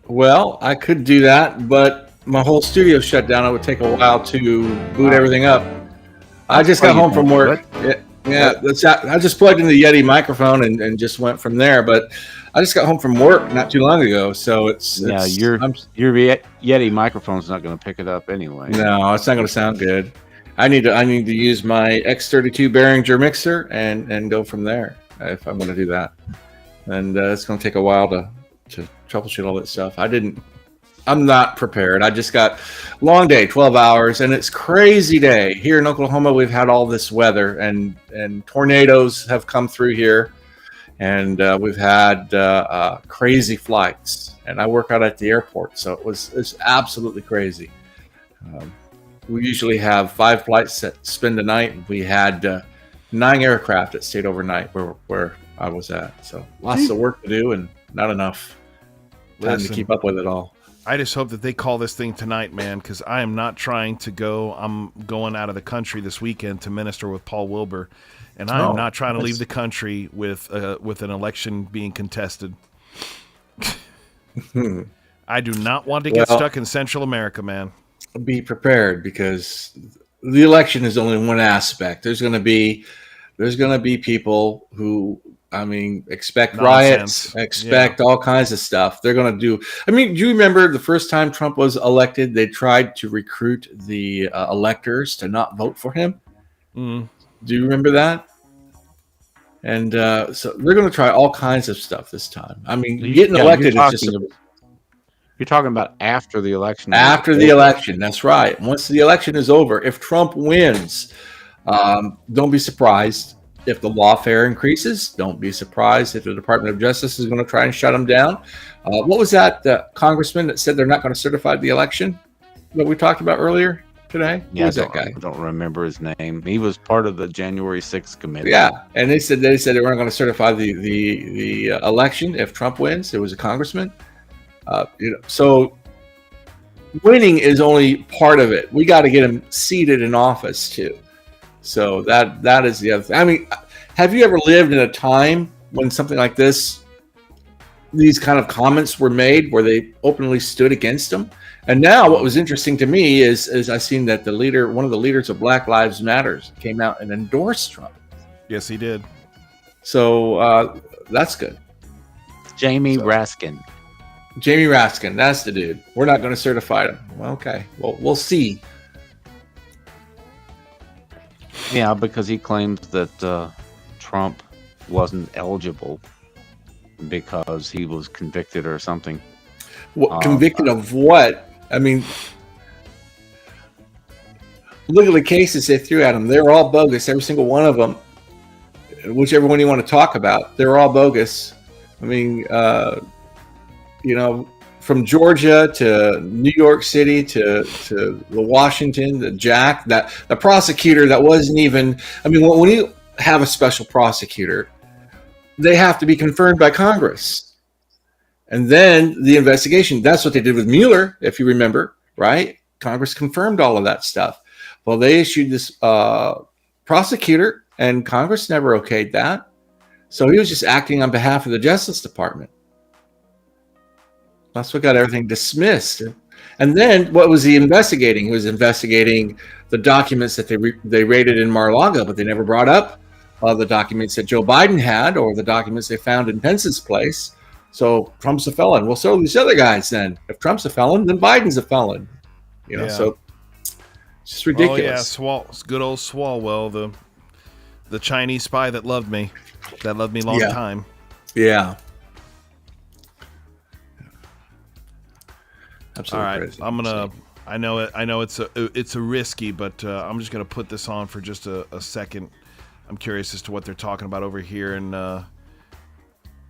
Well, I could do that, but my whole studio shut down. It would take a while to boot everything up. I just got home from work. Yeah, I just plugged in the Yeti microphone and just went from there. But I just got home from work not too long ago, so your Yeti microphone's not going to pick it up anyway. No, it's not going to sound good. I need to use my X32 Behringer mixer and go from there if I'm going to do that. And it's going to take a while to troubleshoot all that stuff. I'm not prepared. I just got long day, 12 hours, and it's crazy day. Here in Oklahoma, we've had all this weather, and tornadoes have come through here, and we've had crazy flights. And I work out at the airport, so it's absolutely crazy. We usually have 5 flights that spend the night. We had 9 aircraft that stayed overnight where I was at. So lots of work to do and not enough time to keep up with it all. I just hope that they call this thing tonight, man, because I am not trying to go. I'm going out of the country this weekend to minister with Paul Wilbur, and I am not trying to leave the country with an election being contested. I do not want to get stuck in Central America, man. Be prepared, because the election is only one aspect. There's going to be people who, expect riots, expect all kinds of stuff. They're going to do. Do you remember the first time Trump was elected? They tried to recruit the electors to not vote for him. Do you remember that? And so they're going to try all kinds of stuff this time. Getting elected is just. You're talking about after the election. After the election, that's right. Once the election is over, if Trump wins, don't be surprised if the lawfare increases. Don't be surprised if the Department of Justice is going to try and shut him down. What was that congressman that said they're not going to certify the election that we talked about earlier today? Yeah, Who was that guy? I don't remember his name. He was part of the January 6th committee. Yeah, and they said they weren't going to certify the election if Trump wins. It was a congressman. So winning is only part of it. We got to get him seated in office too. So that is the other thing. Have you ever lived in a time when something like these kind of comments were made where they openly stood against him? And now what was interesting to me is I seen that one of the leaders of Black Lives Matter came out and endorsed Trump. Yes, he did. So that's good. Jamie Raskin, that's the dude. We're not going to certify him. Well, okay. Well, we'll see. Yeah, because he claims that Trump wasn't eligible because he was convicted or something. Convicted of what? Look at the cases they threw at him. They're all bogus. Every single one of them. Whichever one you want to talk about, they're all bogus. From Georgia to New York City to Washington, the prosecutor that wasn't even. When you have a special prosecutor, they have to be confirmed by Congress, and then the investigation. That's what they did with Mueller, if you remember, right? Congress confirmed all of that stuff. Well, they issued this prosecutor, and Congress never okayed that, so he was just acting on behalf of the Justice Department. That's what got everything dismissed. And then what was he investigating? He was investigating the documents that they raided in Mar-a-Lago, but they never brought up the documents that Joe Biden had or the documents they found in Pence's place. So Trump's a felon. Well, so are these other guys then. If Trump's a felon, then Biden's a felon. So it's just ridiculous. Oh, yeah, good old Swalwell, the Chinese spy that loved me long time. Yeah. Absolutely. All right, crazy. I'm gonna. I know it's a risky, but I'm just gonna put this on for just a second. I'm curious as to what they're talking about over here in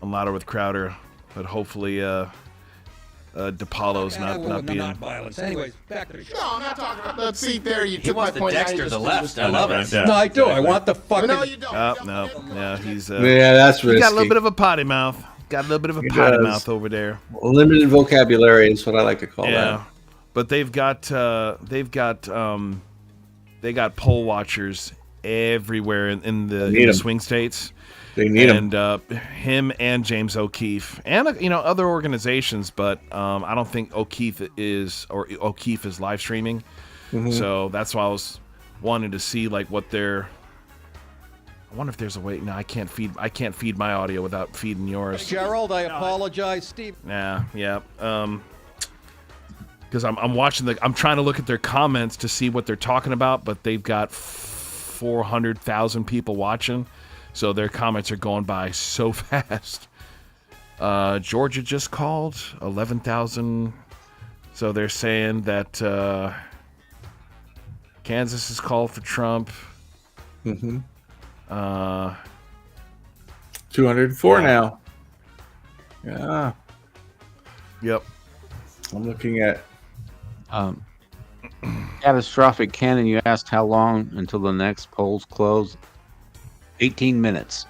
Louder with Crowder, but hopefully DePaulo's not being. Not violence. Anyways, back to the show. No, I'm not talking about that. See, there you He wants the Dexter, the left. I love it. Yeah. No, I do. I want the fucking. No, you don't. No, he's Yeah, that's risky. he's got a little bit of a potty mouth. Got a little bit of a potty does. mouth over there. Limited vocabulary is what I like to call that. But they got poll watchers everywhere in the swing states. They need him. And him and James O'Keefe and other organizations, but I don't think O'Keefe is live streaming. Mm-hmm. So that's why I was wanting to see like what they're. I wonder if there's a way. No, I can't feed my audio without feeding yours. Gerald, I apologize. Steve. Yeah. Because I'm watching I'm trying to look at their comments to see what they're talking about, but they've got 400,000 people watching, so their comments are going by so fast. Georgia just called 11,000, so they're saying that Kansas has called for Trump. Mm-hmm. 204 now. Yeah. Yep. I'm looking at Catastrophic Cannon, you asked how long until the next polls close? 18 minutes.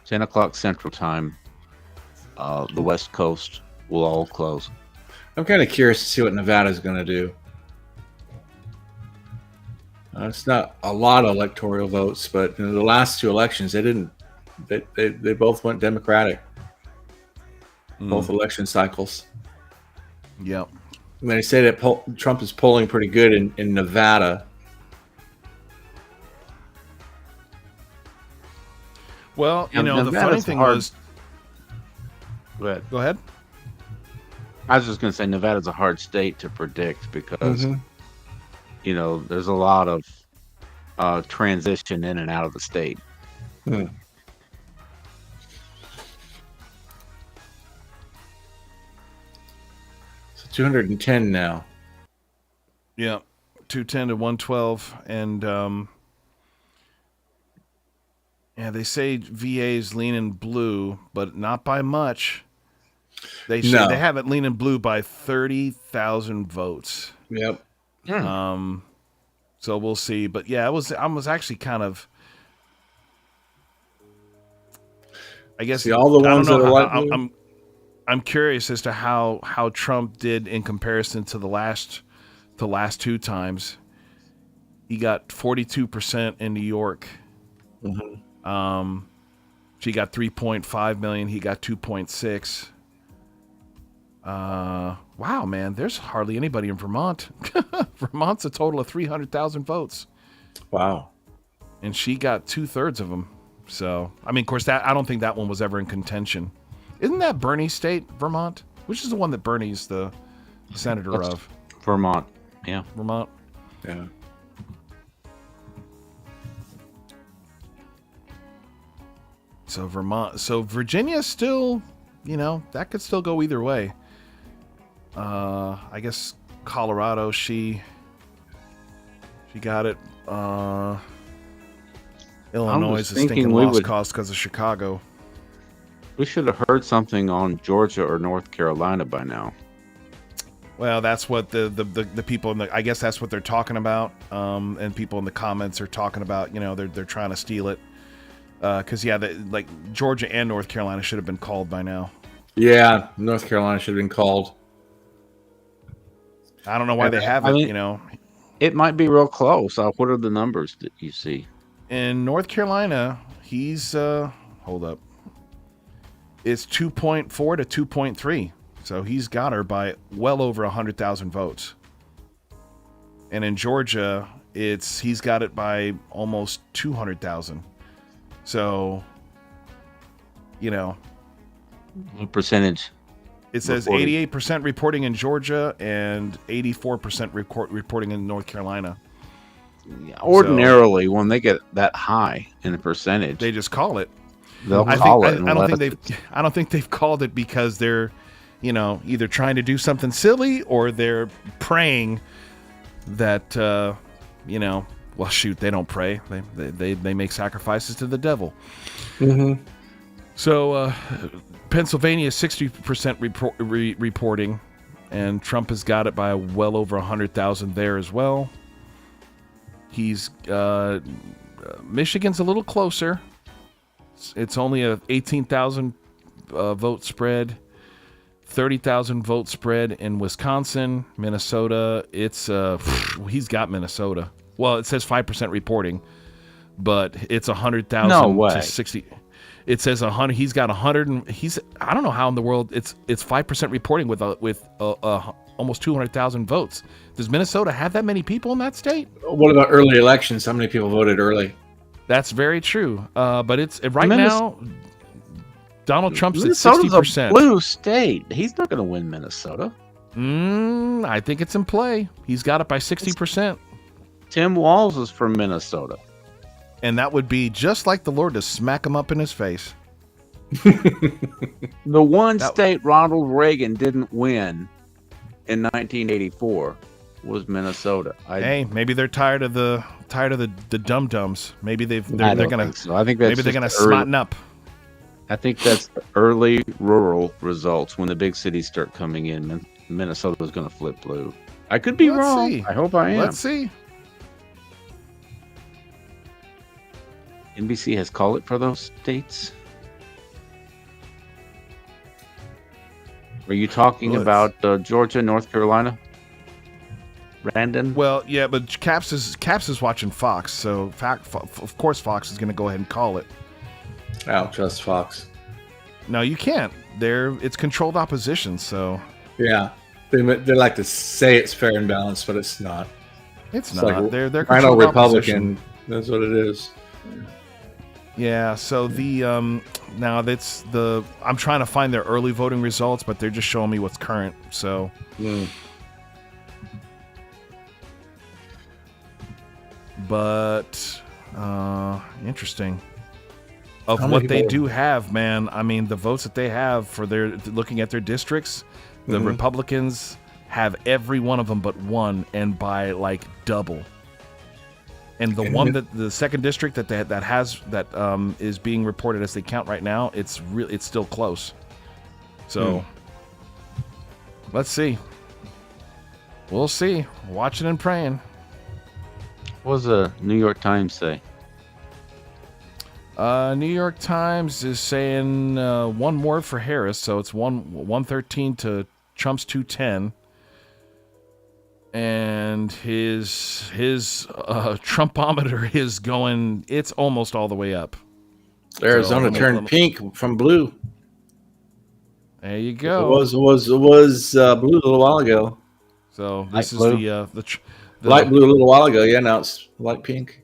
10 o'clock Central Time. The West Coast will all close. I'm kind of curious to see what Nevada's going to do. It's not a lot of electoral votes, but in the last two elections, they both went Democratic. Both election cycles. Yep. And they say that Trump is polling pretty good in Nevada. Well, the Nevada's funny thing hard. was. Go ahead. I was just going to say Nevada's a hard state to predict because, there's a lot of transition in and out of the state. Hmm. So 210 now. Yeah, 210 to 112, and they say VA's leaning blue, but not by much. They have it leaning blue by 30,000 votes. Yep. So we'll see, but yeah, I was actually kind of. I guess see all the ones that are light blue? I'm curious as to how Trump did in comparison to the last two times. He got 42% in New York. Mm-hmm. She got 3.5 million. He got 2.6. Wow, man, there's hardly anybody in Vermont. Vermont's a total of 300,000 votes. Wow. And she got 2/3 of them. So, I mean, of course, I don't think that one was ever in contention. Isn't that Bernie's state, Vermont? Which is the one that Bernie's the senator of? Vermont. Yeah. Vermont. Yeah. So Virginia still, that could still go either way. I guess Colorado, she got it. Illinois is thinking lost cause because of Chicago. We should have heard something on Georgia or North Carolina by now. Well, that's what the people in I guess that's what they're talking about. And people in the comments are talking about, they're trying to steal it. Because like Georgia and North Carolina should have been called by now. Yeah, North Carolina should have been called. I don't know why they haven't. It might be real close. What are the numbers that you see? In North Carolina, he's hold up. It's 2.4 to 2.3. So he's got her by well over 100,000 votes. And in Georgia, he's got it by almost 200,000. So, What percentage? it says Reporting. 88% reporting in Georgia and 84% reporting in North Carolina. Ordinarily, when they get that high in a percentage, They just call it. they'll I call think, it. I don't unless think it's- I don't think they've called it because they're, either trying to do something silly or they're praying that, well, shoot, they don't pray. They make sacrifices to the devil. Mm-hmm. So Pennsylvania is 60% reporting, and Trump has got it by well over 100,000 there as well. He's Michigan's a little closer. It's only a 18,000 vote spread, 30,000 vote spread in Wisconsin. Minnesota, it's he's got Minnesota. Well, it says 5% reporting, but it's 100,000 No way. to 60. It says 100. He's got 100. I don't know how in the world it's 5% reporting with almost 200,000 votes. Does Minnesota have that many people in that state? What about early elections? How many people voted early? That's very true. But it's right Minnesota- now. Donald Trump's at Minnesota's 60%. a blue state. He's not going to win Minnesota. I think it's in play. He's got it by 60%. Tim Walz is from Minnesota. And that would be just like the Lord to smack him up in his face. The one state Ronald Reagan didn't win in 1984 was Minnesota. Hey, maybe they're tired of the dum dums. Maybe they're don't gonna. think so. I think that's maybe they're gonna just early- smarten up. I think that's the early rural results. When the big cities start coming in, Minnesota's going to flip blue. I could be Let's wrong. see. I hope I am. Let's see. NBC has called it for those states. Are you talking Well, about Georgia, North Carolina? Brandon? Well, yeah, but Caps is watching Fox, so of course Fox is going to go ahead and call it. I don't trust Fox. No, you can't. It's controlled opposition, so Yeah, they like to say it's fair and balanced, but it's not. it's It's not. like They're Rhino controlled Republican. opposition. That's what it is. Yeah, so now I'm trying to find their early voting results, but they're just showing me what's current. So but interesting. Of How what many they people- do have, man. I mean, the votes that they have for looking at their districts, the Mhm. Republicans have every one of them but one, and by like double. And the And one it- the second district that is being reported as they count right now, it's still close. So let's see. We'll see. Watching and praying. What does the New York Times say? New York Times is saying one more for Harris, so it's 113 to Trump's 210. And his Trumpometer is going. It's almost all the way up. Arizona So, turned pink from blue. There you It go. was blue a little while ago. So this is blue. the Light blue a little while ago. Yeah, now it's light pink.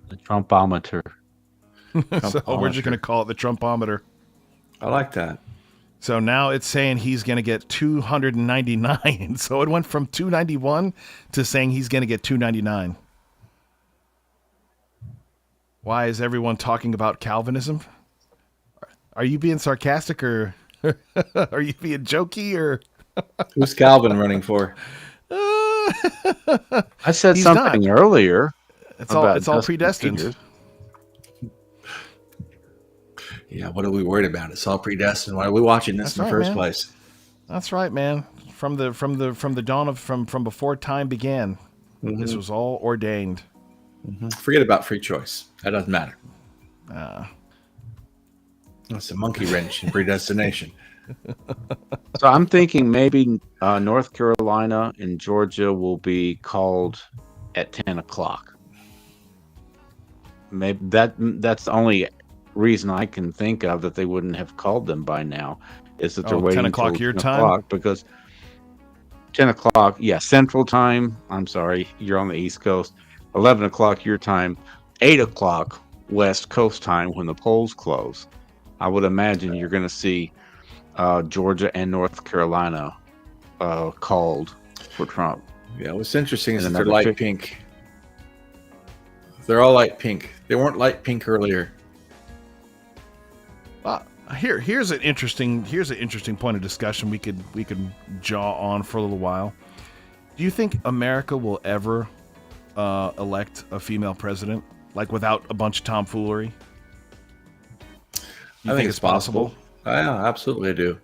The Trumpometer. So we're just going to call it the Trumpometer. I like that. So now it's saying he's going to get 299. So it went from 291 to saying he's going to get 299. Why is everyone talking about Calvinism? Are you being sarcastic or are you being jokey or? Who's Calvin running for? I said He's something not. earlier. It's all Justin predestined. Peters. Yeah, what are we worried about? It's all predestined. Why are we watching this That's in the right, first man. place? That's right, man. From the dawn of from before time began, this was all ordained. Forget about free choice. That doesn't matter. That's a monkey wrench in predestination. So I'm thinking maybe North Carolina and Georgia will be called at 10 o'clock. Maybe that's the only reason I can think of that they wouldn't have called them by now. is that they're 10 waiting o'clock until your 10 time? o'clock because 10 o'clock, yeah, Central Time. I'm sorry, you're on the East Coast. 11 o'clock your time, 8 o'clock West Coast time when the polls close. I would imagine you're going to see Georgia and North Carolina called for Trump. Yeah, what's interesting is And that they're another light pink. They're all light pink. They weren't light pink earlier. Here's an interesting point of discussion we could jaw on for a little while. Do you think America will ever elect a female president, like without a bunch of tomfoolery? You I think it's possible. Yeah, absolutely, I do.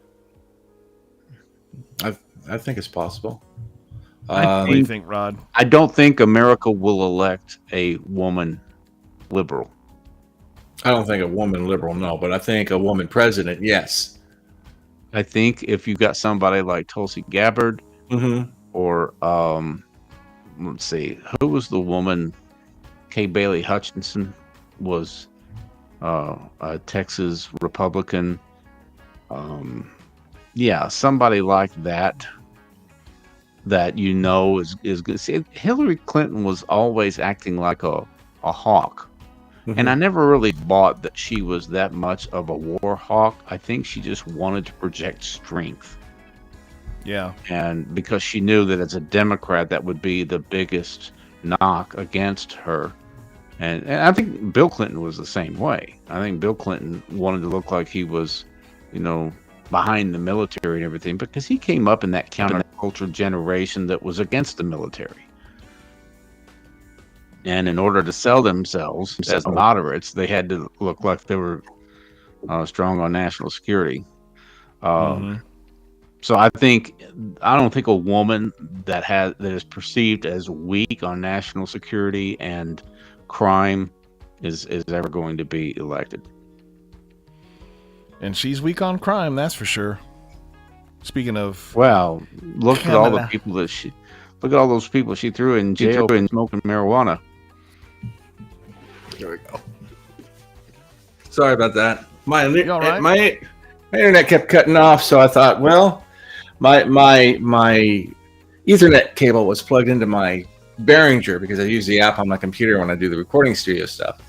I think it's possible. What do you think, Rod? I don't think America will elect a woman liberal. I don't think a woman liberal, no, but I think a woman president, yes. I think if you got somebody like Tulsi Gabbard, or let's see, who was the woman? Kay Bailey Hutchinson was a Texas Republican. Yeah, somebody like that is good. See, Hillary Clinton was always acting like a hawk. And I never really bought that she was that much of a war hawk. I think she just wanted to project strength. Yeah. And because she knew that as a Democrat, that would be the biggest knock against her. And I think Bill Clinton was the same way. I think Bill Clinton wanted to look like he was, behind the military and everything, because he came up in that counterculture generation that was against the military. And in order to sell themselves as moderates, they had to look like they were strong on national security. So I don't think a woman that is perceived as weak on national security and crime is ever going to be elected. And she's weak on crime, that's for sure. Speaking of, well, look Canada. at all the people look at all those people she threw in jail and smoking marijuana. There we go. Sorry about that. My all right? my internet kept cutting off, so I thought, well, my Ethernet cable was plugged into my Behringer because I use the app on my computer when I do the recording studio stuff.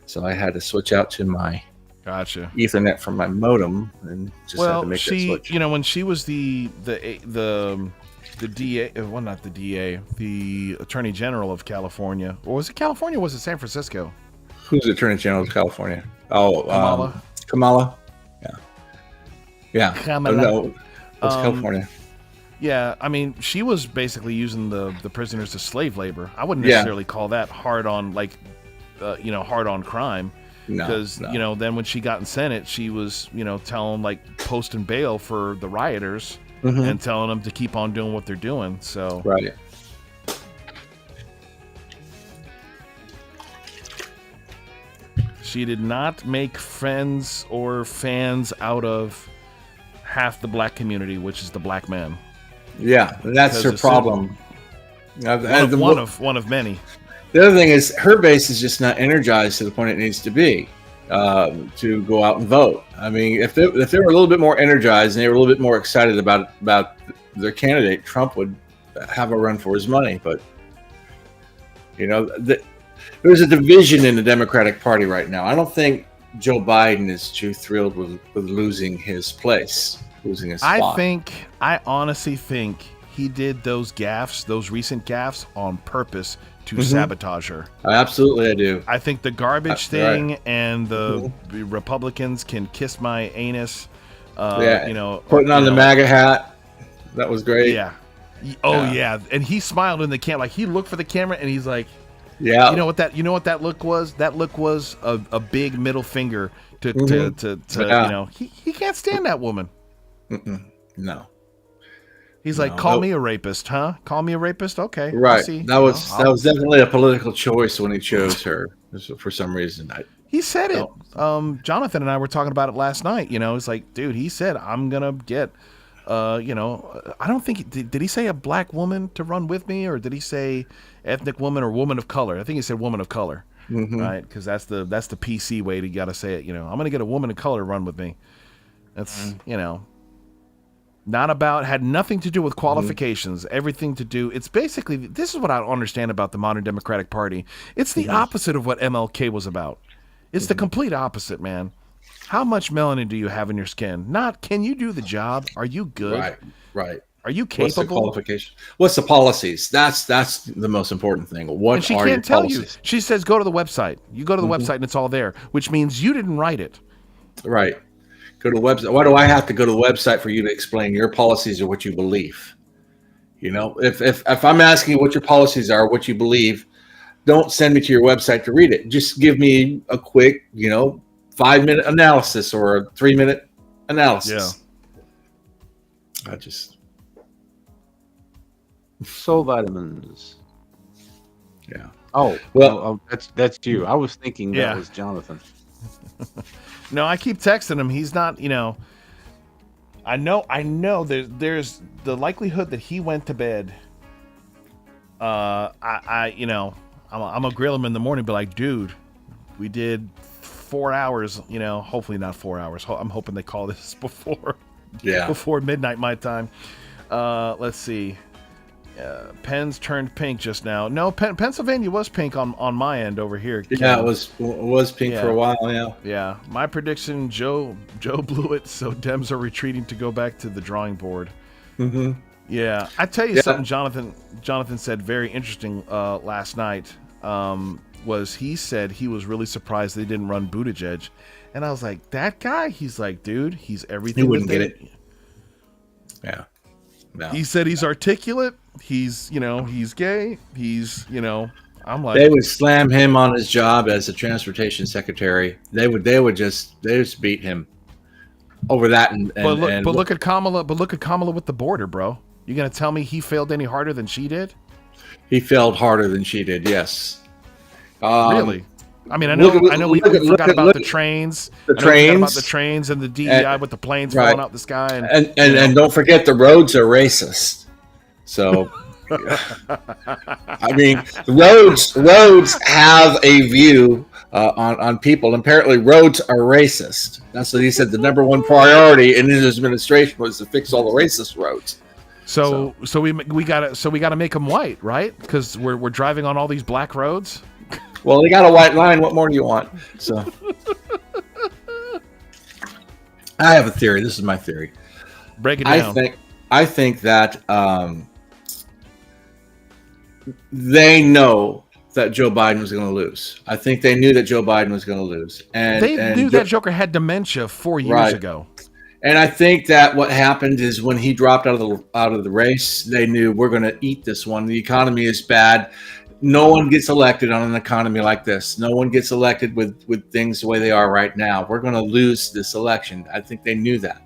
So I had to switch out to my Ethernet from my modem and just had to make that switch. When she was the DA, well, not the DA, the Attorney General of California, or was it California? Or was it San Francisco? Who's the Attorney General of California? Oh, Kamala. Yeah. Kamala. No, it's California. Yeah, I mean, she was basically using the prisoners as slave labor. I wouldn't necessarily call that hard on hard on crime. Because then when she got in Senate, she was telling posting bail for the rioters and telling them to keep on doing what they're doing. So right. She did not make friends or fans out of half the black community, which is the black man. Yeah, that's her problem. One of many. The other thing is her base is just not energized to the point it needs to be to go out and vote. I mean, if they were a little bit more energized and they were a little bit more excited about their candidate, Trump would have a run for his money. But there's a division in the Democratic Party right now. I don't think Joe Biden is too thrilled with losing his place, losing his spot. I honestly think he did those recent gaffes on purpose to sabotage her. Absolutely, I do. I think the garbage thing and the Republicans can kiss my anus. Putting on the MAGA hat, that was great. Yeah. Yeah. And he smiled in the camera, he looked for the camera, and he's like, "Yeah." You know what that look was? That look was a big middle finger to he can't stand that woman. No. He's like, call me a rapist, huh? Call me a rapist? Okay. Right. I'll see. That was definitely a political choice when he chose her for some reason. He said it. Jonathan and I were talking about it last night. It's like, dude, he said, I'm going to get, I don't think, did he say a black woman to run with me? Or did he say ethnic woman or woman of color? I think he said woman of color, right? Because that's the PC way to got to say it. I'm going to get a woman of color to run with me. That's, had nothing to do with qualifications, everything to do. It's basically, this is what I don't understand about the modern Democratic Party. It's the opposite of what MLK was about. It's the complete opposite, man. How much melanin do you have in your skin? Not, can you do the job? Are you good? Right. Are you What's the capable? qualification? What's the policies? That's the most important thing. What And she are your can't tell policies? you. She says, go to the website. You go to the website and it's all there, which means you didn't write it. Right. Go to the website. Why do I have to go to the website for you to explain your policies or what you believe? You know, if I'm asking you what your policies are, what you believe, don't send me to your website to read it. Just give me a quick, 5-minute analysis or a 3-minute analysis. Yeah. Soul vitamins. Yeah. Oh, well, that's you. I was thinking that was Jonathan. No, I keep texting him. He's not, I know there's the likelihood that he went to bed. I'm gonna grill him in the morning, be like, dude, we did 4 hours, hopefully not 4 hours. I'm hoping they call this before midnight my time. Let's see. Pens turned pink just now. No, Pennsylvania was pink on my end over here. Yeah, it was pink for a while. Yeah. Yeah. My prediction: Joe blew it, so Dems are retreating to go back to the drawing board. Mm-hmm. Yeah, I tell you something. Jonathan said very interesting last night. Was he said he was really surprised they didn't run Buttigieg, and I was like, that guy. He's like, dude, he's everything. He wouldn't get it. Yeah. No. He said he's articulate. He's he's gay. He's I'm like, they would slam him on his job as a transportation secretary. They would just beat him over that. But look at Kamala. But look at Kamala with the border, bro. You gonna tell me he failed any harder than she did? He failed harder than she did. Yes. Really? I mean, I know we forgot about the trains. We forgot about the trains and the DEI with the planes falling out the sky. And don't forget the roads are racist. So, I mean, roads have a view on people. And apparently, roads are racist. That's what he said. The number one priority in his administration was to fix all the racist roads. So we gotta make them white, right? Because we're driving on all these black roads. Well, they got a white line. What more do you want? So, I have a theory. This is my theory. Break it down. I think that they know that Joe Biden was going to lose. I think they knew that Joe Biden was going to lose, and they knew that Joker had dementia 4 years ago. And I think that what happened is when he dropped out of the race, they knew we're going to eat this one. The economy is bad. No one gets elected on an economy like this. No one gets elected with things the way they are right now. We're going to lose this election. I think they knew that.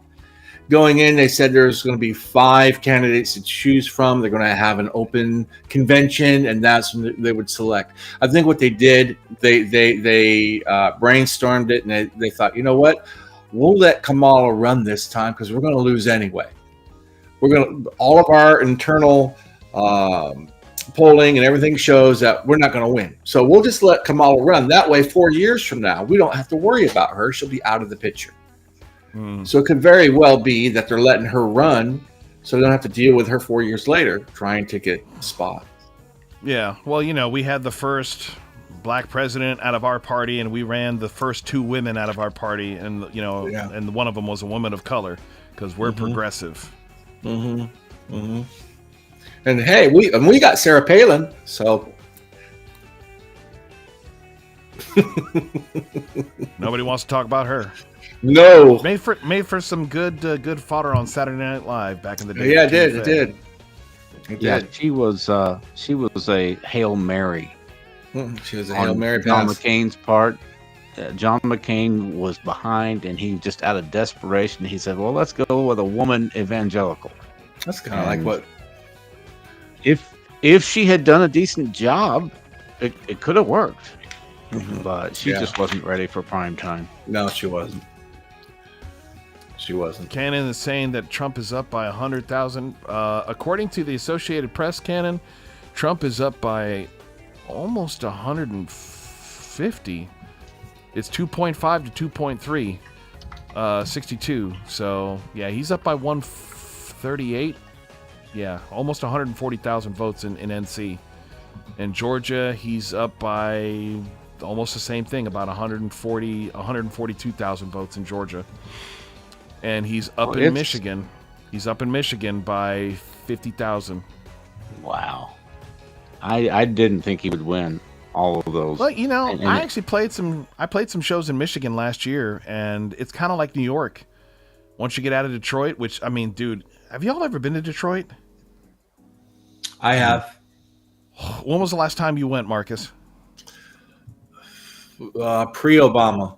Going in, they said there's going to be 5 candidates to choose from. They're going to have an open convention, and that's when they would select. I think what they did, they brainstormed it, and they thought, you know what? We'll let Kamala run this time because we're going to lose anyway. All of our internal polling and everything shows that we're not going to win. So we'll just let Kamala run. That way, 4 years from now, we don't have to worry about her. She'll be out of the picture. So it could very well be that they're letting her run so they don't have to deal with her 4 years later trying to get a spot. Yeah. Well, we had the first black president out of our party, and we ran the first 2 women out of our party, and and one of them was a woman of color because we're progressive. And hey, we got Sarah Palin, so nobody wants to talk about her. No, made for some good fodder on Saturday Night Live back in the day. Yeah, it did. Yeah, she was a Hail Mary. She was a Hail Mary. John McCain's part. John McCain was behind, and he just out of desperation, he said, "Well, let's go with a woman evangelical." That's kind of like what. If she had done a decent job, it could have worked. But she just wasn't ready for prime time. No, she wasn't. She wasn't. Cannon is saying that Trump is up by 100,000. According to the Associated Press, Cannon, Trump is up by almost 150. It's 2.5 to 2.3, 62. So, yeah, he's up by 1 138. Yeah, almost 140,000 votes in NC. In Georgia, he's up by almost the same thing, about 142,000 votes in Georgia. And he's up in Michigan. He's up in Michigan by 50,000. Wow. I didn't think he would win all of those. Well, I actually played some shows in Michigan last year, and it's kind of like New York. Once you get out of Detroit, which, I mean, dude, have y'all ever been to Detroit? I have. When was the last time you went, Marcus? Pre-Obama.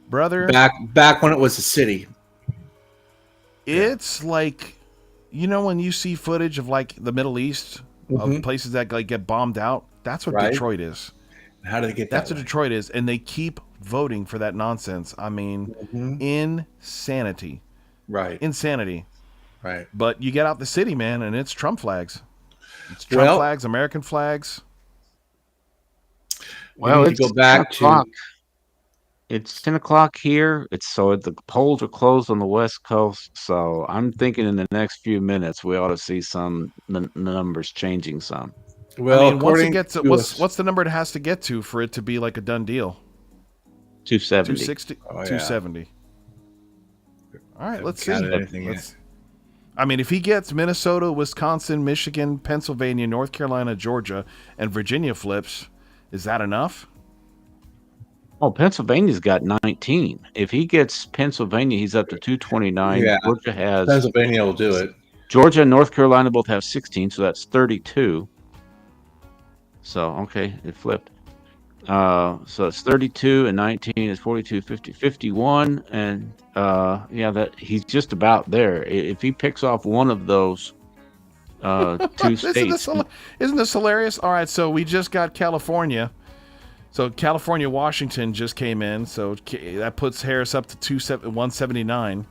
Brother. Back when it was a city. It's like, when you see footage of like the Middle East, of places that like get bombed out, that's what Detroit is. How do they get That's what Detroit is, and they keep voting for that nonsense. I mean, insanity. Right. Insanity. Right. But you get out the city, man, and it's Trump flags. It's Trump flags, American flags. Well, it's go back to. It's 10 o'clock here. The polls are closed on the West Coast. So I'm thinking in the next few minutes we ought to see some numbers changing some. Well, I mean, once it gets what's the number it has to get to for it to be like a done deal? 270. 260. 270. All right, let's see. I mean, if he gets Minnesota, Wisconsin, Michigan, Pennsylvania, North Carolina, Georgia, and Virginia flips, is that enough? Oh, Pennsylvania's got 19. If he gets Pennsylvania, he's up to 229. Yeah. Georgia has Pennsylvania will do it. Georgia and North Carolina both have 16, so that's 32. So, okay, it flipped. So it's 32 and 19 is 42, 50, 51. And that he's just about there. If he picks off one of those two states. Isn't this hilarious? All right, so we just got California. So California, Washington just came in. So that puts Harris up to 179.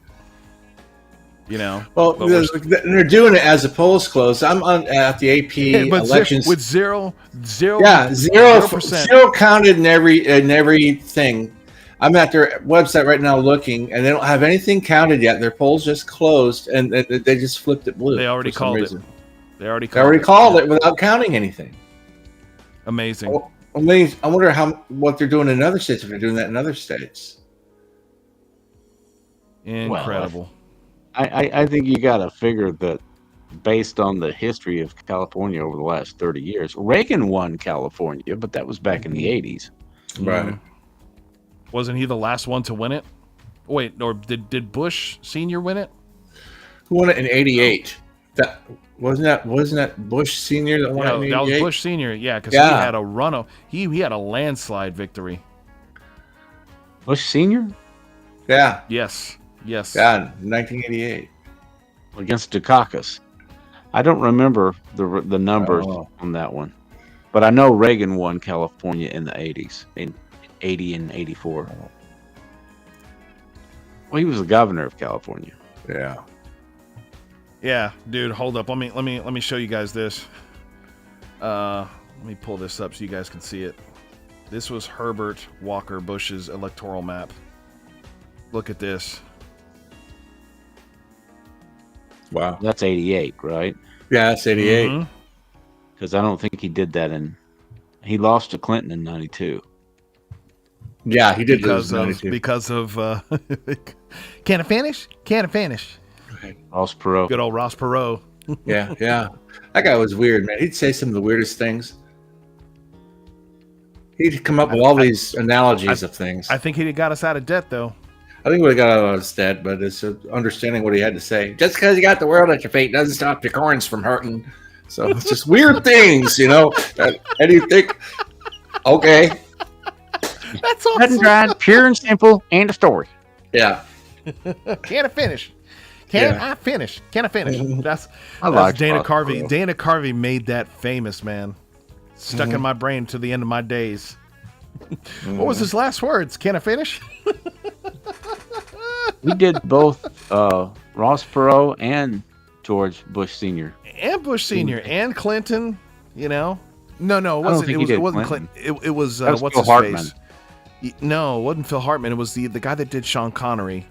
Well, they're doing it as the polls close. I'm at the AP elections with zero counted in everything. I'm at their website right now looking, and they don't have anything counted yet. Their polls just closed, and they just flipped it blue. They already called it. They already called it without counting anything. Amazing. I wonder what they're doing in other states if they're doing that in other states. Incredible. Well, I think you got to figure that based on the history of California over the last 30 years, Reagan won California, but that was back in the 80s. Right. Wasn't he the last one to win it? Wait, or did Bush Sr. win it? Who won it in 88? That wasn't that Bush Sr. that won it in 88? That was Bush Sr. Yeah, because he had a he had a landslide victory. Bush Sr.? Yeah. Yes. Yeah, 1988 against Dukakis. I don't remember the numbers on that one, but I know Reagan won California in the 80s, in 80 and 84. Well, he was the governor of California. Yeah. Yeah, dude, hold up. Let me show you guys this. Let me pull this up so you guys can see it. This was Herbert Walker Bush's electoral map. Look at this. Wow. That's 88, right? Yeah, that's 88. Because I don't think he did that he lost to Clinton in 92. Yeah, he did lose in 92. Because of can it finish? Can it finish? Ross Perot. Good old Ross Perot. Yeah. That guy was weird, man. He'd say some of the weirdest things. He'd come up with all these analogies of things. I think he got us out of debt, though. I think we got out of his debt, but it's understanding what he had to say. Just because you got the world at your feet doesn't stop your corns from hurting. So it's just weird things, And you think, okay. That's awesome. Cut and dried, pure and simple, and a story. Yeah. Can it finish? Can I finish? Can I finish? That's Dana Carvey. Dana Carvey made that famous, man. Stuck in my brain to the end of my days. What was his last words? Can I finish? We did both Ross Perot and George Bush Sr. And Bush Sr. and Clinton, No, it wasn't. It wasn't Clinton. It was what's Phil his Hartman. face? No, it wasn't Phil Hartman. It was the guy that did Sean Connery.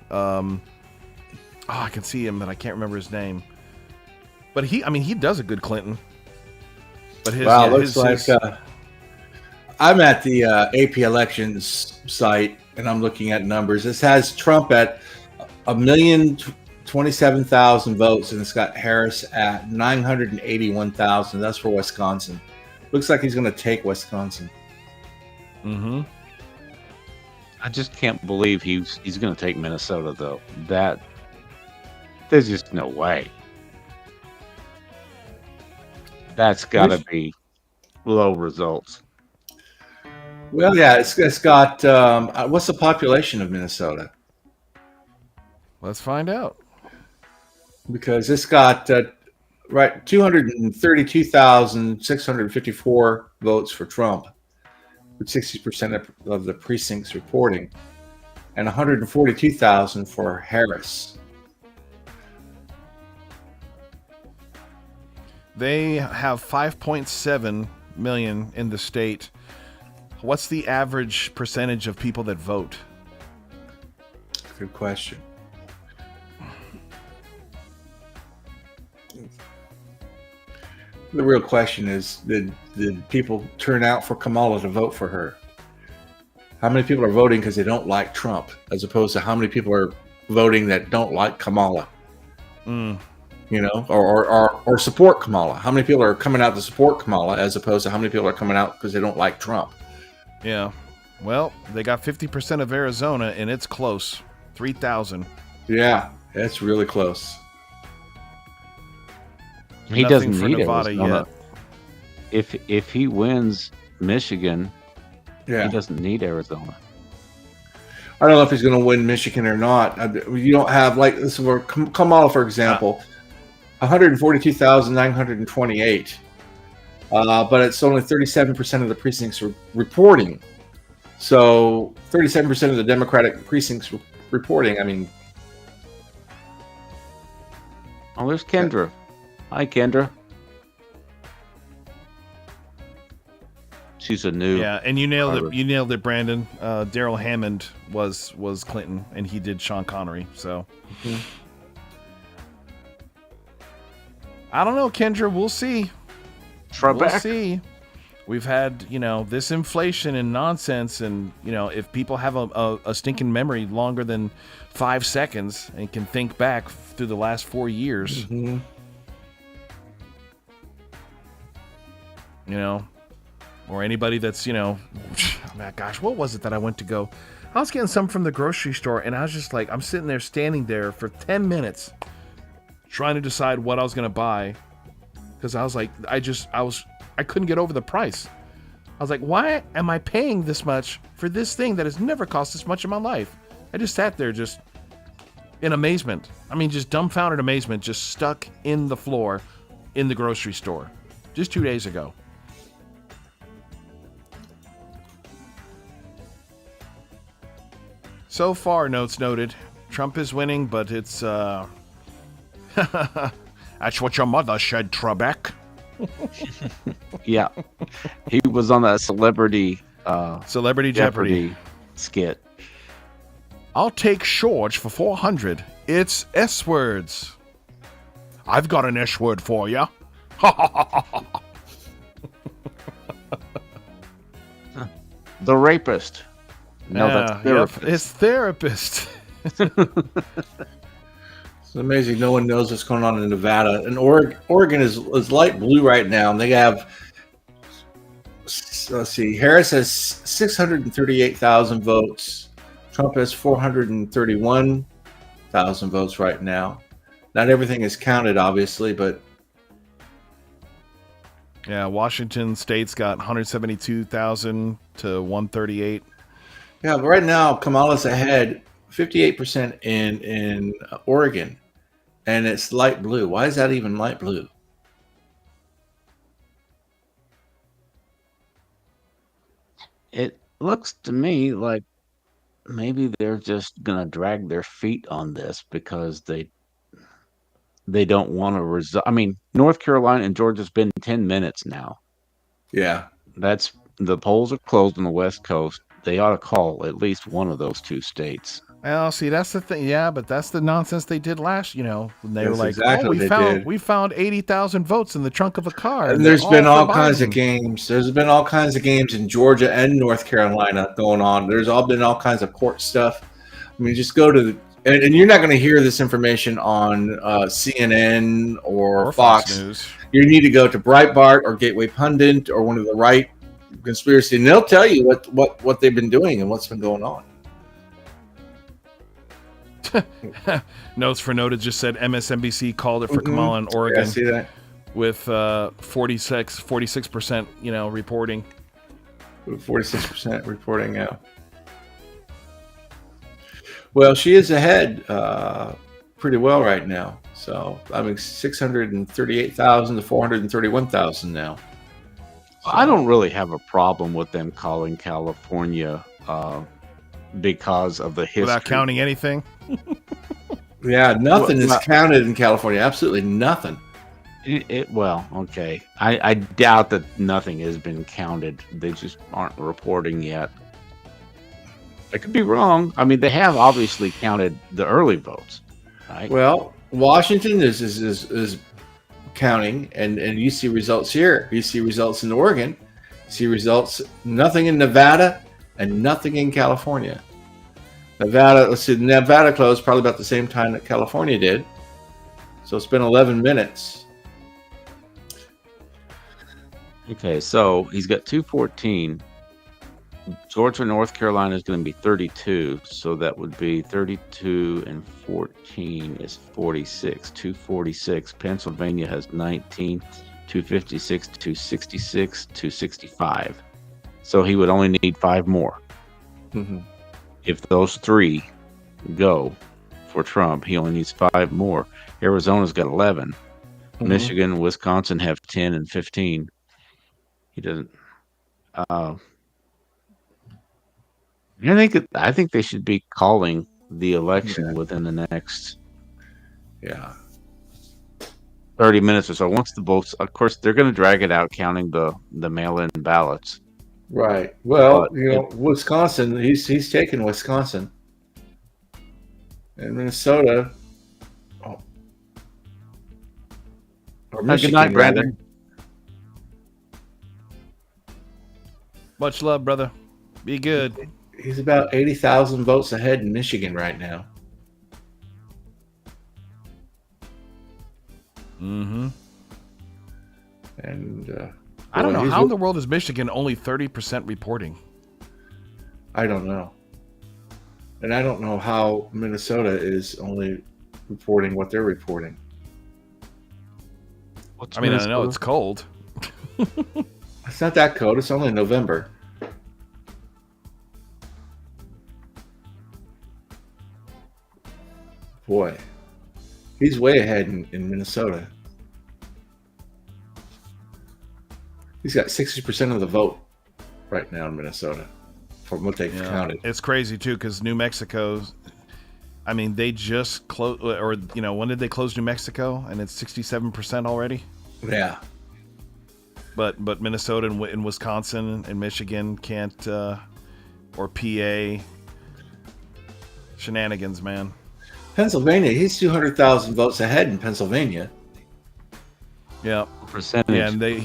Oh, I can see him, but I can't remember his name. But he does a good Clinton. But looks like I'm at the AP elections site and I'm looking at numbers. This has Trump at 1,027,000 votes, and it's got Harris at 981,000. That's for Wisconsin. Looks like he's going to take Wisconsin. Mm-hmm. I just can't believe he's going to take Minnesota, though. There's just no way. That's got to be low results. Well, yeah, it's got what's the population of Minnesota? Let's find out. Because it's got 232,654 votes for Trump, with 60% of the precincts reporting, and 142,000 for Harris. They have 5.7 million in the state. What's the average percentage of people that vote? Good question. The real question is, did people turn out for Kamala to vote for her? How many people are voting because they don't like Trump, as opposed to how many people are voting that don't like Kamala? Mm. You know, or support Kamala. How many people are coming out to support Kamala, as opposed to how many people are coming out because they don't like Trump? Yeah. Well, they got 50% of Arizona, and it's close. 3,000. Yeah, it's really close. He Nothing doesn't for need Nevada Arizona. yet. If he wins Michigan, Yeah. he doesn't need Arizona. I don't know if he's going to win Michigan or not. You don't have, like, this is where Kamala, for example, 142,928. But it's only 37% of the precincts reporting. So 37% of the Democratic precincts reporting. I mean, Oh, there's Kendra. Hi, Kendra. She's a new. Yeah, and you nailed Harvard. it. You nailed it, Brandon. Daryl Hammond was Clinton, and he did Sean Connery. So I don't know, Kendra. We'll see. We'll see. We've had, this inflation and nonsense, and, if people have a stinking memory longer than 5 seconds and can think back through the last 4 years, mm-hmm. Or anybody that's, gosh, what was it that I went to go? I was getting something from the grocery store, and I was just like, I'm standing there for 10 minutes trying to decide what I was going to buy, because I was like, I couldn't get over the price. I was like, why am I paying this much for this thing that has never cost this much in my life? I just sat there just in amazement. I mean, just dumbfounded amazement, just stuck in the floor in the grocery store just 2 days ago. So far, notes noted, Trump is winning, but it's, that's what your mother said, Trebek. Yeah, he was on that Celebrity Jeopardy skit. I'll take George for 400. It's S words. I've got an S word for you. The rapist. No, that's therapist. Yep, it's therapist. It's amazing. No one knows what's going on in Nevada. And Oregon is light blue right now. And they have, let's see, Harris has 638,000 votes. Trump has 431,000 votes right now. Not everything is counted, obviously, but. Yeah, Washington State's got 172,000 to 138. Yeah, but right now, Kamala's ahead 58% in Oregon. And it's light blue. Why is that even light blue? It looks to me like maybe they're just gonna drag their feet on this because they don't want to resign. I mean, North Carolina and Georgia's been 10 minutes now. Yeah. The polls are closed on the West Coast. They ought to call at least one of those two states. Well, see, that's the thing. Yeah, but that's the nonsense they did last. When they were That's like, exactly "Oh, what they did. we found 80,000 votes in the trunk of a car." And they're there's been for all kinds of Biden." games. There's been all kinds of games in Georgia and North Carolina going on. There's been all kinds of court stuff. I mean, just go to and you're not going to hear this information on CNN or Fox News. You need to go to Breitbart or Gateway Pundit or one of the right conspiracy, and they'll tell you what they've been doing and what's been going on. Notes for Noted just said MSNBC called it for Kamala in Oregon. Yeah, I see that. With 46%, reporting. 46% reporting, yeah. Well, she is ahead pretty well right now. So, 638,000 to 431,000 now. So, I don't really have a problem with them calling California because of the history. Without counting anything? Yeah, nothing is counted in California. Absolutely nothing. Well, okay. I doubt that nothing has been counted. They just aren't reporting yet. I could be wrong. I mean, they have obviously counted the early votes, right? Well, Washington is counting, and you see results here. You see results in Oregon. You see results, nothing in Nevada, and nothing in California. Nevada closed probably about the same time that California did. So it's been 11 minutes. Okay, so he's got 214. Georgia, North Carolina is going to be 32. So that would be 32 and 14 is 46. 246. Pennsylvania has 19. 256, 266, 265. So he would only need 5 more. Mm-hmm. If those 3 go for Trump, he only needs 5 more. Arizona's got 11. Mm-hmm. Michigan, Wisconsin have 10 and 15. He doesn't. I think they should be calling the election within the next 30 minutes or so. Once the votes, of course, they're going to drag it out, counting the mail-in ballots. Right. Well, Wisconsin, he's taken Wisconsin. And Minnesota. Or Michigan, good night, Brandon. rather. Much love, brother. Be good. He's about 80,000 votes ahead in Michigan right now. Mm-hmm. And I don't know. How in the world is Michigan only 30% reporting? I don't know. And I don't know how Minnesota is only reporting what they're reporting. I mean, I know it's cold. It's not that cold. It's only November. Boy, he's way ahead in Minnesota. He's got 60% of the vote right now in Minnesota from what they've counted. It's crazy, too, because New Mexico's, I mean, they just closed, or, when did they close New Mexico? And it's 67% already? Yeah. But Minnesota and Wisconsin and Michigan can't, or PA. Shenanigans, man. Pennsylvania, he's 200,000 votes ahead in Pennsylvania. Yeah. Percentage. Yeah, and they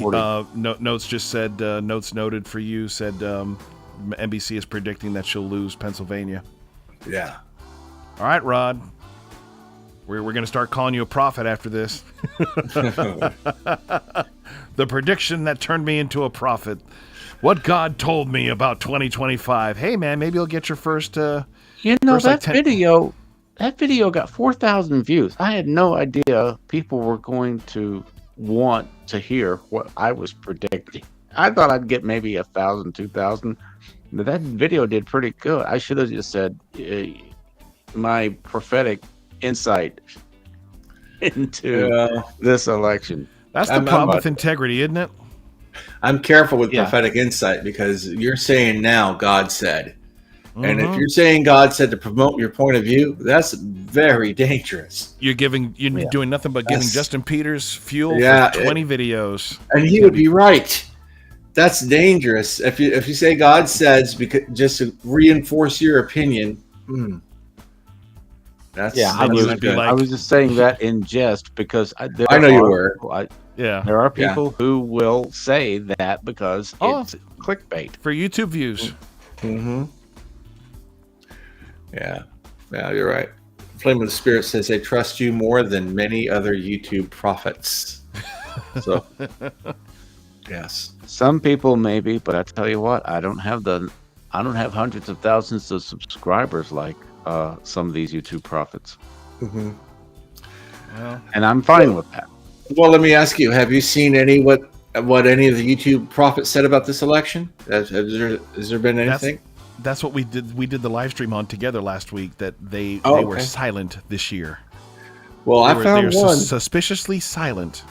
notes just said notes noted for you said NBC is predicting that she'll lose Pennsylvania. Yeah. All right, Rod. We're going to start calling you a prophet after this. The prediction that turned me into a prophet. What God told me about 2025. Hey, man, maybe you'll get your first. That video got 4,000 views. I had no idea people were going to want to hear what I was predicting. I thought I'd get maybe 1,000, 2,000. But that video did pretty good. I should have just said my prophetic insight into this election. That's the problem with integrity, isn't it? I'm careful with prophetic insight because you're saying now God said. And if you're saying God said to promote your point of view, that's very dangerous. You're doing nothing but giving Justin Peters fuel for 20 videos. And he would be right. That's dangerous. If you say God says, because just to reinforce your opinion, That's Yeah, I then you was, would be like, I was just saying that in jest because there I know you are were. people, yeah. there are Yeah. people who will say that because Oh. it's clickbait. For YouTube views. Mm-hmm. Yeah. Yeah, you're right. Flame of the Spirit says they trust you more than many other YouTube prophets. So, yes. Some people maybe, but I tell you what, I don't have hundreds of thousands of subscribers like some of these YouTube prophets, Mm-hmm. Well, and I'm fine with that. Well, let me ask you: have you seen what any of the YouTube prophets said about this election? Has there been anything? that's what we did. We did the live stream on together last week. That they were Okay. silent this year. Well, They I found one. suspiciously silent.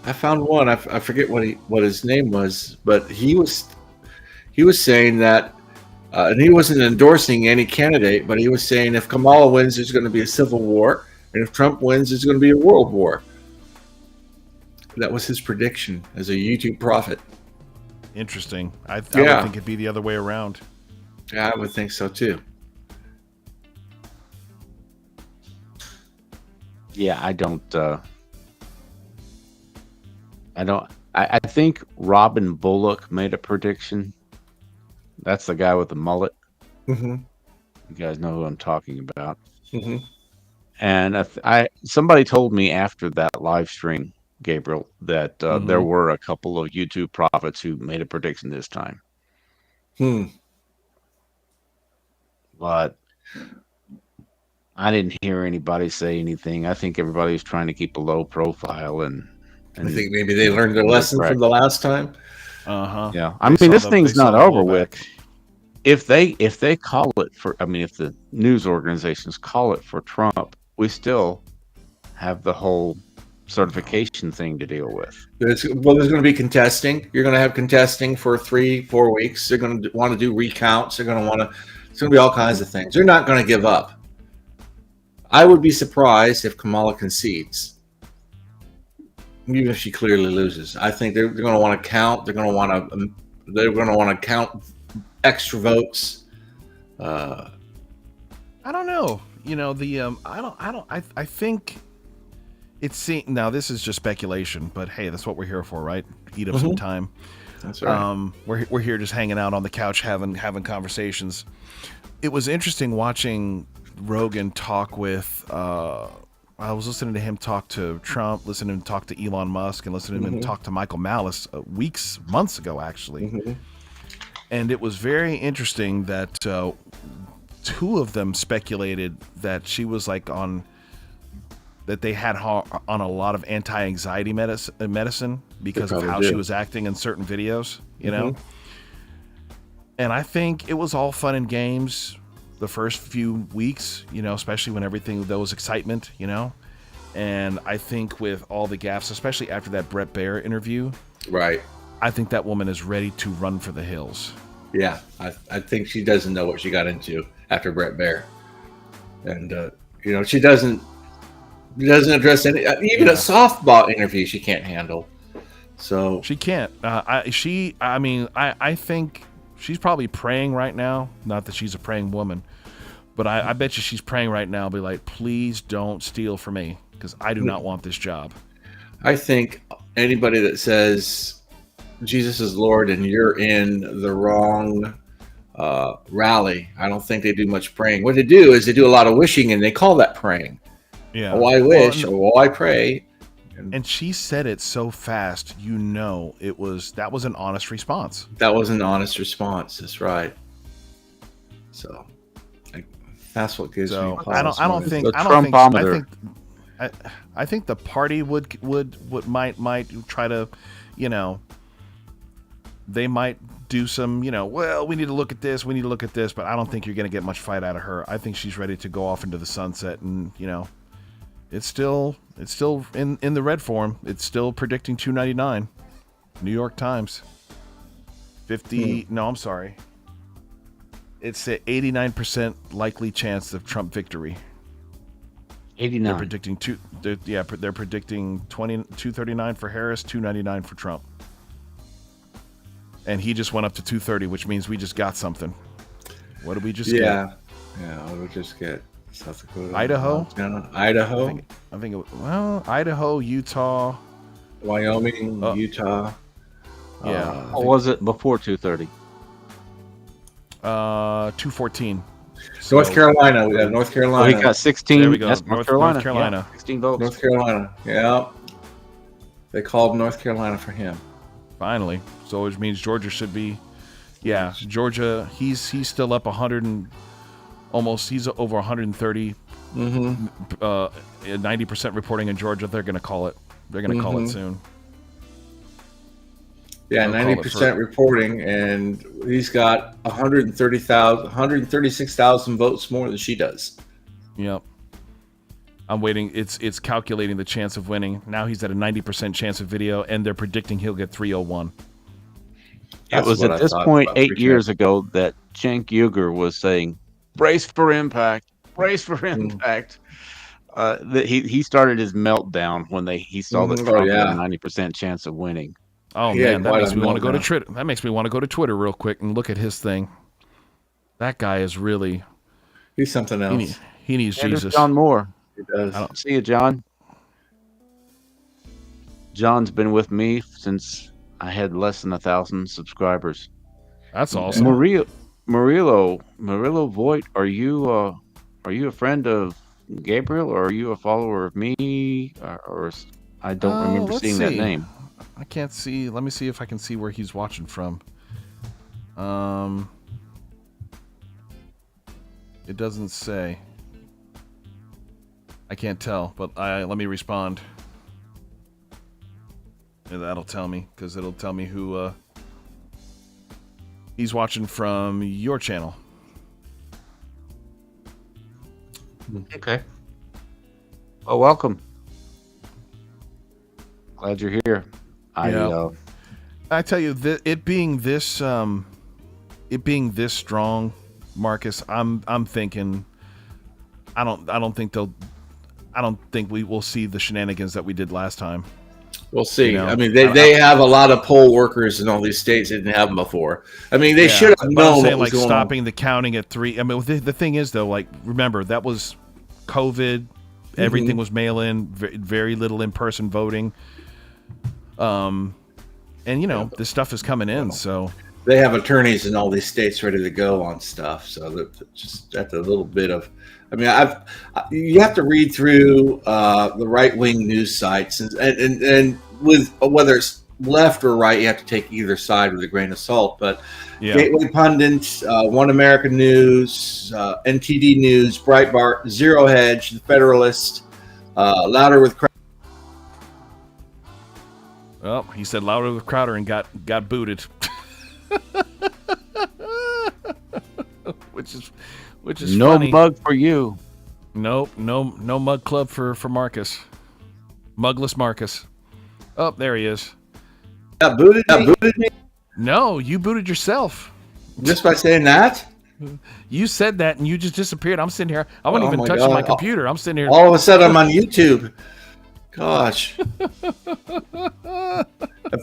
I found one. I forget what his name was, but he was saying that, and he wasn't endorsing any candidate, but he was saying if Kamala wins, there's going to be a civil war, and if Trump wins, there's going to be a world war. That was his prediction as a YouTube prophet. Interesting. I would Yeah. think it'd be the other way around. Yeah, I would think so too. Yeah, I think Robin Bullock made a prediction. That's the guy with the mullet. Mm-hmm. You guys know who I'm talking about. Mm-hmm. And somebody told me after that live stream, Gabriel, that there were a couple of YouTube prophets who made a prediction this time. But I didn't hear anybody say anything. I think everybody's trying to keep a low profile, and I think maybe they learned their lesson from the last time. Yeah, I mean, this thing's not over with. If they call it for, I mean, if the news organizations call it for Trump, we still have the whole certification thing to deal with. There's going to be contesting. You're going to have contesting for 3-4 weeks. They're going to want to do recounts. They're going to want to. It's going to be all kinds of things. They're not going to give up. I would be surprised if Kamala concedes, even if she clearly loses. I think they're going to want to count. They're going to want to count extra votes. I don't know. You know, I think it's now this is just speculation, but hey, that's what we're here for, right? Eat up some time. That's right. We're here just hanging out on the couch having conversations. It was interesting watching Rogan talk with I was listening to him talk to Trump, listening to him talk to Elon Musk, and listening to him talk to Michael Malice months ago, actually. And it was very interesting that two of them speculated that she was like that they had on a lot of anti-anxiety medicine because of how she was acting in certain videos, you know? And I think it was all fun and games the first few weeks, you know, especially when there was excitement, you know? And I think with all the gaffes, especially after that Brett Baer interview, right? I think that woman is ready to run for the hills. Yeah, I think she doesn't know what she got into after Brett Baer, and you know, she doesn't address any even a softball interview she can't handle. So she can't. I think she's probably praying right now. Not that she's a praying woman, but I bet you she's praying right now. Be like, please don't steal from me because I do not want this job. I think anybody that says Jesus is Lord and you're in the wrong rally, I don't think they do much praying. What they do is they do a lot of wishing, and they call that praying. Yeah. Oh, I wish, or I pray. And she said it so fast, you know, that was an honest response. That was an honest response. That's right. So that's what gives me pause. I think the party would might try to, you know, they might do some, you know, well, we need to look at this, but I don't think you're going to get much fight out of her. I think she's ready to go off into the sunset, and, you know, it's still in the red form. It's still predicting 299. New York Times. 50. No, I'm sorry. It's an 89% likely chance of Trump victory. 89. They're predicting they're predicting 239 for Harris, 299 for Trump. And he just went up to 230, which means we just got something. What did we just get? Yeah, we just get. South Dakota, Idaho? Montana, Idaho, I think Idaho, Utah, Wyoming, Utah. Yeah. What was it before 2:30? 214. North Carolina. We have North Carolina. Oh, he got 16. There we go. That's North Carolina. Carolina. Yeah, 16 votes. North Carolina. Yeah. They called North Carolina for him. Finally. So which means Georgia should be. Yeah, Georgia. He's still up 100 and almost. He's over 130. 90% reporting in Georgia. They're going to call it. They're going to call it soon. Yeah, They'll call it 90% reporting, and he's got 136,000 votes more than she does. Yep. I'm waiting. It's calculating the chance of winning. Now he's at a 90% chance of video, and they're predicting he'll get 301. It was at this point 8 years ago that Cenk Uygur was saying, "Brace for impact, brace for impact." That he started his meltdown when he saw that Trump had a 90% chance of winning. Oh man, that makes me want to go to Twitter. That makes me want to go to Twitter real quick and look at his thing. That guy is really. He's something else. He needs Jesus. John Moore. He does. See you, John. John's been with me since I had less than 1,000 subscribers. That's awesome. Murillo Voigt, are you a friend of Gabriel, or are you a follower of me? Or I don't remember seeing that name. I can't see. Let me see if I can see where he's watching from. It doesn't say. I can't tell, but let me respond. Yeah, that'll tell me, because it'll tell me who he's watching from your channel. Okay. Well, welcome. Glad you're here. I tell you, it being this strong, Marcus, I'm thinking I don't think we will see the shenanigans that we did last time. We'll see. You know? I mean, they have a lot of poll workers in all these states that didn't have them before. I mean, they should have known. I'm saying, what was going stopping on. the counting at 3. I mean, the thing is, though, remember, that was COVID. Everything was mail-in, very little in-person voting. And this stuff is coming in, so They have attorneys in all these states ready to go on stuff. So that's a little bit of. I mean, you have to read through the right-wing news sites, and with whether it's left or right, you have to take either side with a grain of salt. But Gateway Pundit, One American News, NTD News, Breitbart, Zero Hedge, The Federalist, Louder with Crowder. Well, he said Louder with Crowder and got booted. which is no funny. mug for you. Nope, no mug club for Marcus. Mugless Marcus. Oh, there he is. Booted me? No, you booted yourself. Just by saying that? You said that and you just disappeared. I'm sitting here. I wasn't even touching my computer. I'm sitting here. All of a sudden, I'm on YouTube. Gosh. If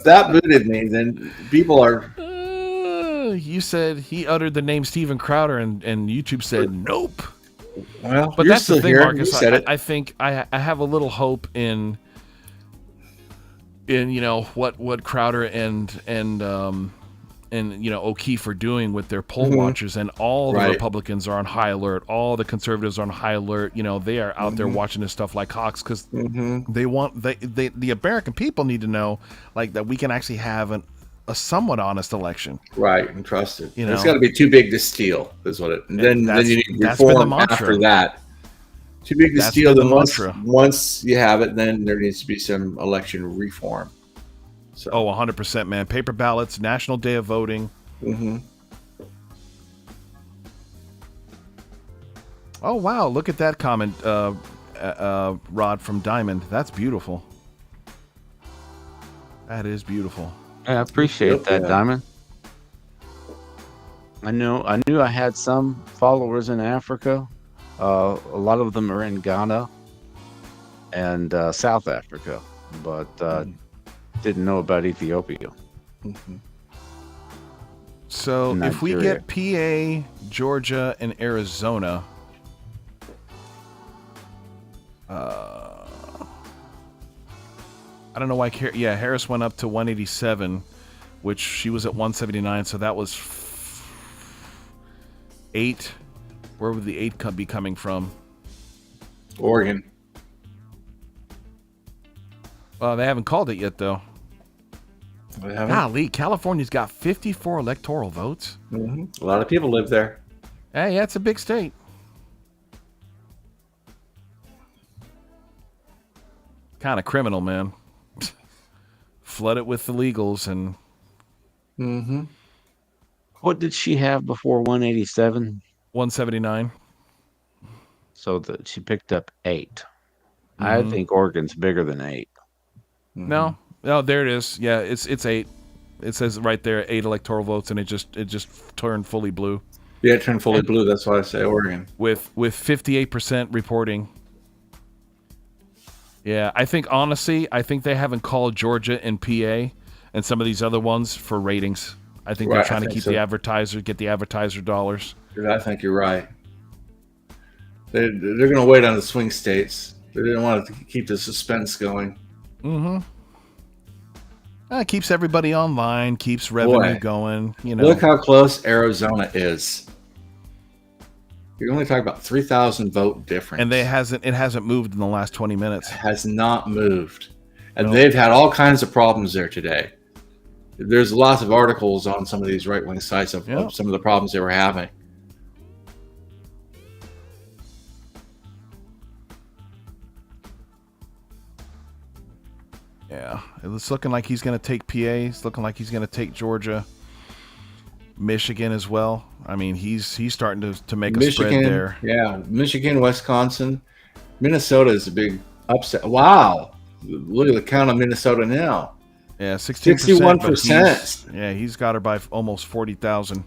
that booted me, then people are. You said he uttered the name Steven Crowder, and YouTube said nope. Well, but you're that's the still thing, here. Marcus. You said it. I think I have a little hope in what Crowder and O'Keefe are doing with their poll watchers, and all the Republicans are on high alert. All the conservatives are on high alert. They are out there watching this stuff like hawks, because they want the American people need to know that we can actually have a somewhat honest election, right, and trusted. It's got to be too big to steal, is what it. And then you need reform after that. Too big to steal. Then once you have it, then there needs to be some election reform. So. 100%, man. Paper ballots, National Day of Voting. Oh wow! Look at that comment, Rod from Diamond. That's beautiful. That is beautiful. I appreciate that, Diamond. I knew I had some followers in Africa. A lot of them are in Ghana and South Africa, but didn't know about Ethiopia. So if we get PA, Georgia, and Arizona, I don't know why. Harris went up to 187, which she was at 179. So that was 8. Where would the 8 be coming from? Oregon. Well, they haven't called it yet, though. They haven't? Golly, California's got 54 electoral votes. Mm-hmm. A lot of people live there. Hey, yeah, it's a big state. Kind of criminal, man. Flood it with illegals and. Mm-hmm. What did she have before 187? 179. So that she picked up 8. I think Oregon's bigger than 8. No, there it is. Yeah, it's 8. It says right there 8 electoral votes, and it just turned fully blue. Yeah, it turned fully blue. That's why I say Oregon. With 58% reporting. Yeah, I think honestly, they haven't called Georgia and PA and some of these other ones for ratings. I think they're trying to keep get the advertiser dollars. I think you're right. They're going to wait on the swing states. They didn't want to keep the suspense going. Mm-hmm. Keeps everybody online, keeps revenue going. You know, look how close Arizona is. You're only talking about 3,000 vote difference, and it hasn't moved in the last 20 minutes. It has not moved, and they've had all kinds of problems there today. There's lots of articles on some of these right-wing sites of some of the problems they were having. Yeah, it's looking like he's going to take PA. It's looking like he's going to take Georgia, Michigan as well. I mean, he's starting to make a spread there. Yeah, Michigan, Wisconsin, Minnesota is a big upset. Wow, look at the count of Minnesota now. Yeah, 61%. Yeah, he's got her by almost 40,000.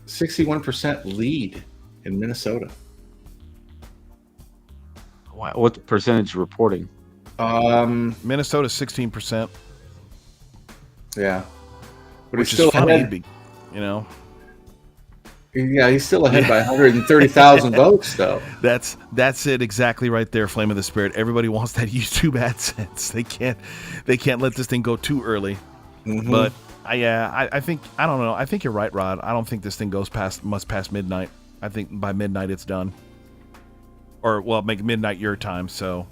61% lead in Minnesota. What percentage reporting? Minnesota 16%. Yeah, but which he's still is funny, ahead. You know. Yeah, he's still ahead by 130,000 votes, though. That's it exactly right there. Flame of the Spirit. Everybody wants that YouTube AdSense. They can't let this thing go too early. Mm-hmm. But I think I don't know. I think you're right, Rod. I don't think this thing must pass midnight. I think by midnight it's done. Or make midnight your time. So.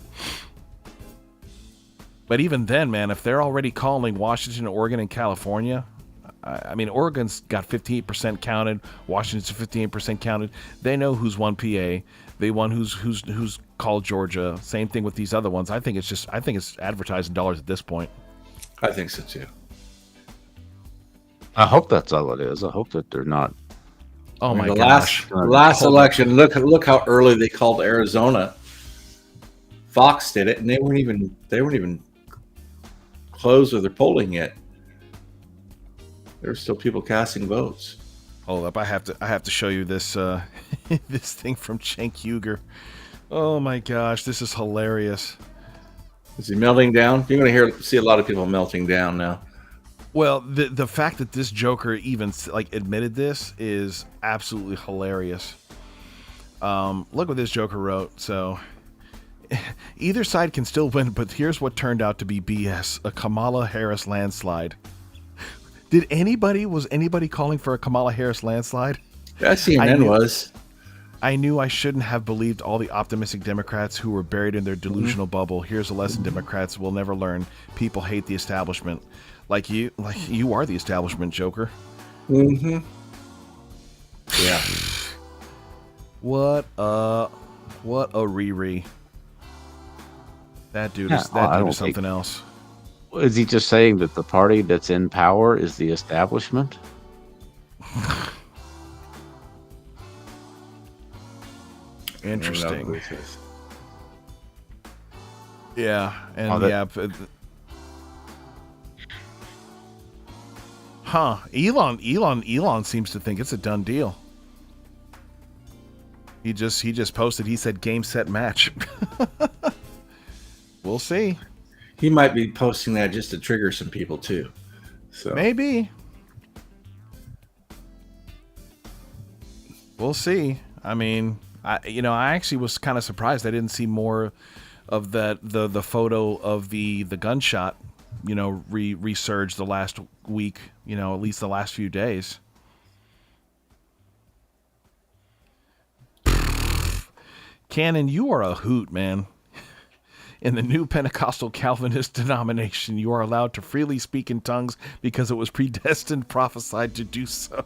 But even then, man, if they're already calling Washington, Oregon, and California, I mean, Oregon's got 58% counted. Washington's 58% counted. They know who's won PA. They won who's called Georgia. Same thing with these other ones. I think it's advertising dollars at this point. I think so too. I hope that's all it is. I hope that they're not. Oh my gosh! Last election, look how early they called Arizona. Fox did it, and they weren't even closed with their polling yet. There were still people casting votes. Hold up, I have to show you this this thing from Cenk Uygur. Oh my gosh, this is hilarious. Is he melting down? You're going to see a lot of people melting down now. Well, the fact that this joker even admitted this is absolutely hilarious. Look what this joker wrote. So either side can still win, but here's what turned out to be BS: a Kamala Harris landslide. Was anybody calling for a Kamala Harris landslide? Yeah, CNN was. I knew I shouldn't have believed all the optimistic Democrats who were buried in their delusional bubble. Here's a lesson Democrats will never learn. People hate the establishment. Like you are the establishment, Joker. Mm-hmm. Yeah. What a Riri. That dude is something else. Is he just saying that the party that's in power is the establishment? Interesting. Yeah, and Elon seems to think it's a done deal. He just posted. He said, "Game, set, match." We'll see. He might be posting that just to trigger some people too. So maybe. We'll see. I mean, I actually was kind of surprised I didn't see more of the photo of the gunshot, resurged the last week, at least the last few days. Cannon, you are a hoot, man. In the new Pentecostal Calvinist denomination, you are allowed to freely speak in tongues because it was predestined, prophesied to do so.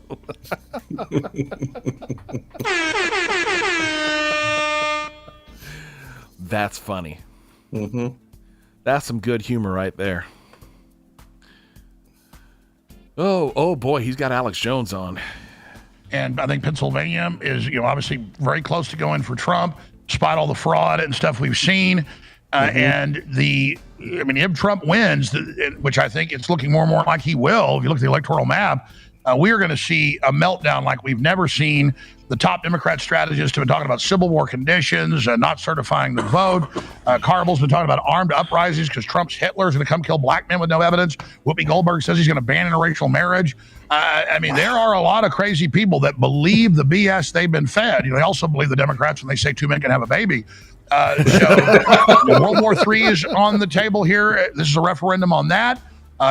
That's funny. Mm-hmm. That's some good humor right there. Oh boy, he's got Alex Jones on. And I think Pennsylvania is, obviously very close to going for Trump, despite all the fraud and stuff we've seen. And if Trump wins, which I think it's looking more and more like he will, if you look at the electoral map, we are going to see a meltdown like we've never seen. The top Democrat strategists have been talking about Civil War conditions, not certifying the vote. Carville's been talking about armed uprisings because Trump's Hitler's going to come kill black men with no evidence. Whoopi Goldberg says he's going to ban interracial marriage. There are a lot of crazy people that believe the BS they've been fed. They also believe the Democrats when they say two men can have a baby. World War III is on the table here. This is a referendum on that.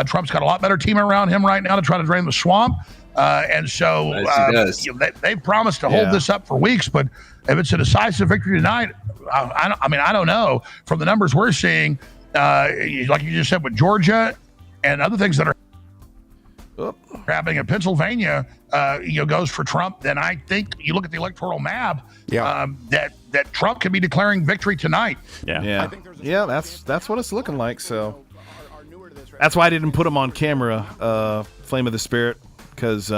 Trump's got a lot better team around him right now to try to drain the swamp. They've promised to hold this up for weeks, but if it's a decisive victory tonight, I don't know. From the numbers we're seeing, like you just said with Georgia and other things that are happening in Pennsylvania, goes for Trump, then I think you look at the electoral map, that Trump could be declaring victory tonight. Yeah, that's what it's looking like. So that's why I didn't put him on camera, Flame of the Spirit, because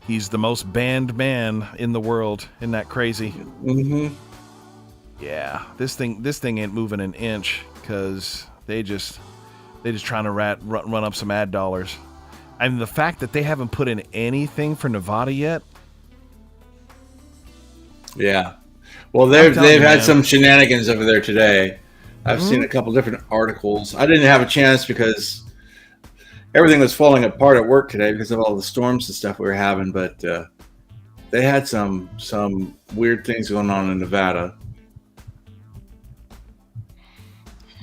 he's the most banned man in the world. Isn't that crazy? Mm-hmm. Yeah, this thing ain't moving an inch because they just trying to run up some ad dollars. And the fact that they haven't put in anything for Nevada yet. Yeah. Well, they've had some shenanigans over there today. I've seen a couple different articles. I didn't have a chance because everything was falling apart at work today because of all the storms and stuff we were having. But they had some weird things going on in Nevada.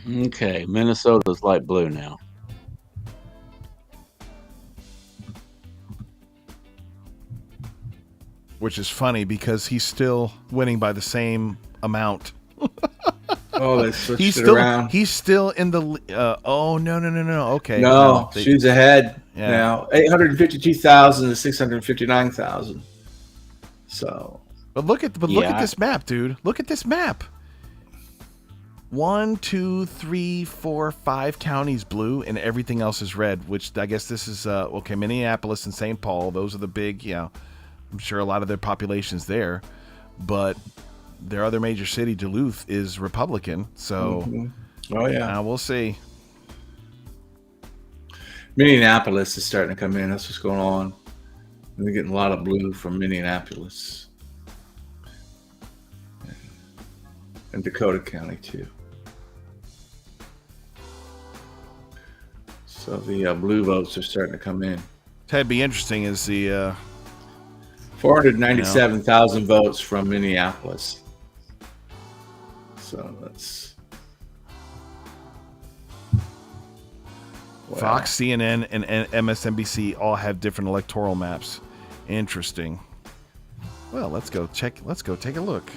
Okay, Minnesota's light blue now. Which is funny because he's still winning by the same amount. They switched it around. He's still in the. No. Okay. No, she's ahead now. 852,000 to 659,000. So. But look at this map, dude. Look at this map. 1, 2, 3, 4, 5 counties blue, and everything else is red. Which I guess this is Minneapolis and St. Paul. Those are the big. I'm sure a lot of their population's there, but their other major city, Duluth, is Republican. So, we'll see. Minneapolis is starting to come in. That's what's going on. We're getting a lot of blue from Minneapolis and Dakota County too. So the blue votes are starting to come in. That'd be interesting. Is the 497,000 votes from Minneapolis. So that's Fox, CNN, and MSNBC all have different electoral maps. Interesting. Well, let's go take a look.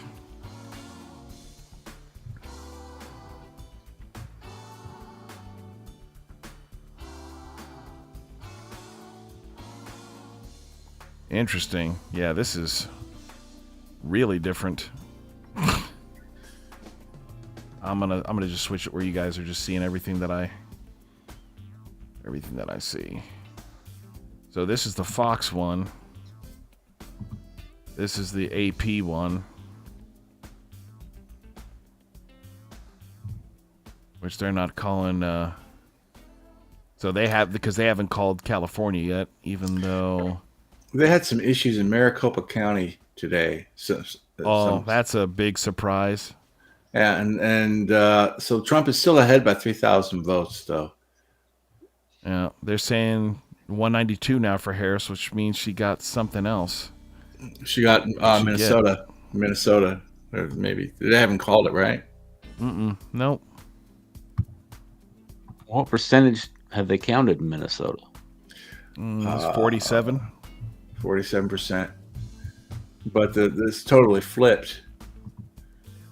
Interesting. Yeah, this is really different. I'm gonna just switch it where you guys are just seeing everything that I see. So this is the Fox one. This is the AP one, which they're not calling. So they have, because they haven't called California yet, even though they had some issues in Maricopa County today. That's a big surprise. Yeah, and so Trump is still ahead by 3,000 votes, though. Yeah, they're saying 192 now for Harris, which means she got something else. She got Minnesota. Or maybe they haven't called it, right? Nope. What percentage have they counted in Minnesota? It's 47. 47%. But this totally flipped.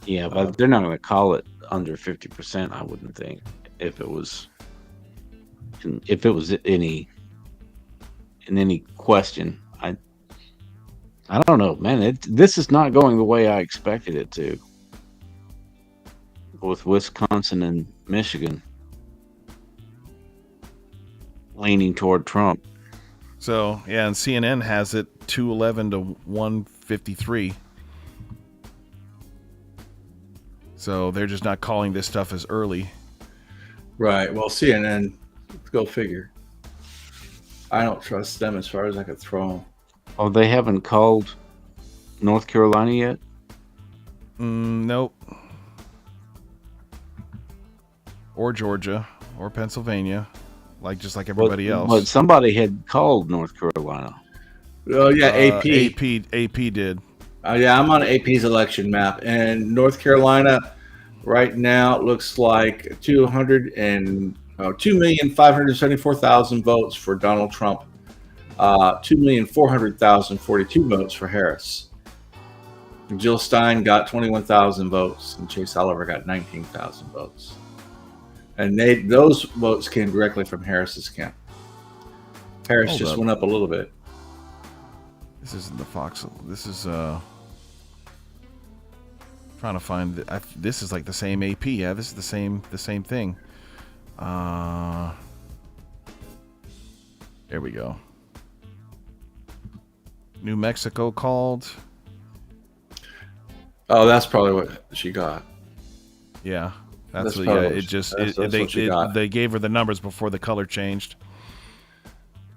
Yeah, but they're not going to call it under 50%. I wouldn't think if it was in any question. I don't know, man. This is not going the way I expected it to. With Wisconsin and Michigan leaning toward Trump. So, yeah, and CNN has it 211 to 153. So they're just not calling this stuff as early. Right. Well, CNN, go figure. I don't trust them as far as I could throw them. Oh, they haven't called North Carolina yet? Nope. Or Georgia, or Pennsylvania, just like everybody else. But somebody had called North Carolina. Oh yeah, AP. AP did. Yeah, I'm on AP's election map, and North Carolina right now it looks like 2,574,000 votes for Donald Trump. 2,400,042 votes for Harris. Jill Stein got 21,000 votes, and Chase Oliver got 19,000 votes. And those votes came directly from Harris's camp. Harris just went up a little bit. This isn't the Fox. This is trying to find. This is like the same AP. Yeah, this is the same thing. There we go. New Mexico called. Oh, that's probably what she got. Yeah, that's what, yeah. It just they gave her the numbers before the color changed.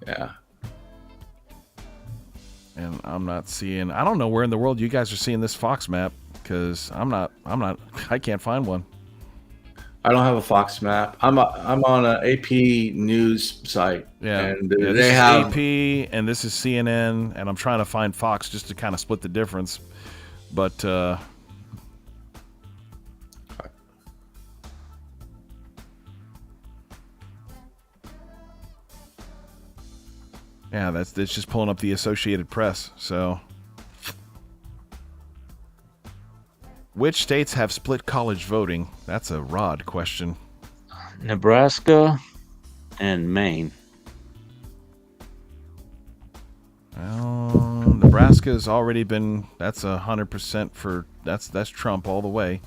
Yeah. And I'm not seeing. I don't know where in the world you guys are seeing this Fox map, because I'm not. I can't find one. I don't have a Fox map. I'm on an AP news site. Yeah, and this they is have AP and this is CNN, and I'm trying to find Fox just to kind of split the difference. But yeah, it's just pulling up the Associated Press. So, which states have split college voting? That's a Rod question. Nebraska and Maine. Well, Nebraska's already been. That's 100% for. That's Trump all the way,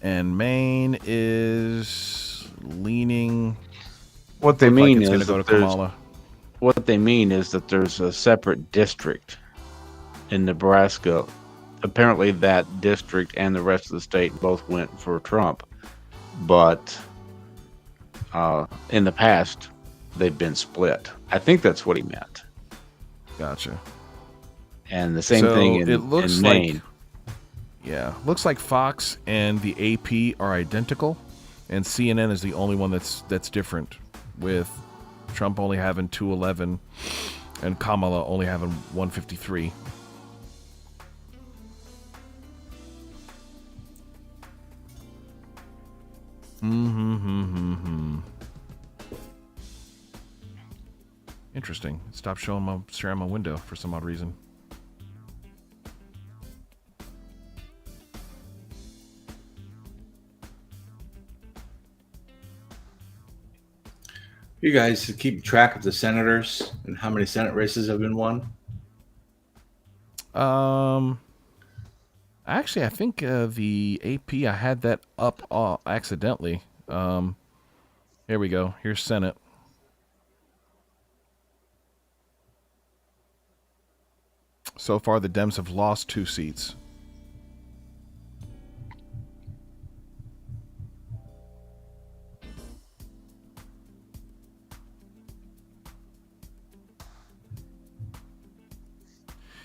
and Maine is leaning. What they mean it's is going to go to Kamala. What they mean is that there's a separate district in Nebraska. Apparently that district and the rest of the state both went for Trump, but in the past they've been split. I think that's what he meant. Gotcha. And the same thing in Maine. Yeah, looks like Fox and the AP are identical, and CNN is the only one that's different, with Trump only having 211 and Kamala only having 153. Interesting. Stop sharing my window for some odd reason. You guys keep track of the senators and how many Senate races have been won? Actually, I think the AP, I had that up accidentally. Here we go. Here's Senate. So far, the Dems have lost 2 seats.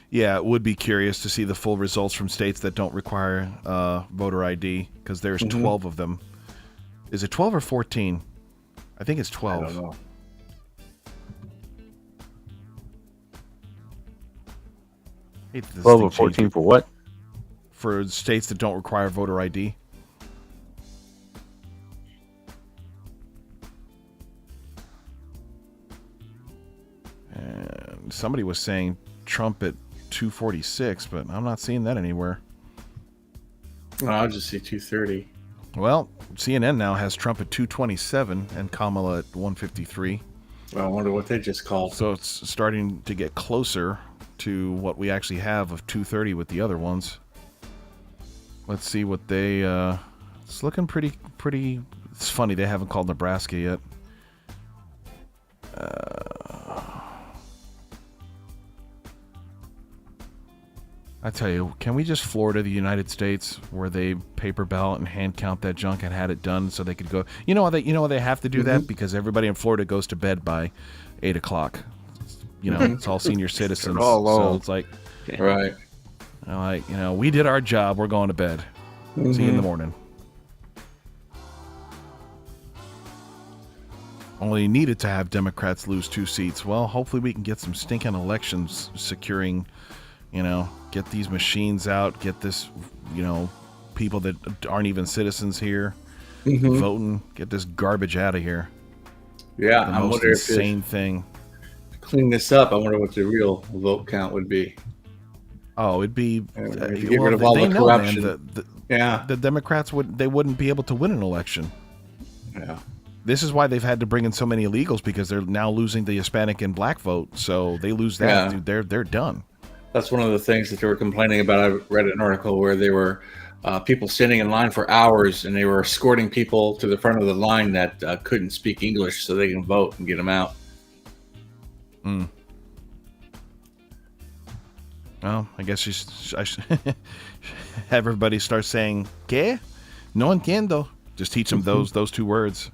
Yeah, it would be curious to see the full results from states that don't require voter ID, because there's 12 of them. Is it 12 or 14? I think it's 12. I don't know. Hate this 12 thing or 14 changing. for what? for states that don't require voter ID. And somebody was saying Trump at 246, but I'm not seeing that anywhere. Well, I'll just see 230. Well, CNN now has Trump at 227 and Kamala at 153. Well, I wonder what they just called. So it's starting to get closer to what we actually have of 230 with the other ones. Let's see what they... it's looking pretty... It's funny, they haven't called Nebraska yet. I tell you, can we just Florida the United States, where they paper ballot and hand count that junk and had it done so they could go? You know why they have to do that? Because everybody in Florida goes to bed by 8 o'clock. You know, it's all senior citizens. So it's like, right. Like, we did our job. We're going to bed. See you in the morning. Only needed to have Democrats lose 2 seats. Well, hopefully we can get some stinking elections securing, get these machines out, get this, people that aren't even citizens here voting, get this garbage out of here. Yeah, the I most wonder insane thing. Clean this up. I wonder what the real vote count would be. Oh, it'd be if you get rid of all the corruption. The Democrats wouldn't be able to win an election. Yeah. This is why they've had to bring in so many illegals, because they're now losing the Hispanic and black vote. So they lose that, dude, they're done. That's one of the things that they were complaining about. I read an article where they were people standing in line for hours, and they were escorting people to the front of the line that couldn't speak English so they can vote and get them out. Well, I guess I should have everybody start saying, ¿Qué? No entiendo. Just teach them those 2 words.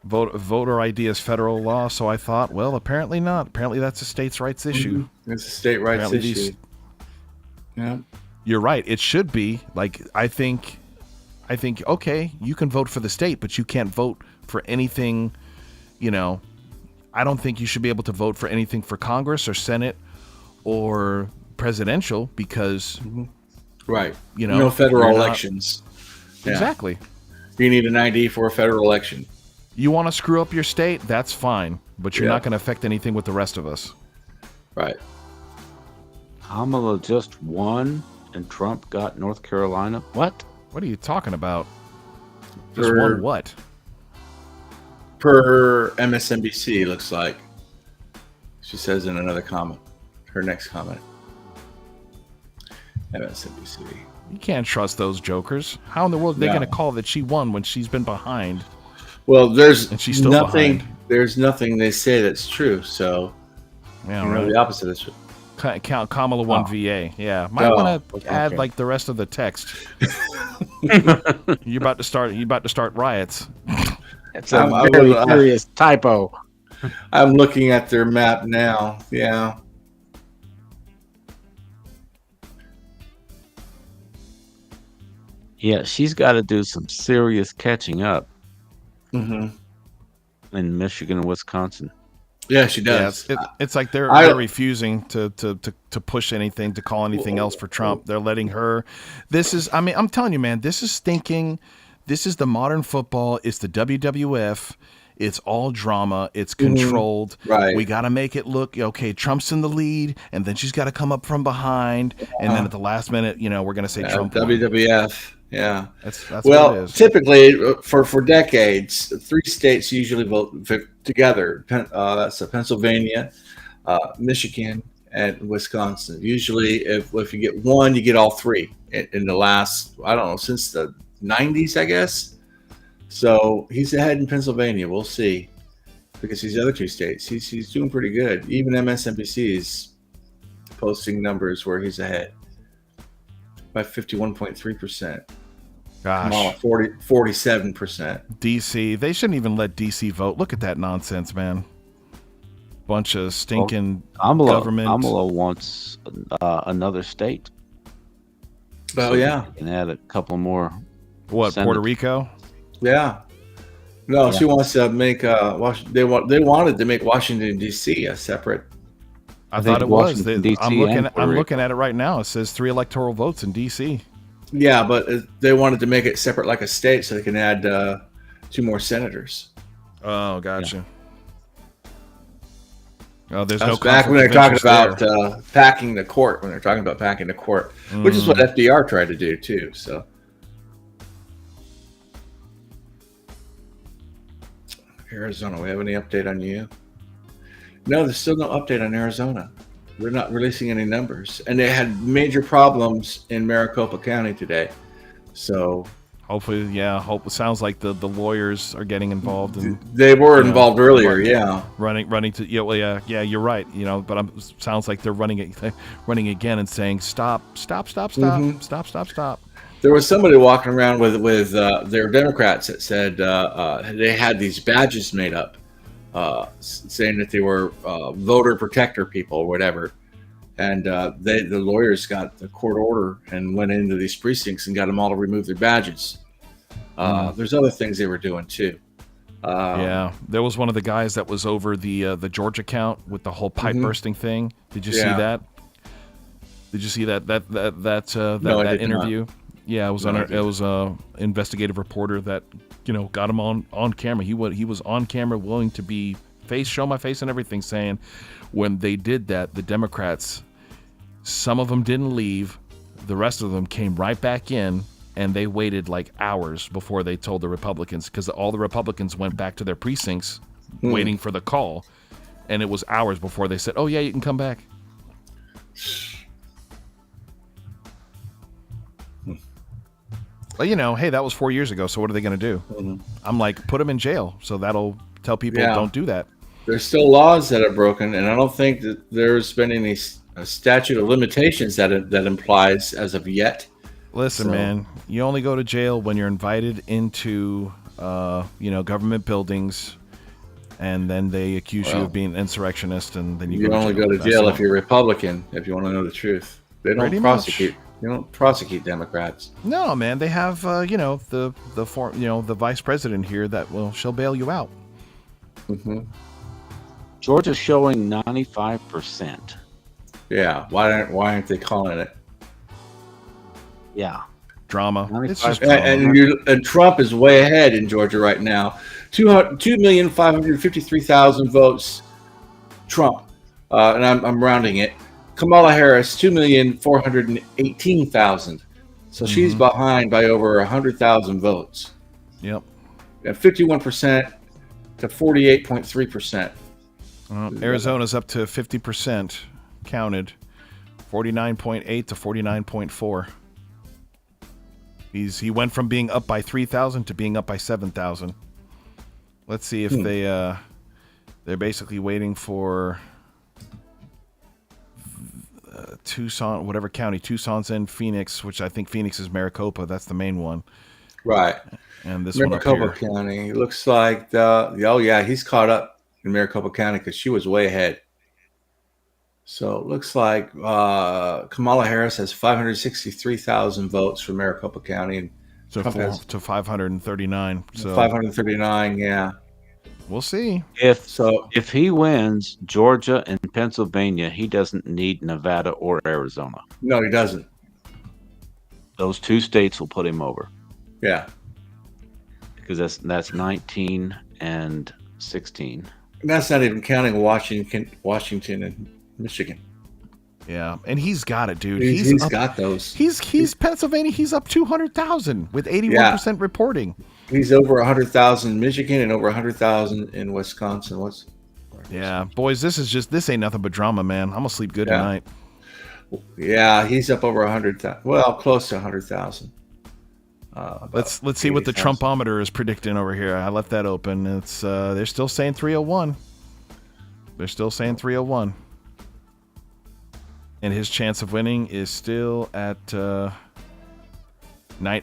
Voter ID is federal law, so I thought, well, apparently not. Apparently that's a states' rights issue. It's a state rights issue. Yeah. You're right. It should be. Like, I think, okay, you can vote for the state, but you can't vote for anything, I don't think you should be able to vote for anything for Congress or Senate or presidential because... Right. No federal elections. Yeah. Exactly. You need an ID for a federal election. You want to screw up your state? That's fine. But you're not going to affect anything with the rest of us. Right. Kamala just won and Trump got North Carolina? What? What are you talking about? Just won what? Per MSNBC, looks like. She says in another comment. Her next comment. MSNBC. You can't trust those jokers. How in the world are they going to call that she won when she's been behind? Well, there's she's still nothing. behind. There's nothing they say that's true. So, right. The opposite is true. Count Kamala won VA. Yeah, might want to add like the rest of the text. You're about to start riots. It's a very serious typo. I'm looking at their map now. Yeah. Yeah, she's got to do some serious catching up in Michigan and Wisconsin. Yeah, she does. Yeah, it's like they're refusing to push anything, to call anything else for Trump. They're letting her. I'm telling you, man, this is stinking. This is the modern football. It's the WWF. It's all drama. It's controlled. Right. We got to make it look, okay, Trump's in the lead, and then she's got to come up from behind. And then at the last minute, we're going to say Trump won. WWF. Yeah. That's what it is. Typically, for decades, 3 states usually vote together. That's Pennsylvania, Michigan, and Wisconsin. Usually, if you get one, you get all 3 in the last, I don't know, since the 90s, I guess. So he's ahead in Pennsylvania. We'll see, because these other 2 states, he's doing pretty good. Even MSNBC is posting numbers where he's ahead by 51.3%. Gosh, 47%. DC, they shouldn't even let DC vote. Look at that nonsense, man. Bunch of stinking government. Kamala wants another state. Oh, yeah. And add a couple more. What, Senate. Puerto Rico? Yeah. No, she wants to make they wanted to make Washington D.C. a separate. I think thought it was. Washington, D.C. I'm and Puerto looking at it right now. It says 3 electoral votes in D.C. Yeah, but they wanted to make it separate like a state so they can add 2 more senators. Oh, gotcha. Oh, there's That's no back when they're talking about packing the court. When they're talking about packing the court, which is what FDR tried to do too. So, Arizona, we have any update on you? No, there's still no update on Arizona. We're not releasing any numbers, and they had major problems in Maricopa County today. So, hopefully, yeah. It sounds like the lawyers are getting involved, and they were involved earlier. Yeah, running to yeah. You're right. But sounds like they're running again and saying stop. There was somebody walking around with their Democrats that said they had these badges made up, saying that they were voter protector people or whatever. And the lawyers got the court order and went into these precincts and got them all to remove their badges. There's other things they were doing too. Yeah, there was one of the guys that was over the Georgia count with the whole pipe bursting thing. Did you see that? Did you see that interview? Not. Yeah, it was it was a investigative reporter that got him on camera. He was on camera, willing to be show my face and everything, saying when they did that, the Democrats, some of them didn't leave, the rest of them came right back in, and they waited like hours before they told the Republicans, because all the Republicans went back to their precincts waiting for the call, and it was hours before they said, "Oh yeah, you can come back." Well, hey, that was 4 years ago, so what are they going to do? I'm like, put them in jail, so that'll tell people don't do that. There's still laws that are broken, and I don't think that there's been any statute of limitations that implies as of yet. Listen, man, you only go to jail when you're invited into, government buildings, and then they accuse you of being an insurrectionist, and then you only go to jail if you're Republican. If you want to know the truth, they don't prosecute. They don't prosecute Democrats. No, man, they have the vice president here that she'll bail you out. Georgia's showing 95%. Yeah, why aren't they calling it? Yeah, drama. It's just and Trump is way ahead in Georgia right now. 2,553,000 votes. Trump, and I'm rounding it. Kamala Harris, 2,418,000. So she's behind by over 100,000 votes. Yep. At 51% to 48.3%. Arizona's up to 50% counted, 49.8 to 49.4. He went from being up by 3,000 to being up by 7,000. Let's see if they're basically waiting for Tucson, whatever county Tucson's in, Phoenix, which I think Phoenix is Maricopa. That's the main one. Right. And this Maricopa one up here. County looks like he's caught up in Maricopa County because she was way ahead. So it looks like Kamala Harris has 563,000 votes for Maricopa County, and Trump has to 539. So 539, yeah. We'll see. If he wins Georgia and Pennsylvania, he doesn't need Nevada or Arizona. No, he doesn't. Those 2 states will put him over. Yeah. Because that's 19 and 16. And that's not even counting Washington and Michigan. Yeah, and he's got it, dude. He's got those. He's Pennsylvania. He's up 200,000 with 81% reporting. He's over 100,000 in Michigan and over 100,000 in Wisconsin. Yeah, boys, this ain't nothing but drama, man. I'm gonna sleep good tonight. Yeah, he's up over 100,000. Well, close to 100,000. Let's see what the Trumpometer is predicting over here. I left that open. It's they're still saying 301. They're still saying 301. And his chance of winning is still at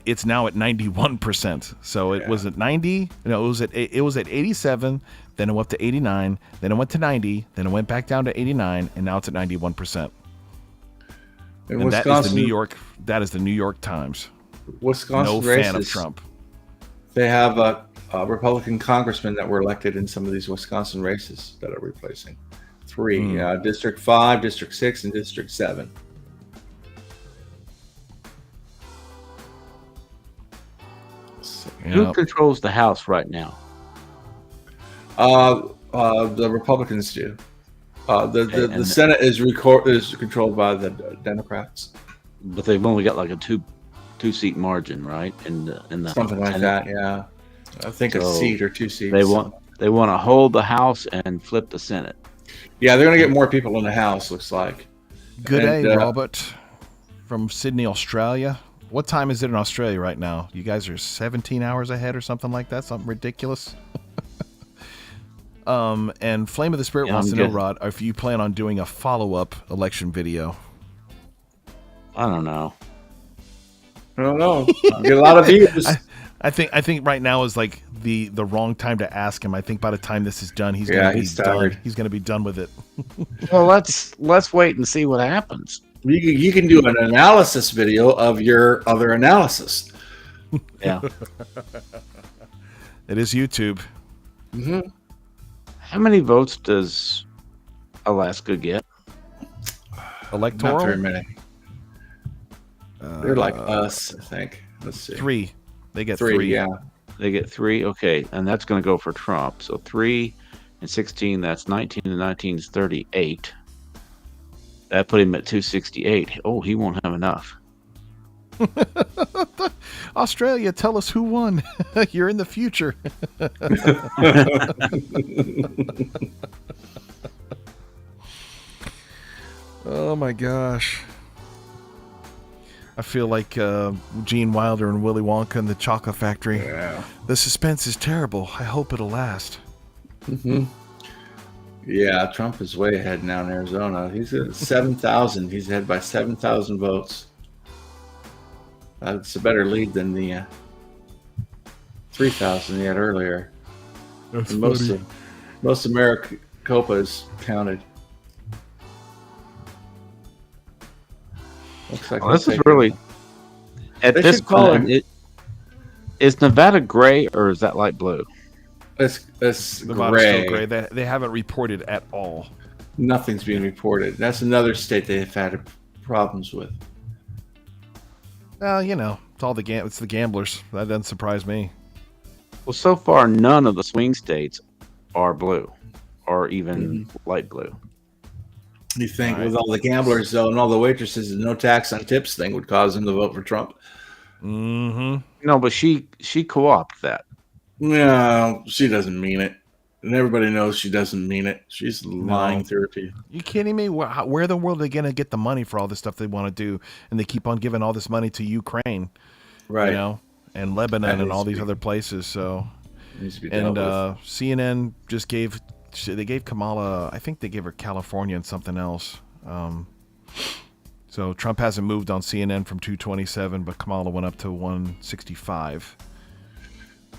it's now at 91%. So it was at 90. No, it was at 87. Then it went up to 89. Then it went to 90. Then it went back down to 89, and now it's at 91%. And that is the New York. That is the New York Times. Wisconsin no races, fan of Trump. They have Republican congressmen that were elected in some of these Wisconsin races that are replacing. Three. District 5, District 6, and District 7. Who controls the House right now? The Republicans do. The Senate is controlled by the Democrats. But they've only got like a two-seat margin, right? In the Something like that, yeah. I think a seat or 2 seats. They want to hold the House and flip the Senate. Yeah, they're going to get more people in the House, looks like. Good day, Robert, from Sydney, Australia. What time is it in Australia right now? You guys are 17 hours ahead or something like that? Something ridiculous? And Flame of the Spirit wants to know, Rod, if you plan on doing a follow-up election video. I don't know. Get a lot of views. I think right now is like the wrong time to ask him. I think by the time this is done, he's going to be done. He's going to be done with it. Well, let's wait and see what happens. You can do an analysis video of your other analysis. Yeah. It is YouTube. Mm-hmm. How many votes does Alaska get? Electoral? Not very many. They're like us, I think. Let's see. 3. They get 3. Yeah. They get 3. Okay, and that's going to go for Trump. So 3 and 16. That's 19 and 19 is 38. That put him at 268. Oh, he won't have enough. Australia, tell us who won. You're in the future. Oh my gosh. I feel like Gene Wilder and Willy Wonka in the Chocolate Factory. Yeah. The suspense is terrible. I hope it'll last. Mm-hmm. Yeah, Trump is way ahead now in Arizona. He's at 7,000. He's ahead by 7,000 votes. It's a better lead than the 3,000 he had earlier. That's most funny. Most of Maricopa is counted. Looks like This is really at this point. Is Nevada gray or is that light blue? It's Nevada's gray. still gray. They haven't reported at all. Nothing's being reported. That's another state they've had problems with. Well, it's the gamblers. That doesn't surprise me. Well, so far none of the swing states are blue, or even light blue. You think with all the gamblers though, and all the waitresses, and no tax on tips thing would cause them to vote for Trump? Mm-hmm. No, but she co-opted that. No, she doesn't mean it, and everybody knows she doesn't mean it. She's lying through her teeth. You kidding me? Where in the world are they going to get the money for all this stuff they want to do? And they keep on giving all this money to Ukraine, right? And Lebanon and all these other places. So, and CNN just gave Kamala. I think they gave her California and something else. So Trump hasn't moved on CNN from 227, but Kamala went up to 165.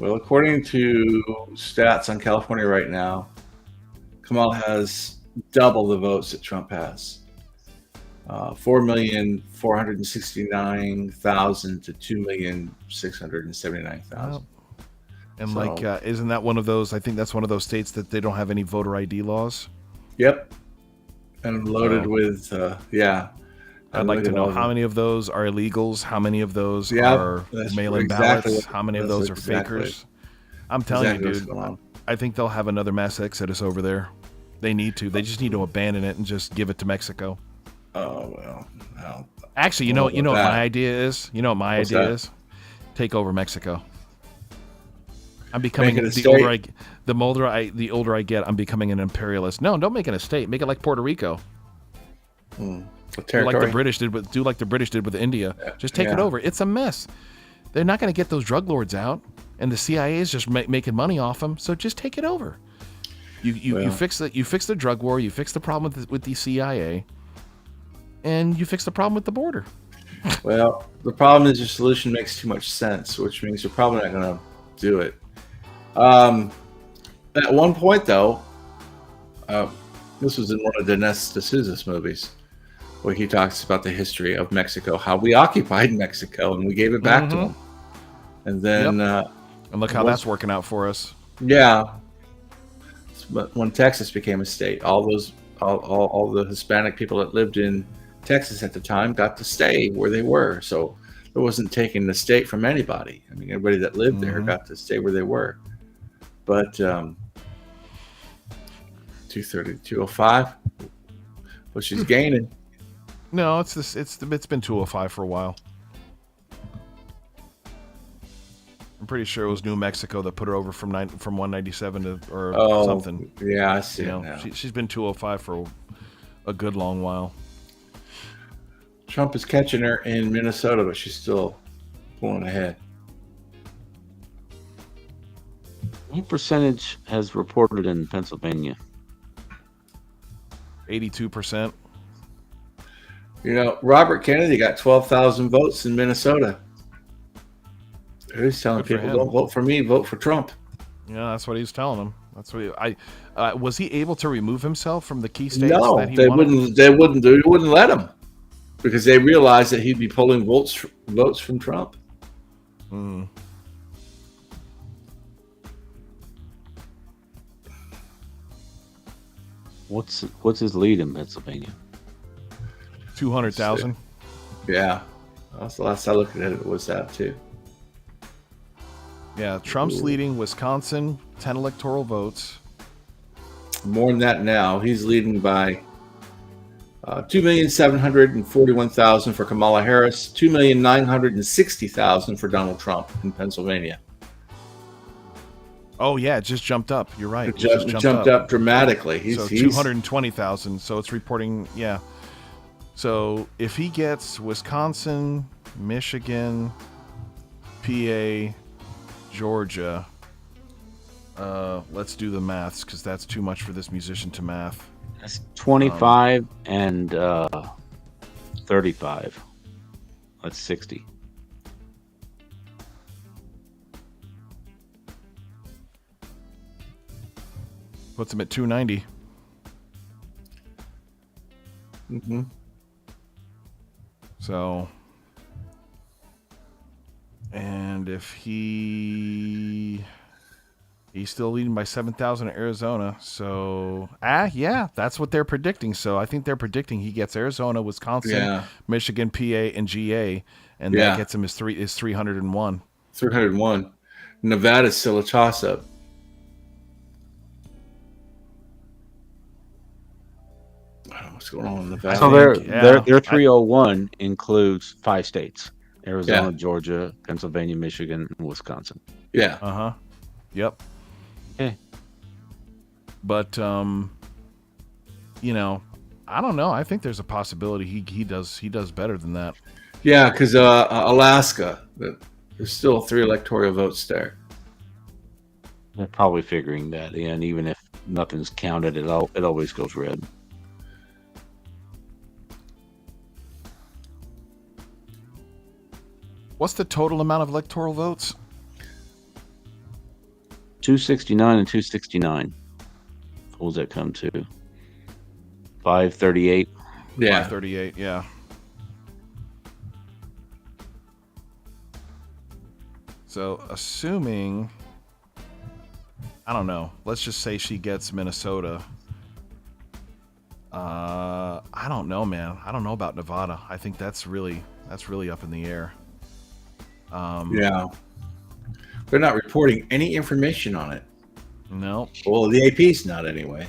Well, according to stats on California right now, Kamala has double the votes that Trump has. 4,469,000 to 2,679,000. And isn't that one of those? I think that's one of those states that they don't have any voter ID laws. Yep. And loaded with, I'd like to know how many of those are illegals, how many of those are mail-in ballots, how many of those are fakers. I'm telling you, dude, I think they'll have another mass exodus over there. They need to. They just need to abandon it and just give it to Mexico. Oh, well. Actually, you know what my idea is? You know what my idea is? Take over Mexico. I'm becoming the older I get, I'm becoming an imperialist. No, don't make it a state. Make it like Puerto Rico. Do like the British did with India. Just take it over. It's a mess. They're not going to get those drug lords out, and the CIA is just making money off them. So just take it over. You fix the drug war. You fix the problem with the CIA, and you fix the problem with the border. Well, the problem is your solution makes too much sense, which means you're probably not going to do it. At one point, though, this was in one of Dinesh D'Souza's movies, where he talks about the history of Mexico, how we occupied Mexico and we gave it back to them. And then, and look how that's working out for us. Yeah. But when Texas became a state, all those all the Hispanic people that lived in Texas at the time got to stay where they were. So it wasn't taking the state from anybody. I mean, everybody that lived there got to stay where they were. But 230, 205, well, she's gaining. No, it's been 205 for a while. I'm pretty sure it was New Mexico that put her over from 197 to something. Yeah, I see it now. She's been 205 for a good long while. Trump is catching her in Minnesota, but she's still pulling ahead. What percentage has reported in Pennsylvania? 82%. You know, Robert Kennedy got 12,000 votes in Minnesota. He's telling people, don't vote for me, vote for Trump. Yeah, that's what he's telling them. That's what was he able to remove himself from the key states? No, that he they wanted? wouldn't let him because they realized that he'd be pulling votes from Trump. Mm. What's his lead in Pennsylvania? 200,000. Yeah, that's the last I looked at it was that too. Yeah, Trump's leading Wisconsin, 10 electoral votes. More than that now. He's leading by 2,741,000 for Kamala Harris, 2,960,000 for Donald Trump in Pennsylvania. Oh yeah, it just jumped up. You're right. It jumped up dramatically. So 220,000. So it's reporting. Yeah. So if he gets Wisconsin, Michigan, PA, Georgia, let's do the maths because that's too much for this musician to math. That's 25 and 35. That's 60. Puts him at 290. Mm-hmm. So, and if he's still leading by 7,000 in Arizona. So, yeah, that's what they're predicting. So I think they're predicting he gets Arizona, Wisconsin, Michigan, PA, and GA, and that gets him his 301. 301. Nevada's still a toss-up. What's going on in Nevada? So their 301 includes 5 states: Arizona, Georgia, Pennsylvania, Michigan, and Wisconsin. Yeah. Uh-huh. Yep. Okay. But I don't know. I think there's a possibility he does better than that. Yeah, because Alaska, there's still 3 electoral votes there. They're probably figuring that in, even if nothing's counted, it always goes red. What's the total amount of electoral votes? 269 and 269. What does that come to? 538. Yeah. 538, yeah. So, assuming, I don't know, let's just say she gets Minnesota. I don't know, man. I don't know about Nevada. I think that's really up in the air. Yeah. They're not reporting any information on it. No. Well, the AP's not anyway.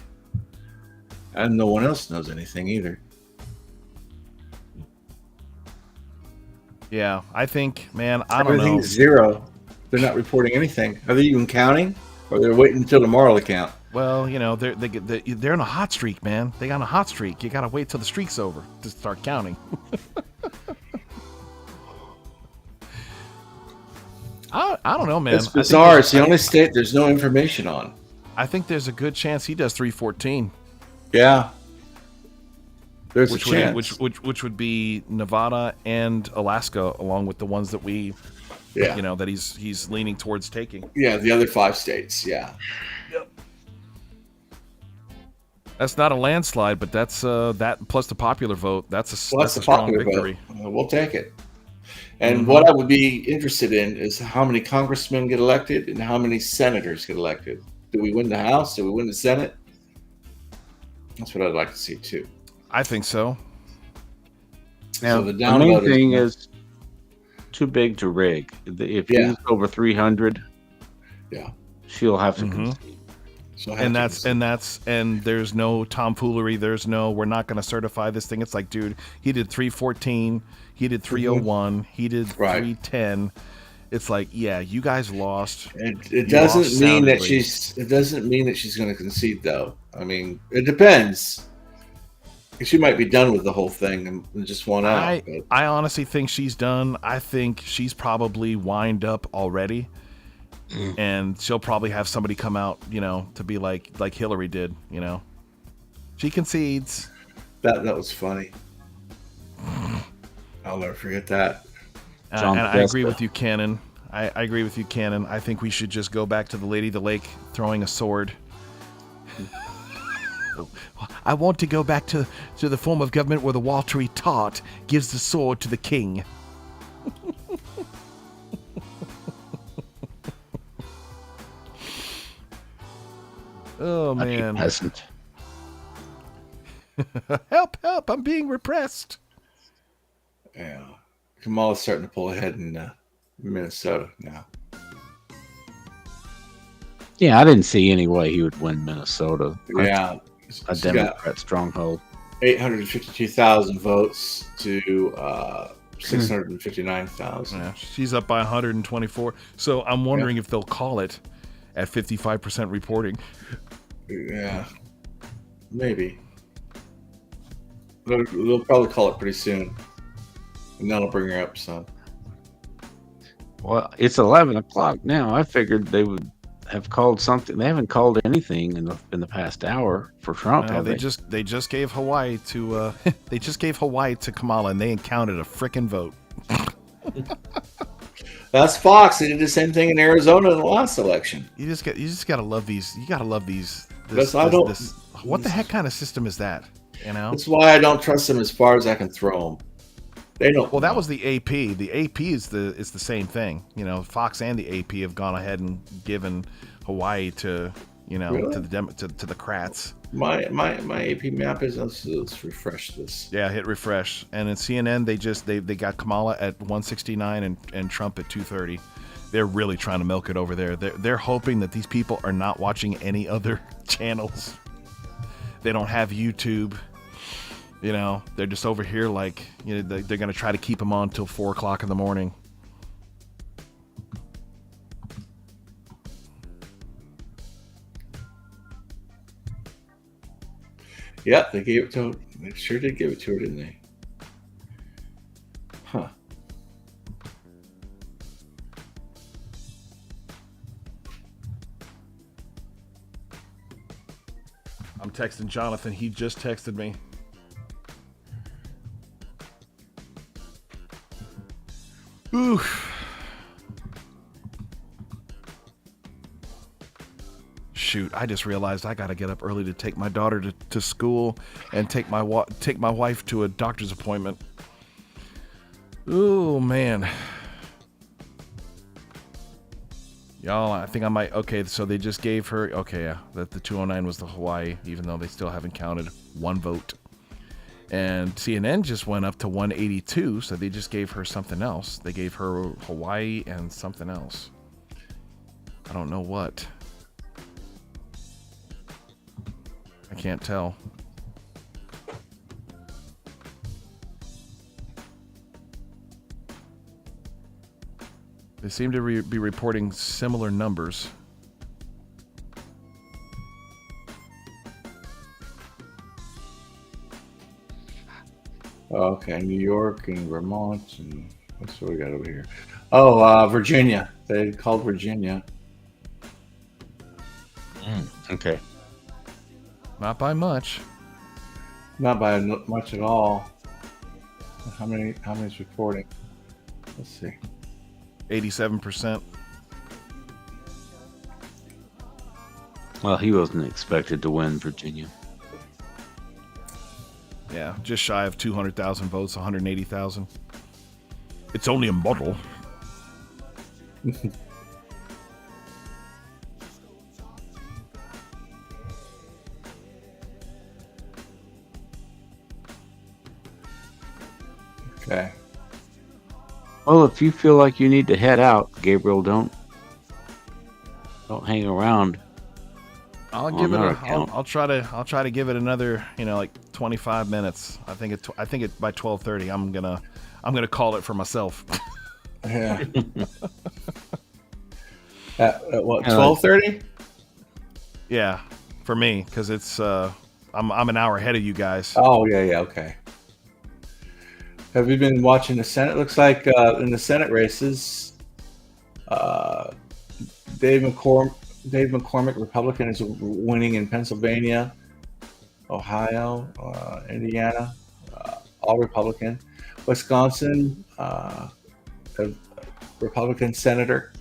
And no one else knows anything either. Yeah, I think, man, I don't know. Everything's zero. They're not reporting anything. Are they even counting? Or they're waiting until tomorrow to count? Well, they're in a hot streak, man. They got a hot streak. You got to wait till the streak's over to start counting. I don't know, man. It's bizarre. It's the only state there's no information on. I think there's a good chance he does 314. Yeah. There's a chance. Which would be Nevada and Alaska, along with the ones that that he's leaning towards taking. Yeah, the other 5 states. Yeah. Yep. That's not a landslide, but that's that plus the popular vote. That's a strong victory. We'll take it. And what I would be interested in is how many congressmen get elected and how many senators get elected. Do we win the House? Do we win the Senate? That's what I'd like to see too. I think so. Now, So the the main download thing is too big to rig. If Yeah. he's over 300, yeah, she'll have to Mhm. concede. And there's no tomfoolery. There's no, we're not going to certify this thing. It's like, dude, he did 314, he did 301, he did 310. It's like, yeah, you guys lost. It You doesn't lost mean that soundly. it doesn't mean that she's going to concede, though. I mean, it depends. She might be done with the whole thing and just won out. I honestly think she's done. I think she's probably wind up already. And she'll probably have somebody come out, to be like Hillary did, She concedes. That was funny. I'll never forget that. And I agree with you, Cannon. I agree with you, Cannon. I think we should just go back to the Lady of the Lake throwing a sword. I want to go back to the form of government where the watery tart gives the sword to the king. Oh, man. Peasant. Help, help, I'm being repressed. Yeah. Kamala's starting to pull ahead in Minnesota now. Yeah, I didn't see any way he would win Minnesota. Yeah. A Democrat stronghold. 852,000 votes to 659,000. Yeah, she's up by 124. So I'm wondering if they'll call it at 55% reporting. Yeah. Maybe. They'll probably call it pretty soon. And that'll bring her up some. Well, it's 11 o'clock now. I figured they would have called something. They haven't called anything in the past hour for Trump. Have they? They just gave Hawaii to Kamala, and they encountered a frickin' vote. That's Fox. They did the same thing in Arizona in the last election. You just gotta love these. You gotta love these. What the heck kind of system is that? That's why I don't trust them as far as I can throw them. They don't. Well, that was the AP. The AP is the same thing. Fox and the AP have gone ahead and given Hawaii to Really? to the Krats. My AP map is. Let's refresh this. Yeah, hit refresh. And in CNN, they got Kamala at 169 and Trump at 230. They're really trying to milk it over there. They're hoping that these people are not watching any other channels. They don't have YouTube. They're just over here like, they're going to try to keep them on till 4 o'clock in the morning. Yep, they gave it to her. They sure did give it to her, didn't they? Huh. I'm texting Jonathan. He just texted me. Oof. Shoot, I just realized I got to get up early to take my daughter to school and take my wife to a doctor's appointment. Oh, man. Y'all, I think I might... Okay, so they just gave her... Okay, yeah, that the 209 was the Hawaii, even though they still haven't counted one vote. And CNN just went up to 182, so they just gave her something else. They gave her Hawaii and something else. I don't know what. I can't tell. They seem to be reporting similar numbers. Okay, New York and Vermont and what's what we got over here? Oh, Virginia. They called Virginia. Okay. Not by much. Not by much at all. How many's reporting? Let's see. 87%. Well, he wasn't expected to win Virginia. Yeah, just shy of 200,000 votes, 180,000. It's only a model. Okay. Well, if you feel like you need to head out, Gabriel, don't hang around. I'll on give it our a. account. I'll try to give it another, like 25 minutes. I think it by 12:30. I'm gonna call it for myself. Yeah. At what, 12:30? Yeah, for me, because it's I'm an hour ahead of you guys. Oh yeah, okay. Have you been watching the Senate? Looks like in the Senate races, Dave McCormick, Republican, is winning in Pennsylvania, Ohio, Indiana, all Republican. Wisconsin, a Republican senator.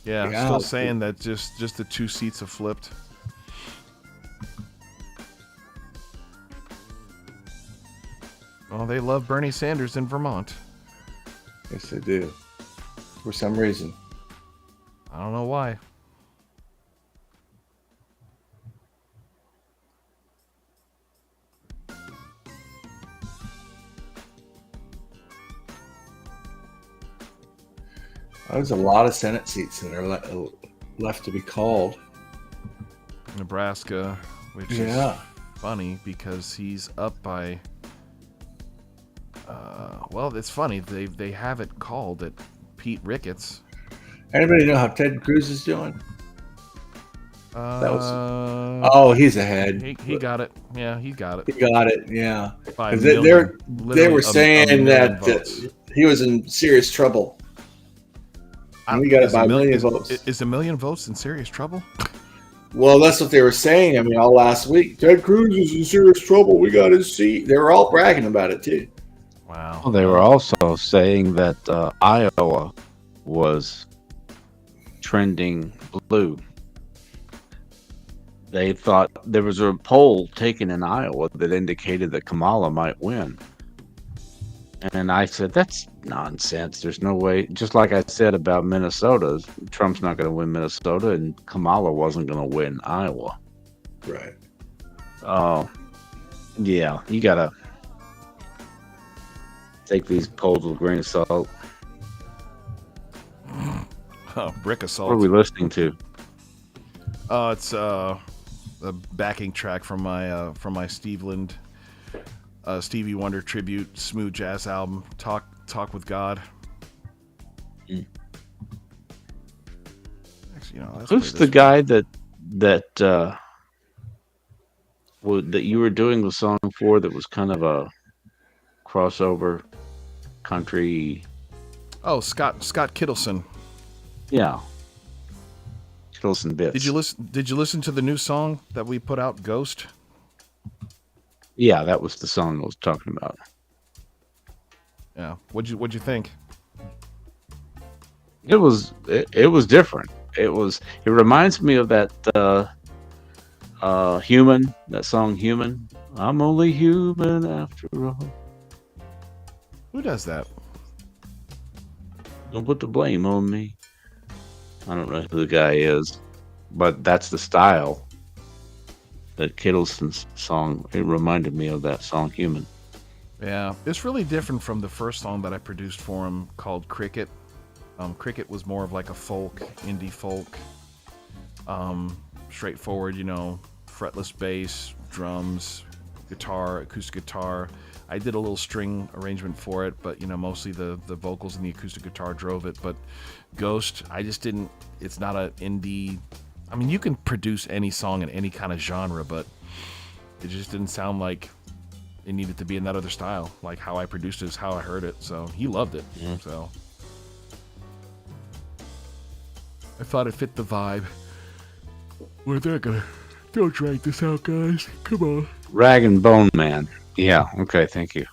Yeah, still saying that just the 2 seats have flipped. Well, they love Bernie Sanders in Vermont. Yes, they do. For some reason. I don't know why. There's a lot of Senate seats that are left to be called. Nebraska, which is funny because he's up by. Well, it's funny they have it called at Pete Ricketts. Anybody know how Ted Cruz is doing? He's ahead. He got it. Yeah, he got it. He got it. Yeah. By They were saying that he was in serious trouble. And we got it by a million votes. Is a million votes in serious trouble? Well, that's what they were saying. I mean, all last week, Ted Cruz is in serious trouble. We got his seat. They were all bragging about it too. Wow. Well, they were also saying that Iowa was trending blue. They thought there was a poll taken in Iowa that indicated that Kamala might win. And I said, that's nonsense. There's no way. Just like I said about Minnesota, Trump's not going to win Minnesota, and Kamala wasn't going to win Iowa. Right. Oh, yeah. You got to take these polls with a grain of salt. Brick of salt. What are we listening to? It's a backing track from my Stevie Wonder tribute smooth jazz album, Talk with God. Actually, Who's the guy that you were doing the song for? That was kind of a crossover country. Oh, Scott Kittleson. Yeah. Kittleson bits. Did you listen to the new song that we put out, Ghost? Yeah, that was the song I was talking about. Yeah. What'd you think? It was different. It reminds me of that Human, that song Human. I'm only human after all. Who does that? Don't put the blame on me. I don't know who the guy is, but that's the style. That Kittleson's song, it reminded me of that song Human. Yeah, it's really different from the first song that I produced for him called Cricket. Cricket was more of like a indie folk, straightforward, fretless bass, drums, guitar, acoustic guitar. I did a little string arrangement for it, but mostly the vocals and the acoustic guitar drove it. But Ghost, it's not an indie. I mean, you can produce any song in any kind of genre, but it just didn't sound like it needed to be in that other style. Like how I produced it is how I heard it. So he loved it. Yeah. So I thought it fit the vibe. We're not gonna. Don't drag this out, guys. Come on. Rag and Bone Man. Yeah, okay, thank you.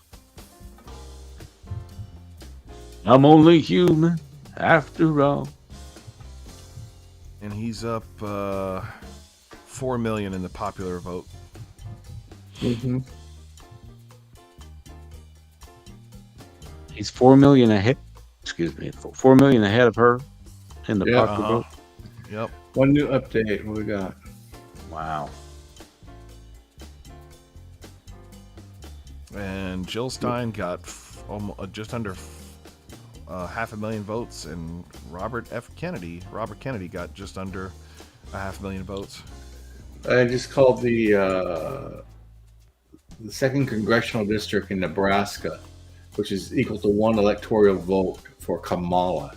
I'm only human after all. And he's up 4 million in the popular vote. Mm-hmm. He's 4 million ahead. Excuse me, 4 million ahead of her in the popular vote. Yep. One new update. What we got? Wow. And Jill Stein got just under 500,000 votes, and Robert Kennedy got just under 500,000 votes. I just called the second congressional district in Nebraska, which is equal to 1 electoral vote for Kamala.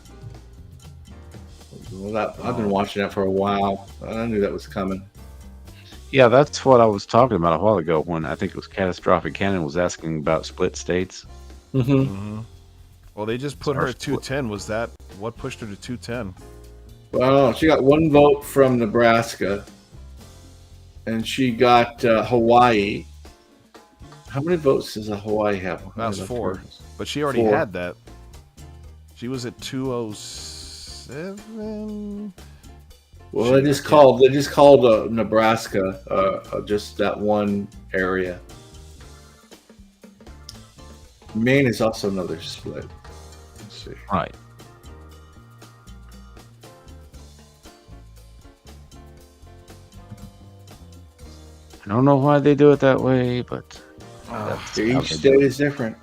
Well, I've been watching that for a while. I knew that was coming. Yeah, that's what I was talking about a while ago when I think it was Catastrophic Cannon was asking about split states. Well, they just put her at 210. Was that what pushed her to 210? Well, she got 1 vote from Nebraska, and she got Hawaii. How many votes does Hawaii have? That was 4, but she already had that. She was at 207. Well, they just called Nebraska just that one area. Maine is also another split. Let's see. Right. I don't know why they do it that way, but each state is different.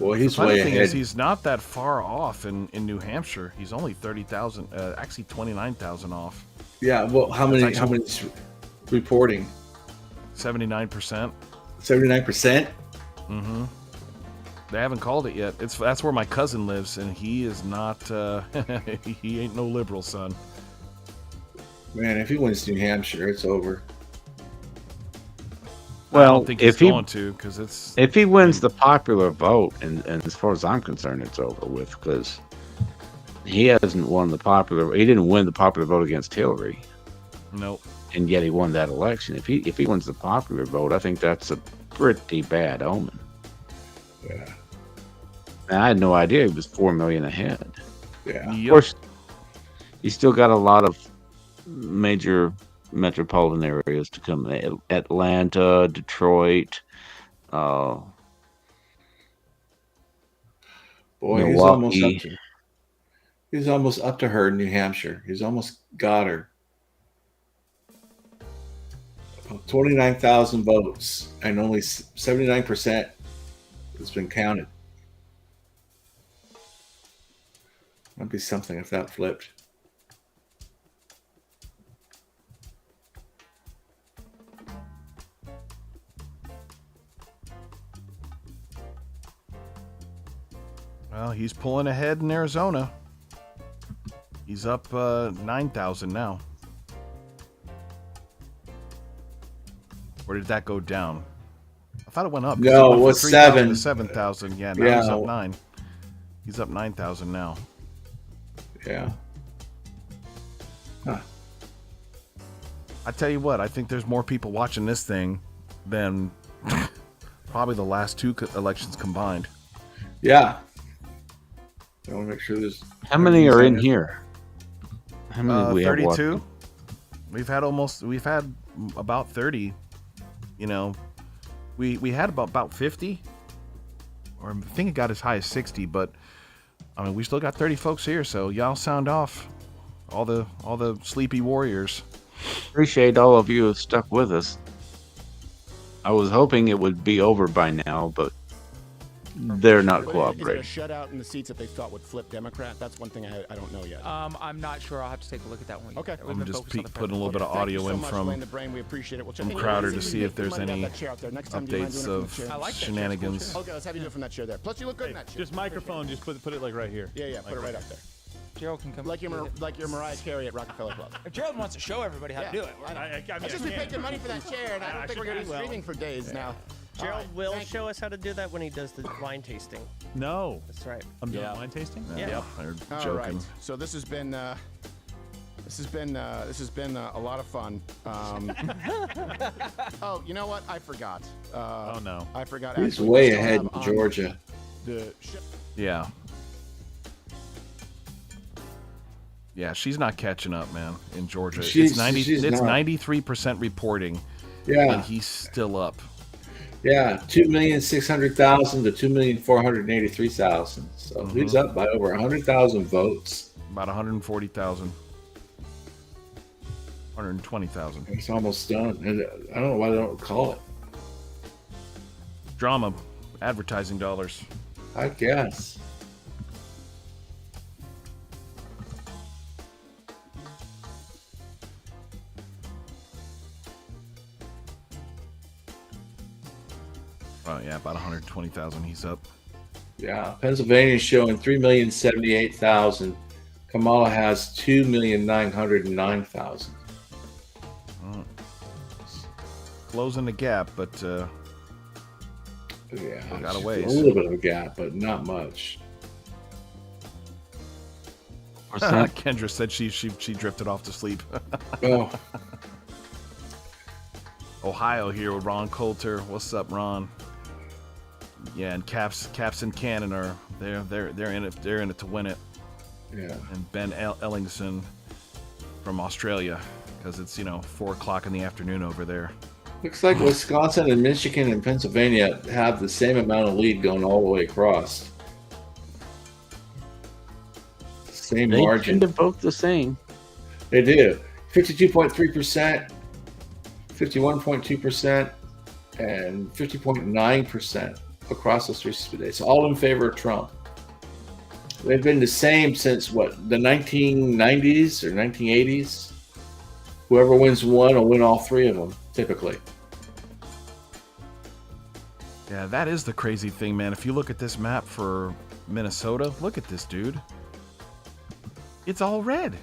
Well, he's way thing ahead. is, he's not that far off in New Hampshire. He's only 30,000, actually 29,000 off. Yeah. Well, how many reporting? 79%. 79%. Mm-hmm. They haven't called it yet. That's where my cousin lives, and he is not. He ain't no liberal, son. Man, if he wins New Hampshire, it's over. Well, I don't think he's going to, because it's. If he wins the popular vote, and as far as I'm concerned, it's over with, because he hasn't won the popular. He didn't win the popular vote against Hillary. Nope. And yet he won that election. If he wins the popular vote, I think that's a pretty bad omen. Yeah. And I had no idea he was 4 million ahead. Yeah. Of course, he's still got a lot of major metropolitan areas to come. Atlanta, Detroit, Boy, Milwaukee. he's almost up to her in New Hampshire. He's almost got her. 29,000 votes, and only 79% has been counted. Might be something if that flipped. Well, he's pulling ahead in Arizona. He's up 9,000 now. Or did that go down? I thought it went up. No, it was 7 to 7,000. Yeah, now he's up 9. He's up 9,000 now. Yeah. Huh. I tell you what, I think there's more people watching this thing than probably the last 2 elections combined. Yeah. I want to make sure there's. How many are in here? How many we have 32. watching? We've had about 30. You know, we had about 50, or I think it got as high as 60. But I mean, we still got 30 folks here, so y'all sound off, all the sleepy warriors. Appreciate all of you who stuck with us. I was hoping it would be over by now, but they're not cooperating. Is it a shutout in the seats that they thought would flip Democrat? That's one thing I don't know yet. I'm not sure. I'll have to take a look at that one. Okay. I'm just putting a little bit of audio in from Crowder to see if there's any updates of shenanigans. Okay, let's have you do it from that chair there. Plus, you look good in that chair. Just microphone. Just put it like right here. Yeah, put it right up there. Gerald can come. Like your Mariah Carey at Rockefeller Club. If Gerald wants to show everybody how to do it, I just been paying money for that chair, and I don't think we're going to be streaming for days now. Gerald will show us how to do that when he does the wine tasting. No. That's right. I'm doing wine tasting? Yeah. They're All joking. right. So this has been a lot of fun. Oh, you know what? I forgot. Oh no. I forgot. He's actually, way we still ahead have in on Georgia. Yeah. Yeah, she's not catching up, man, in Georgia. She's It's not. 93% reporting. Yeah. And he's still up. Yeah, 2,600,000 to 2,483,000. So he's up by over 100,000 votes. About 140,000. 120,000. It's almost done. And I don't know why they don't call it. Drama, advertising dollars. I guess. Oh yeah, about 120,000. He's up. Yeah, Pennsylvania's showing 3,078,000. Kamala has 2,909,000. Oh. Closing the gap, but yeah, got a it's ways. a little bit of a gap, but not much. Kendra said she drifted off to sleep. Oh. Ohio here with Ron Coulter. What's up, Ron? Yeah, and Caps and Cannon are they're in it to win it. Yeah. And Ben Ellingson from Australia, because it's 4:00 in the afternoon over there. Looks like Wisconsin and Michigan and Pennsylvania have the same amount of lead going all the way across. Same They margin. tend to vote the same. They do. 52.3%, 51.2%, and 50.9% across those three states. All in favor of Trump. They've been the same since the 1990s or 1980s. Whoever wins one will win all three of them, typically. Yeah, that is the crazy thing, man. If you look at this map for Minnesota, look at this, dude. It's all red.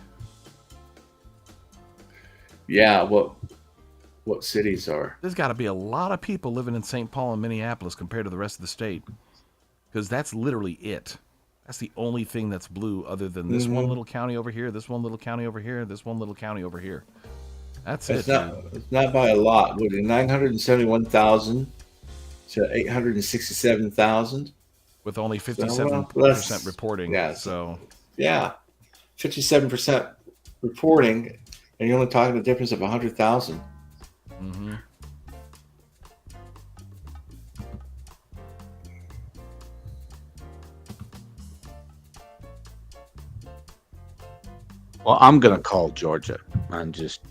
Yeah, what cities are? There's got to be a lot of people living in St. Paul and Minneapolis compared to the rest of the state, because that's literally it. That's the only thing that's blue, other than this one little county over here, this one little county over here, this one little county over here. That's it. It's not by a lot. With 971,000 to 867,000, with only 57% reporting. Yeah, so yeah, 57% reporting, and you're only talking a difference of 100,000. Mm-hmm. Well, I'm gonna call Georgia. I'm just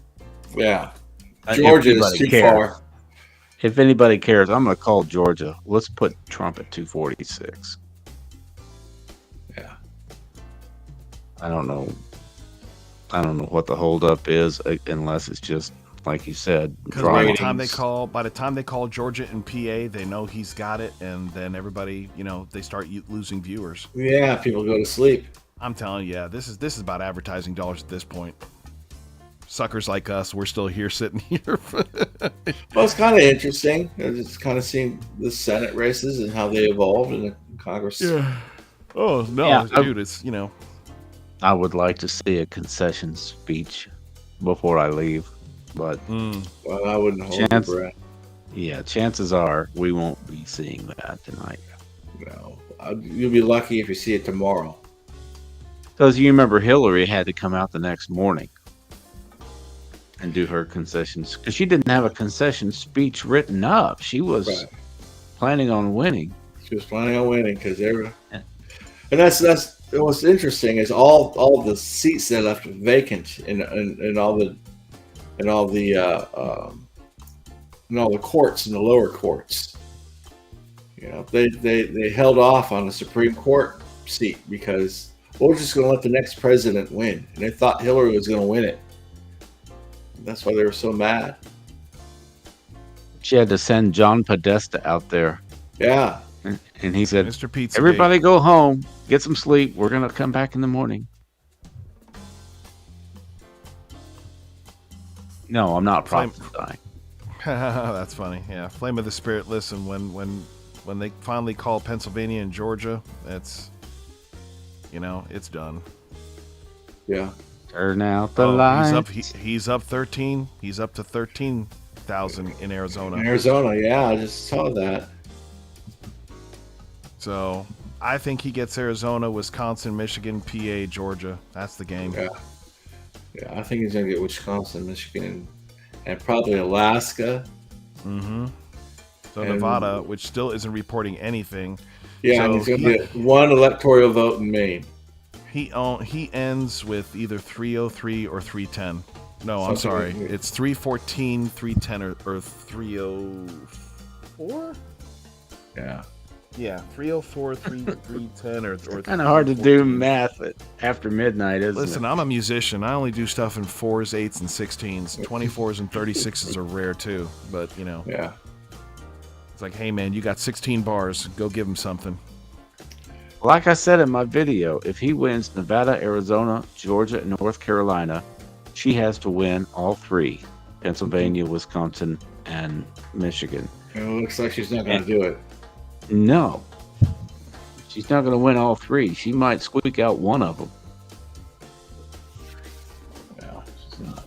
Yeah, if Georgia is anybody too cares- far. If anybody cares, I'm gonna call Georgia. Let's put Trump at 246. Yeah. I don't know what the holdup is, unless it's just like you said. Because by the time they call Georgia and PA, they know he's got it, and then everybody, they start losing viewers. Yeah, people go to sleep. I'm telling you, yeah, this is about advertising dollars at this point. Suckers like us, we're still here sitting here. Well, it's kind of interesting. It's kind of seeing the Senate races and how they evolved in the Congress. Yeah. Oh no, Yeah, dude, it's I would like to see a concession speech before I leave, but Well, I wouldn't hold your breath. Yeah, chances are we won't be seeing that tonight. No, you'll be lucky if you see it tomorrow. Because you remember Hillary had to come out the next morning and do her concessions because she didn't have a concession speech written up. She was planning on winning. She was planning on winning because they were, and that's what's interesting is all the seats they left vacant in all the courts in the lower courts. They held off on the Supreme Court seat because we're just going to let the next president win, and they thought Hillary was going to win it. That's why they were so mad. She had to send John Podesta out there. Yeah. And he said, Mr. Pizza everybody go home, get some sleep. We're going to come back in the morning. No, I'm not prophesying. That's funny. Yeah, Flame of the Spirit. Listen, when they finally call Pennsylvania and Georgia, it's done. Yeah. Turn out the lights. He's up 13. He's up to 13,000 in Arizona. In Arizona, yeah, I just saw that. So I think he gets Arizona, Wisconsin, Michigan, PA, Georgia. That's the game. Yeah, I think he's gonna get Wisconsin, Michigan, and probably Alaska. Mm-hmm. So Nevada, which still isn't reporting anything. Yeah, and he's gonna get one electoral vote in Maine. He ends with either 303 or 310. No, I'm sorry. Something- It's 314, 310, or 304? Yeah. Yeah, 304, 310, or Kind of hard to do 314. math after midnight, isn't Listen, it? I'm a musician. I only do stuff in 4s, 8s, and 16s. 24s and 36s are rare too. But, you know. Yeah. It's like, hey, man, you got 16 bars. Go give him something. Like I said in my video, if he wins Nevada, Arizona, Georgia, and North Carolina, she has to win all 3: Pennsylvania, Wisconsin, and Michigan. It looks like she's not going to do it. No, she's not going to win all 3. She might squeak out one of them. No, she's not.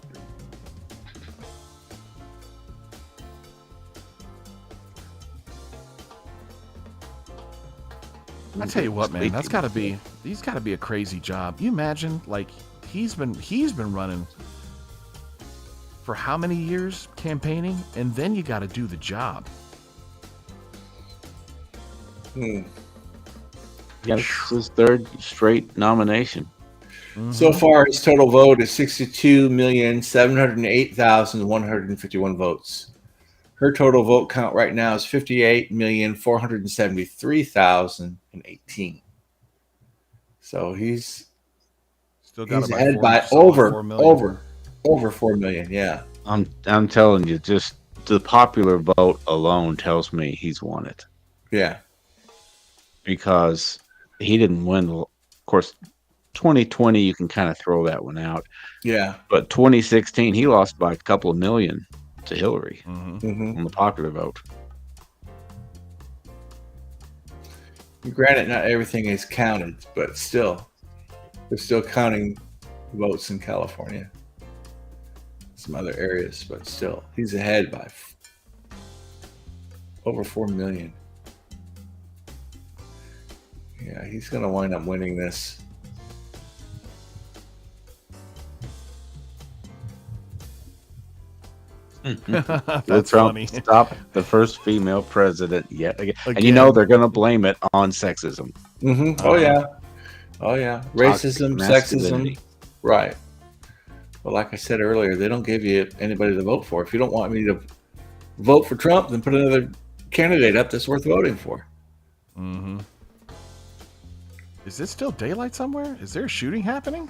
I tell you what, man, he's got to be a crazy job. You imagine, like, he's been running for how many years campaigning, and then you got to do the job. Yeah, it's his 3rd straight nomination. So far, his total vote is 62,708,151 votes. Her total vote count right now is 58,473,018. So he's Still got about ahead by 4 million. over 4 million. Yeah, I'm telling you, just the popular vote alone tells me he's won it. Yeah, because he didn't win. Of course, 2020 you can kind of throw that one out. Yeah, but 2016 he lost by a couple of million to Hillary on the popular vote. Granted, not everything is counted, but still, they're still counting votes in California, some other areas, but still, he's ahead by over 4 million. Yeah, he's going to wind up winning this. Will Trump funny. stop the first female president yet again? And you know they're going to blame it on sexism. Oh yeah, racism, masculinity. sexism, right. But like I said earlier, they don't give you anybody to vote for. If you don't want me to vote for Trump, then put another candidate up that's worth voting for. Is it still daylight somewhere? Is there a shooting happening?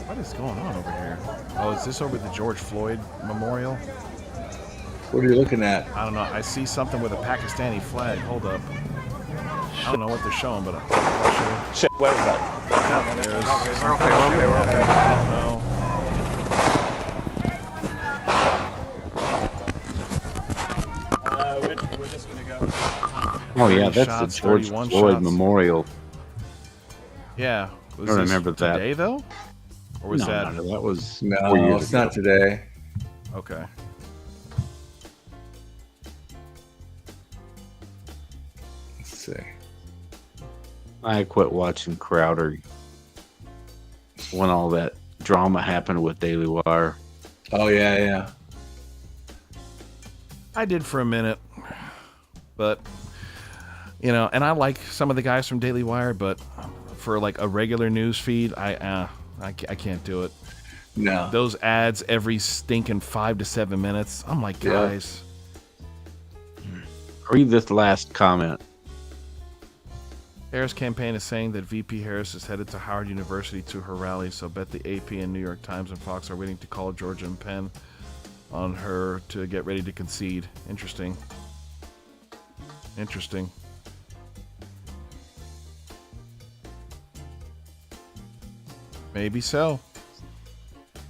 What is going on over here? Oh, is this over the George Floyd Memorial? What are you looking at? I don't know. I see something with a Pakistani flag. Hold up. I don't know what they're showing, but I'll show you. Shit, where was that? Yeah, there's. We're okay. I don't know. We're just gonna go. Oh yeah, 30 that's shots, the George 31 Floyd shots. Memorial. Yeah. I don't remember that. Today though? Or was that? No, that was 4 No, years it's ago. not today. Okay. Let's see. I quit watching Crowder when all that drama happened with Daily Wire. Oh yeah. I did for a minute, but you know, and I like some of the guys from Daily Wire, but for like a regular news feed, I can't do it. No, those ads every stinking 5 to 7 minutes. I'm like, Yeah. guys, Read this last comment. Harris' campaign is saying that VP Harris is headed to Howard University to her rally, so bet the AP and New York Times and Fox are waiting to call Georgia and Penn on her to get ready to concede. Interesting. Maybe so.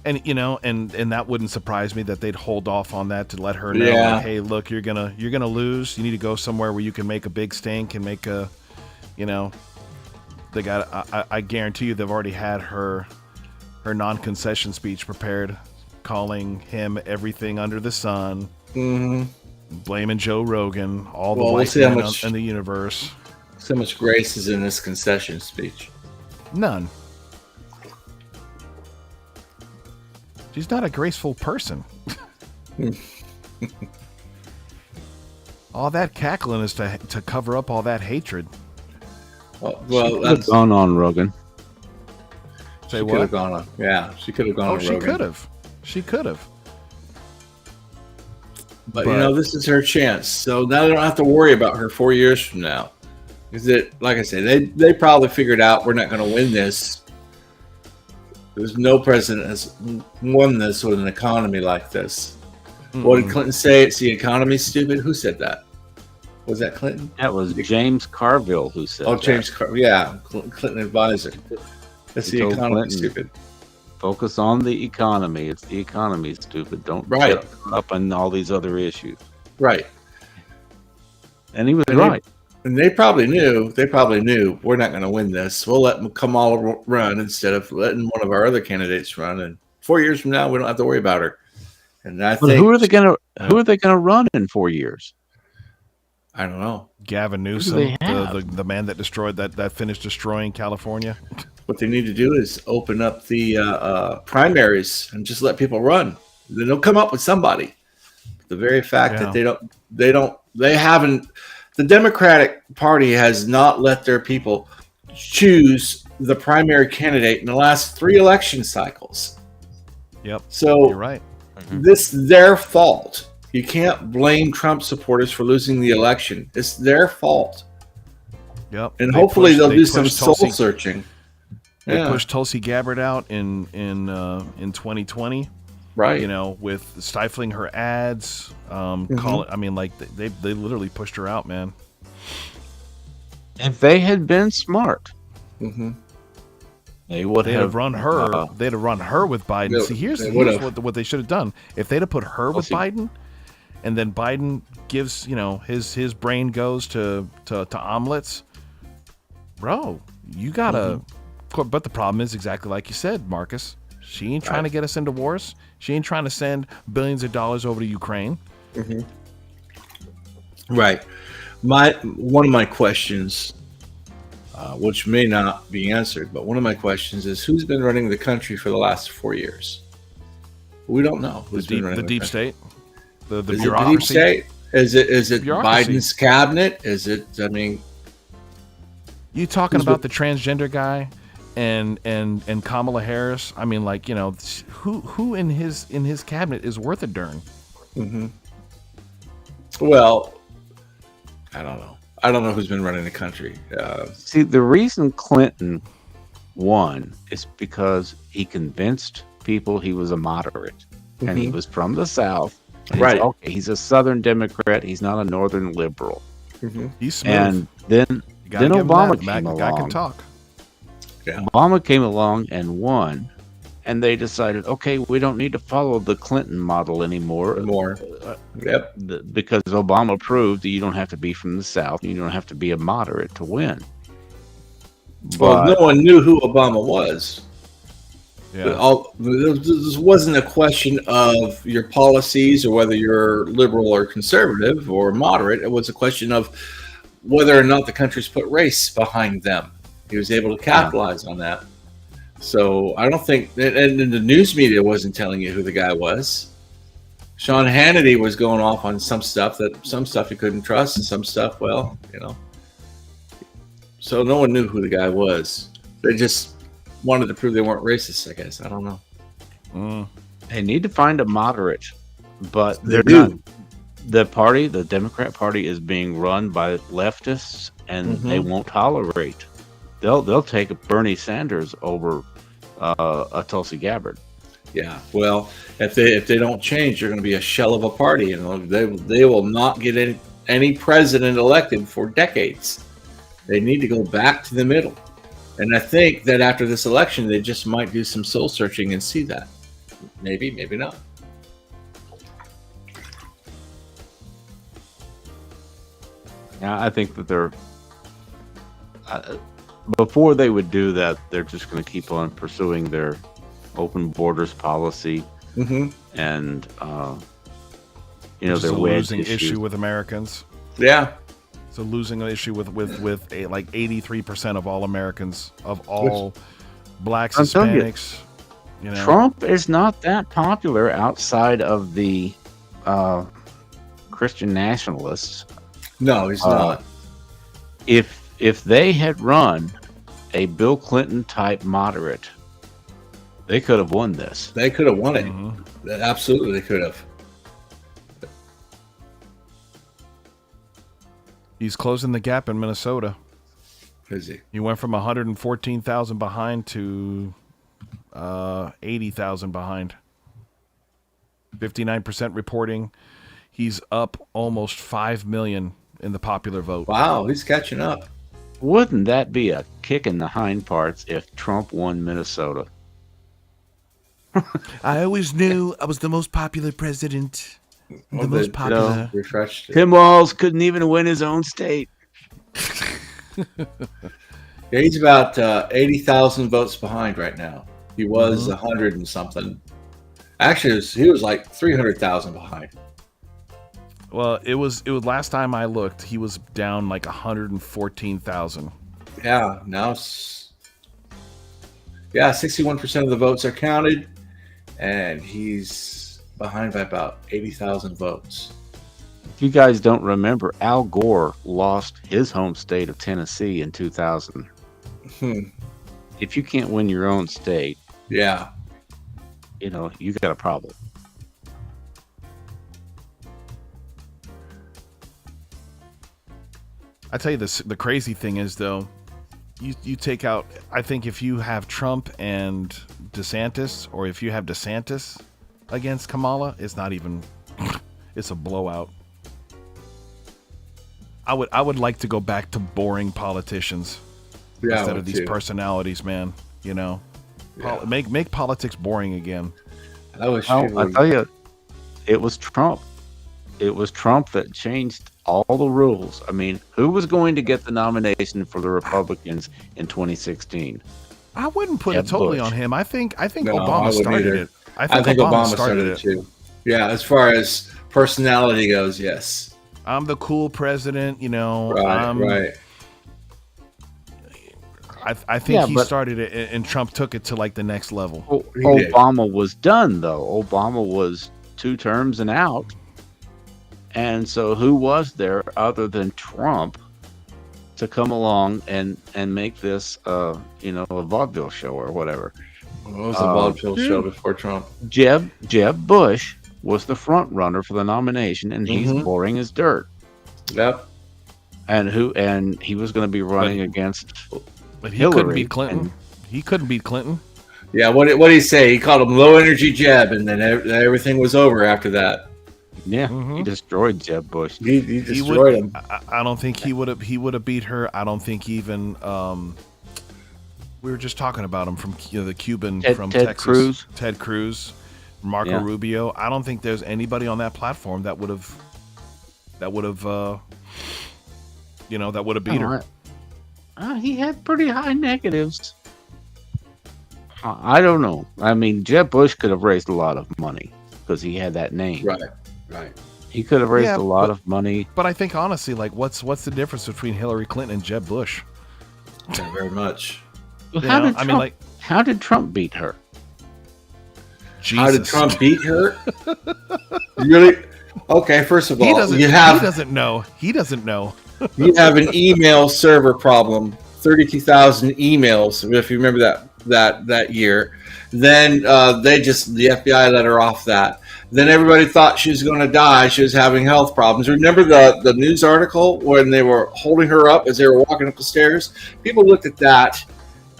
And you know, and that wouldn't surprise me that they'd hold off on that to let her know, Yeah. like, hey, look, you're gonna lose. You need to go somewhere where you can make a big stink and make a, you know, they got. I guarantee you, they've already had her non-concession speech prepared, calling him everything under the sun, blaming Joe Rogan, all the Well, we'll white see how men much- in the universe. So much grace is in this concession speech. None. She's not a graceful person. All that cackling is to cover up all that hatred. Well, Could have that's gone on Rogan. Say she what? could have gone on. Yeah, she could have gone Oh, on. she Rogan. could have. She could have. But you know, this is her chance. So now they don't have to worry about her 4 years from now. Is it like I said? They probably figured out we're not going to win this. There's no president has won this with an economy like this. What did Clinton say? It's the economy's stupid. Who said that? Was that Clinton? That was James Carville who said. Oh, that. James Carville. Yeah, Clinton advisor. That's He the told economy Clinton, stupid. Focus on the economy. It's the economy, stupid. Don't Right. get up on all these other issues. Right. And he was And right. And they probably knew. They probably knew we're not going to win this. We'll let Kamala run instead of letting one of our other candidates run. And 4 years from now, we don't have to worry about her. And I But think who are they gonna run in 4 years? I don't know. Gavin Who do Newsom, they have? the man that destroyed that finished destroying California. What they need to do is open up the primaries and just let people run. Then they'll come up with somebody. The very fact that they haven't. The Democratic Party has not let their people choose the primary candidate in the last 3 election cycles. Yep. So you're right. This is their fault. You can't blame Trump supporters for losing the election. It's their fault. Yep. And They hopefully pushed- they'll they do some pushed soul Tulsi- searching. They Yeah. pushed Tulsi Gabbard out in 2020, Right. You know, with stifling her ads. I mean, like they literally pushed her out, man. If they had been smart, they would They'd have run her. They'd have run her with Biden. They- See, here's they would've. what they should have done. If they'd have put her with see. Biden, and then Biden gives, his brain goes to omelets, bro. You gotta. But the problem is exactly like you said, Marcus. She ain't trying to get us into wars. She ain't trying to send billions of dollars over to Ukraine. Right. One of my questions, which may not be answered, but one of my questions is who's been running the country for the last 4 years? We don't know who's been running The deep country. state, the Is it the bureaucracy. deep state? Is it Bureaucracy. Biden's cabinet? Is it? I mean, You talking Who's about the transgender guy and Kamala Harris? I mean, like, who in his cabinet is worth a darn? well, I don't know. I don't know who's been running the country. See, the reason Clinton won is because he convinced people he was a moderate, and he was from the South. And Right. He's a Southern Democrat. He's not a Northern liberal. He's smooth. And then You gotta give him Obama that. came The guy can along. talk. Obama came along and won, and they decided, okay, we don't need to follow the Clinton model anymore. Yep. Because Obama proved that you don't have to be from the South, you don't have to be a moderate to win. Well, no one knew who Obama was. Yeah. This wasn't a question of your policies or whether you're liberal or conservative or moderate. It was a question of whether or not the country's put race behind them. He was able to capitalize on that. So I don't think, and the news media wasn't telling you who the guy was. Sean Hannity was going off on some stuff you couldn't trust, and some stuff, well, So no one knew who the guy was. They just wanted to prove they weren't racist, I guess. I don't know. They need to find a moderate, but They they're do. not. The Democrat Party is being run by leftists, and they won't tolerate. They'll take a Bernie Sanders over a Tulsi Gabbard. Yeah. Well, if they don't change, they're going to be a shell of a party, and they will not get any president elected for decades. They need to go back to the middle. And I think that after this election, they just might do some soul searching and see that. Maybe, maybe not. Yeah, I think that they're before they would do that, they're just going to keep on pursuing their open borders policy, and Which is their a wedge losing issues. issue with Americans. Yeah. It's a losing issue with like 83% of all Americans, of all blacks, I'm telling you, Hispanics. Trump is not that popular outside of the Christian nationalists. No, he's not. If if they had run a Bill Clinton type moderate, they could have won this. They could have won it. Absolutely, they could have. He's closing the gap in Minnesota. Is he? He went from 114,000 behind to 80,000 behind. 59% reporting. He's up almost 5 million in the popular vote. Wow, he's catching up. Wouldn't that be a kick in the hind parts if Trump won Minnesota? I always knew I was the most popular president. The most popular. Refreshed it. Tim Walz couldn't even win his own state. Yeah, he's about 80,000 votes behind right now. He was 100 and something. Actually, he was like 300,000 behind. Well, it was last time I looked, he was down like 114,000. Yeah, now it's 61% of the votes are counted, and he's behind by about 80,000 votes. If you guys don't remember, Al Gore lost his home state of Tennessee in 2000. If you can't win your own state, yeah, you got a problem. I tell you this, the crazy thing is though, you take out, I think if you have Trump and DeSantis, or if you have DeSantis against Kamala, it's not even, it's a blowout. I would like to go back to boring politicians instead of these personalities, man. Make politics boring again. I tell you, it was Trump. It was Trump that changed all the rules. I mean, who was going to get the nomination for the Republicans in 2016? I wouldn't put it totally on him. I think No, I Obama wouldn't started either. it. I think Obama started it too. Yeah, as far as personality goes, yes. I'm the cool president, Right. I think he started it, and Trump took it to like the next level. Obama was done, though. Obama was 2 terms and out. And so who was there other than Trump to come along and make this, a vaudeville show or whatever? What was the vaudeville show before Trump? Jeb Bush was the front runner for the nomination, and he's boring as dirt. Yep. And he was going to be running against But he Hillary. couldn't beat Clinton. He couldn't beat Clinton. Yeah, what did he say? He called him low energy Jeb, and then everything was over after that. Yeah, he destroyed Jeb Bush. He destroyed him. I don't think he would have beat her. I don't think even we were just talking about him from the Cuban from Ted Texas. Cruz. Ted Cruz, Marco Rubio. I don't think there's anybody on that platform that would have beat her. He had pretty high negatives. I don't know. I mean, Jeb Bush could have raised a lot of money because he had that name. Right. He could have raised a lot of money. But I think honestly, like, what's the difference between Hillary Clinton and Jeb Bush? Not very much. Well, how did Trump beat her? Jesus. How did Trump beat her? Really? Okay, first of all, he doesn't know. He doesn't know. You have an email server problem. 32,000 emails, if you remember that year. Then the FBI let her off that. Then everybody thought she was going to die. She was having health problems. Remember the news article when they were holding her up as they were walking up the stairs? People looked at that,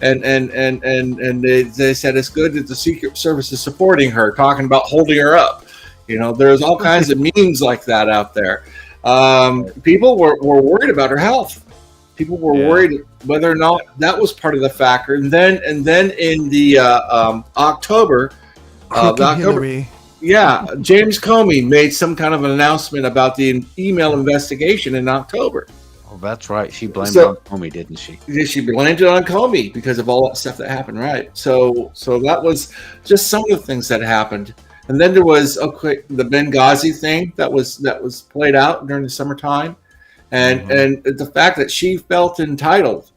and they said it's good that the Secret Service is supporting her, talking about holding her up. There's all kinds of memes like that out there. People were worried about her health. People were worried whether or not that was part of the factor. And then in the October, Hillary. Yeah, James Comey made some kind of an announcement about the email investigation in October. Oh, that's right. She blamed it on Comey, didn't she? She blamed it on Comey because of all that stuff that happened, right? So that was just some of the things that happened. And then there was the Benghazi thing that was played out during the summertime, and the fact that she felt entitled.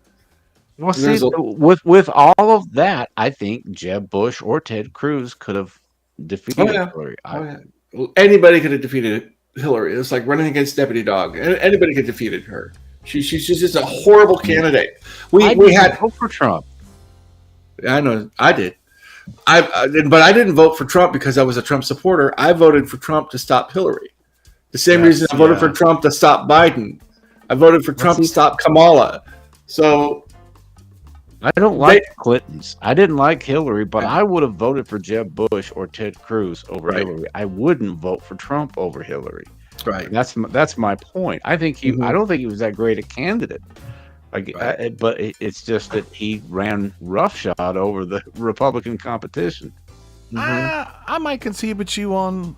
Well, see, with all of that, I think Jeb Bush or Ted Cruz could have defeated Hillary. Anybody could have defeated Hillary. It was like running against Deputy Dog. Anybody could have defeated her. She's just a horrible candidate. I We didn't had vote for Trump. I know I did. But I didn't vote for Trump because I was a Trump supporter. I voted for Trump to stop Hillary. The same reason I voted for Trump to stop Biden. I voted for Trump to stop Kamala. So I don't like Clintons. I didn't like Hillary, but I would have voted for Jeb Bush or Ted Cruz over Hillary. I wouldn't vote for Trump over Hillary. Right. That's my point. I think he. I don't think he was that great a candidate. But it's just that he ran roughshod over the Republican competition. I might concede with you on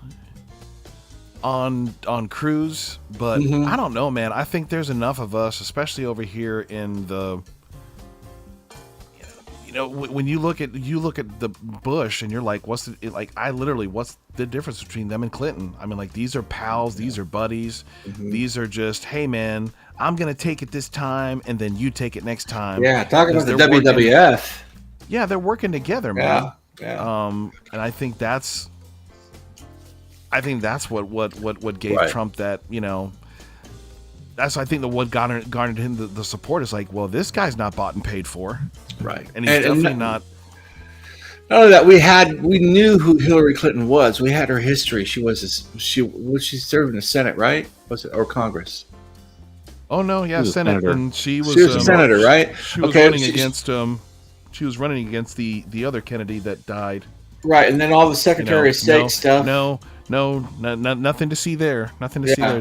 Cruz, but I don't know, man. I think there's enough of us, especially over here in the, when you look at the Bush and you're like, what's the difference between them and Clinton? I mean, like, these are pals, these are buddies, these are just, hey man, I'm gonna take it this time and then you take it next time. Yeah, talking about the WWF. Yeah, they're working together, man. Yeah. And I think that's what gave Trump that, that's, I think, what garnered him the support is like, well, this guy's not bought and paid for. Right. And he's definitely not. Not only that, we knew who Hillary Clinton was. We had her history. She served in the Senate, right? Was it, or Congress? Oh no, yeah, Senate. And she was a senator, right? She was running against she was running against the other Kennedy that died. Right, and then all the Secretary of State stuff. No, nothing to see there. Nothing to see there.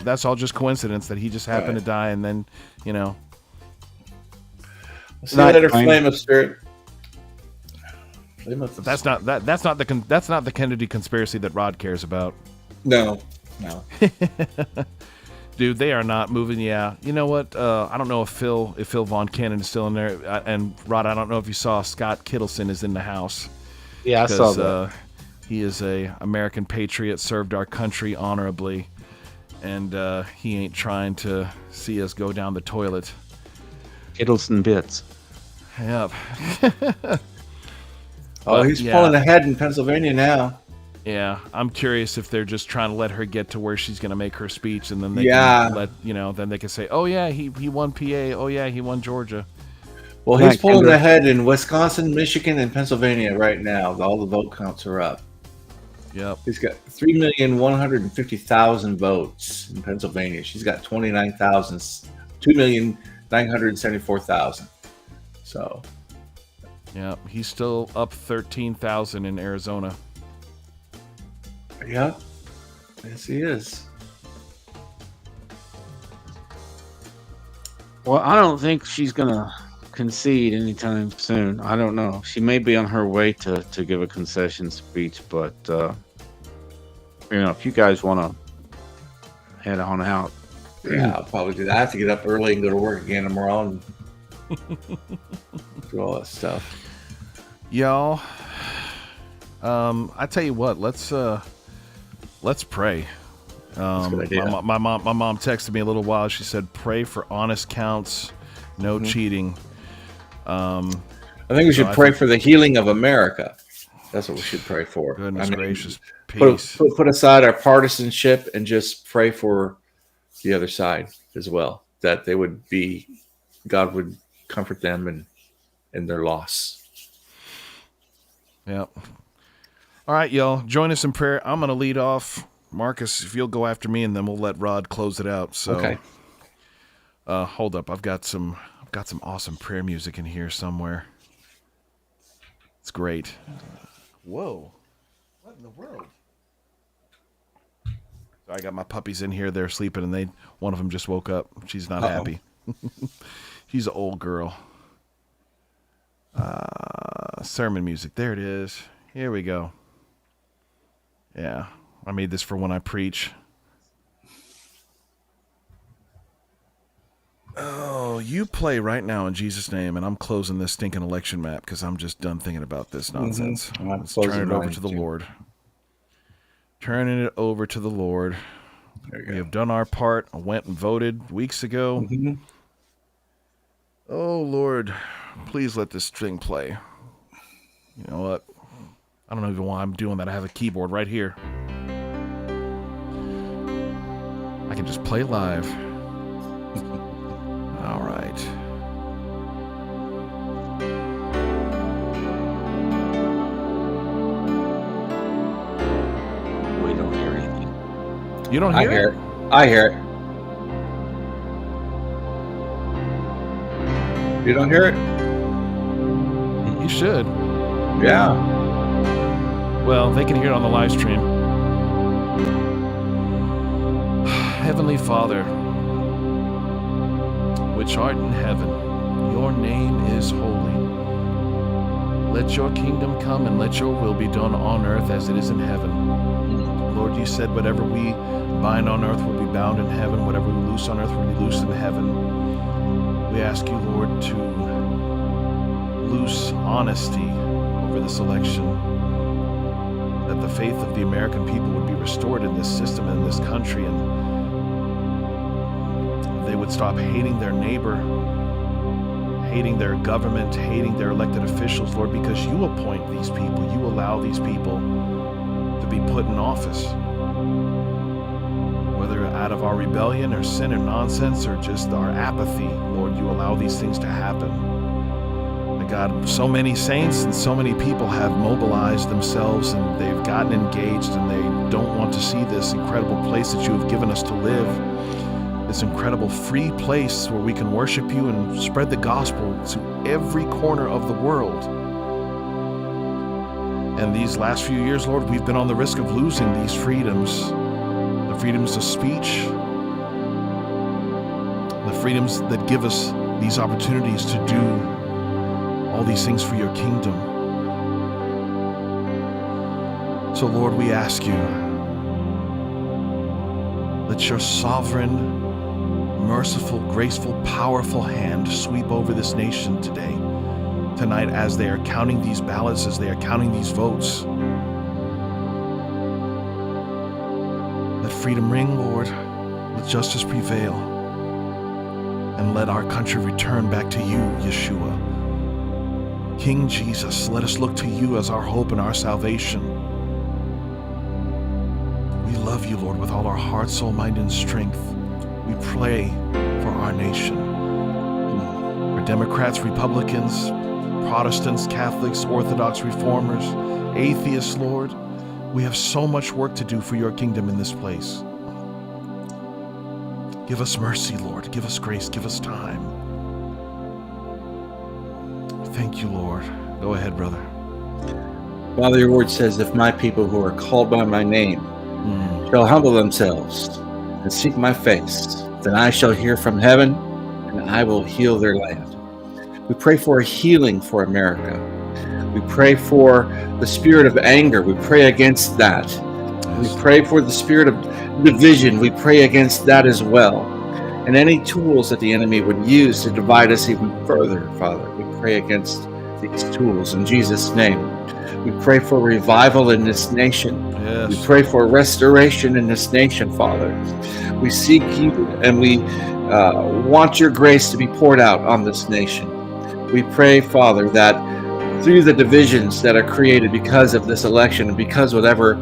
That's all just coincidence that he just happened to die, and then See you later, flame of spirit. That's not the Kennedy conspiracy that Rod cares about. No. Dude, they are not moving. Yeah, you know what? I don't know if Phil Von Cannon is still in there, and Rod, I don't know if you saw Scott Kittleson is in the house. Yeah, I saw that. He is a American patriot, served our country honorably, and he ain't trying to see us go down the toilet. Kittleson bits. Yep. He's pulling ahead in Pennsylvania now. Yeah, I'm curious if they're just trying to let her get to where she's going to make her speech, and then they can then they can say, oh yeah, he won PA, oh yeah, he won Georgia. Well, he's pulling ahead in Wisconsin, Michigan, and Pennsylvania right now. All the vote counts are up. Yep. He's got 3,150,000 votes in Pennsylvania. She's got 2,974,000. So. Yeah, he's still up 13,000 in Arizona. Yeah. Yes, he is. Well, I don't think she's gonna concede anytime soon. I don't know. She may be on her way to give a concession speech, but if you guys want to head on out. Yeah, I'll probably do that. I have to get up early and go to work again tomorrow and do all that stuff. Y'all, I tell you what, let's pray. That's a good idea. My mom texted me a little while. She said, "Pray for honest counts, no cheating." I think we should pray for the healing of America. That's what we should pray for. Goodness gracious, peace. Put aside our partisanship and just pray for the other side as well. That they would God would comfort them in their loss. Yep. All right, y'all. Join us in prayer. I'm going to lead off. Marcus, if you'll go after me, and then we'll let Rod close it out. So, okay. Hold up. I've got some awesome prayer music in here somewhere. It's great. Whoa. What in the world? So I got my puppies in here. They're sleeping, and one of them just woke up. She's not happy. She's an old girl. Sermon music. There it is. Here we go. Yeah, I made this for when I preach. Oh, you play right now in Jesus' name, and I'm closing this stinking election map because I'm just done thinking about this nonsense. Let's turn it over to the Lord. Turning it over to the Lord. We have done our part. I went and voted weeks ago. Oh, Lord, please let this thing play. You know what? I don't know even why I'm doing that. I have a keyboard right here. I can just play live. All right. We don't hear anything. You don't I hear hear it? it. I hear it. You don't hear it? You should. Yeah. Well, they can hear it on the live stream. Heavenly Father, which art in heaven, your name is holy. Let your kingdom come and let your will be done on earth as it is in heaven. Lord, you said whatever we bind on earth will be bound in heaven, whatever we loose on earth will be loosed in heaven. We ask you, Lord, to loose honesty over this election, that the faith of the American people would be restored in this system and in this country, and they would stop hating their neighbor, hating their government, hating their elected officials, Lord, because you appoint these people, you allow these people to be put in office. Whether out of our rebellion or sin or nonsense or just our apathy, Lord, you allow these things to happen. My God, so many saints and so many people have mobilized themselves and they've gotten engaged and they don't want to see this incredible place that you have given us to live, this incredible free place where we can worship you and spread the gospel to every corner of the world. And these last few years, Lord, we've been on the risk of losing these freedoms, the freedoms of speech, the freedoms that give us these opportunities to do all these things for your kingdom. So, Lord, we ask you, let your sovereign, merciful, graceful, powerful hand sweep over this nation tonight, as they are counting these ballots, as they are counting these votes. Let freedom ring, Lord. Let justice prevail. And let our country return back to you, Yeshua. King Jesus, let us look to you as our hope and our salvation. We love you, Lord, with all our heart, soul, mind, and strength. We pray for our nation. For Democrats, Republicans, Protestants, Catholics, Orthodox, Reformers, atheists, Lord, we have so much work to do for your kingdom in this place. Give us mercy, Lord. Give us grace. Give us time. Thank you, Lord. Go ahead, brother. Father, your word says, if my people who are called by my name shall humble themselves and seek my face, then I shall hear from heaven and I will heal their land. We pray for a healing for America. We pray for the spirit of anger. We pray against that. We pray for the spirit of division. We pray against that as well. And any tools that the enemy would use to divide us even further, Father, we pray against these tools in Jesus' name. We pray for revival in this nation. Yes. We pray for restoration in this nation, Father. We seek you and we want your grace to be poured out on this nation. We pray, Father, that through the divisions that are created because of this election and because whatever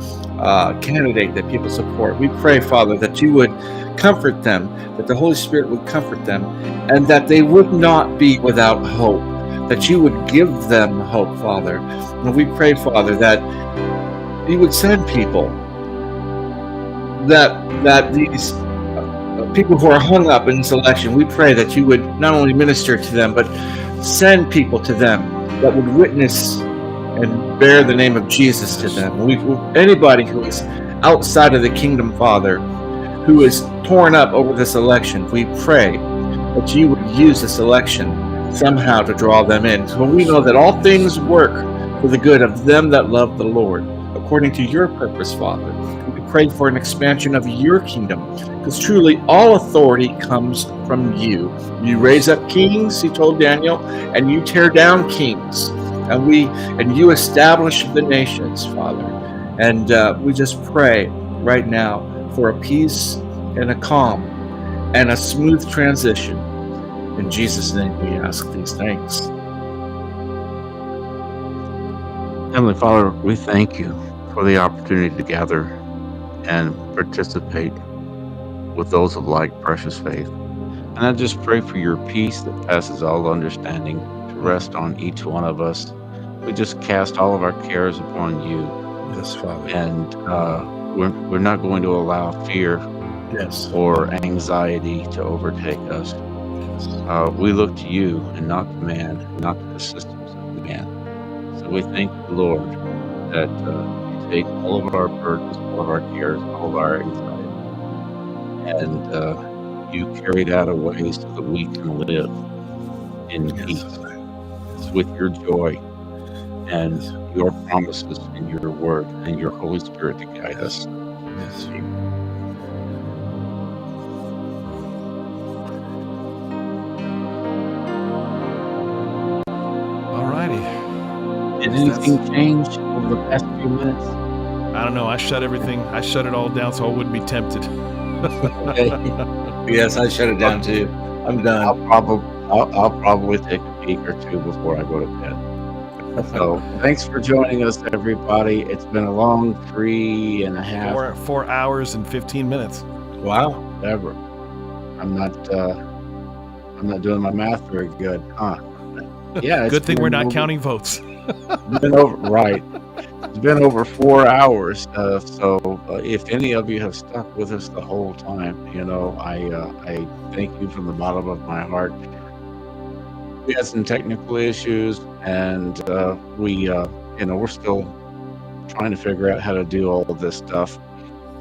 candidate that people support, we pray, Father, that you would comfort them, that the Holy Spirit would comfort them, and that they would not be without hope, that you would give them hope, Father. And we pray, Father, that you would send people, that these people who are hung up in this election, we pray that you would not only minister to them, but send people to them that would witness and bear the name of Jesus to them. Anybody who is outside of the kingdom, Father, who is torn up over this election, we pray that you would use this election somehow to draw them in. So we know that all things work for the good of them that love the Lord, according to your purpose, Father. We pray for an expansion of your kingdom, because truly all authority comes from you. You raise up kings, he told Daniel, and you tear down kings, and you establish the nations, Father. And we just pray right now for a peace and a calm and a smooth transition. In Jesus' name we ask these things. Heavenly Father, we thank you for the opportunity to gather and participate with those of like precious faith. And I just pray for your peace that passes all understanding to rest on each one of us. We just cast all of our cares upon you. Yes, Father. And we're not going to allow fear or anxiety to overtake us. We look to you and not to man, not to the systems of man. So we thank the Lord that you take all of our burdens, all of our cares, all of our anxiety, and you carry that away so that we can live in peace with your joy and your promises and your word and your Holy Spirit to guide us. Yes. Alrighty. Did anything change over the past few minutes? I don't know. I shut everything. I shut it all down so I wouldn't be tempted. Yes, I shut it down too. I'm done. I'll probably take a peek or two before I go to bed. So thanks for joining us, everybody. It's been a long 3.5 4 hours and 15 minutes. Wow. Ever. I'm not doing my math very good, huh? Yeah. Good thing we're not counting votes. It's been over, right. It's been over 4 hours. So if any of you have stuck with us the whole time, I thank you from the bottom of my heart. We had some technical issues, and we're still trying to figure out how to do all of this stuff.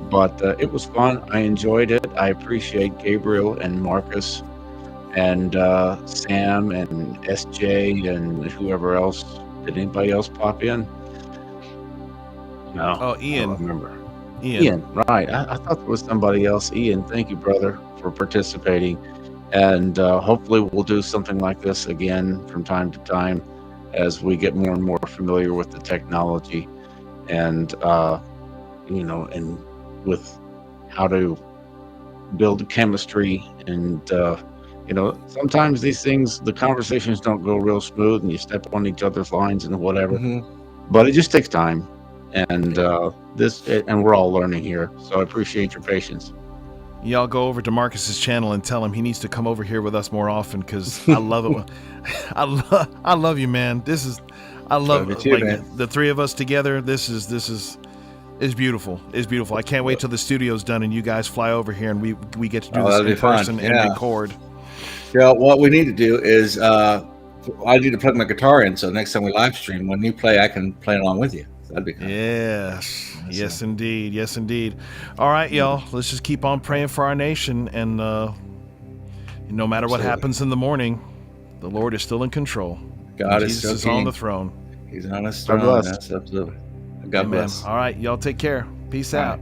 But it was fun. I enjoyed it. I appreciate Gabriel and Marcus and Sam and SJ and whoever else. Did anybody else pop in? No. Oh, Ian. I don't remember. Ian, right. I thought there was somebody else. Ian, thank you, brother, for participating. And hopefully we'll do something like this again from time to time as we get more and more familiar with the technology and, and with how to build chemistry. And, sometimes these things, the conversations don't go real smooth and you step on each other's lines and whatever. But it just takes time. And and we're all learning here. So I appreciate your patience. y'all go over to Marcus's channel and tell him he needs to come over here with us more often because I love it. I love you, man. I love you too, man. the three of us together. This is beautiful. It's beautiful. I can't wait till the studio's done and you guys fly over here and we get to do this in person and record. Yeah, what we need to do is I need to plug my guitar in so next time we live stream, when you play, I can play along with you. So that'd be cool. Yes, indeed. Yes, indeed. All right, y'all. Let's just keep on praying for our nation, and no matter what happens in the morning, the Lord is still in control. God is Jesus still is king. on the throne. He's on his throne. That's absolutely. God bless. All right, y'all take care. Peace out.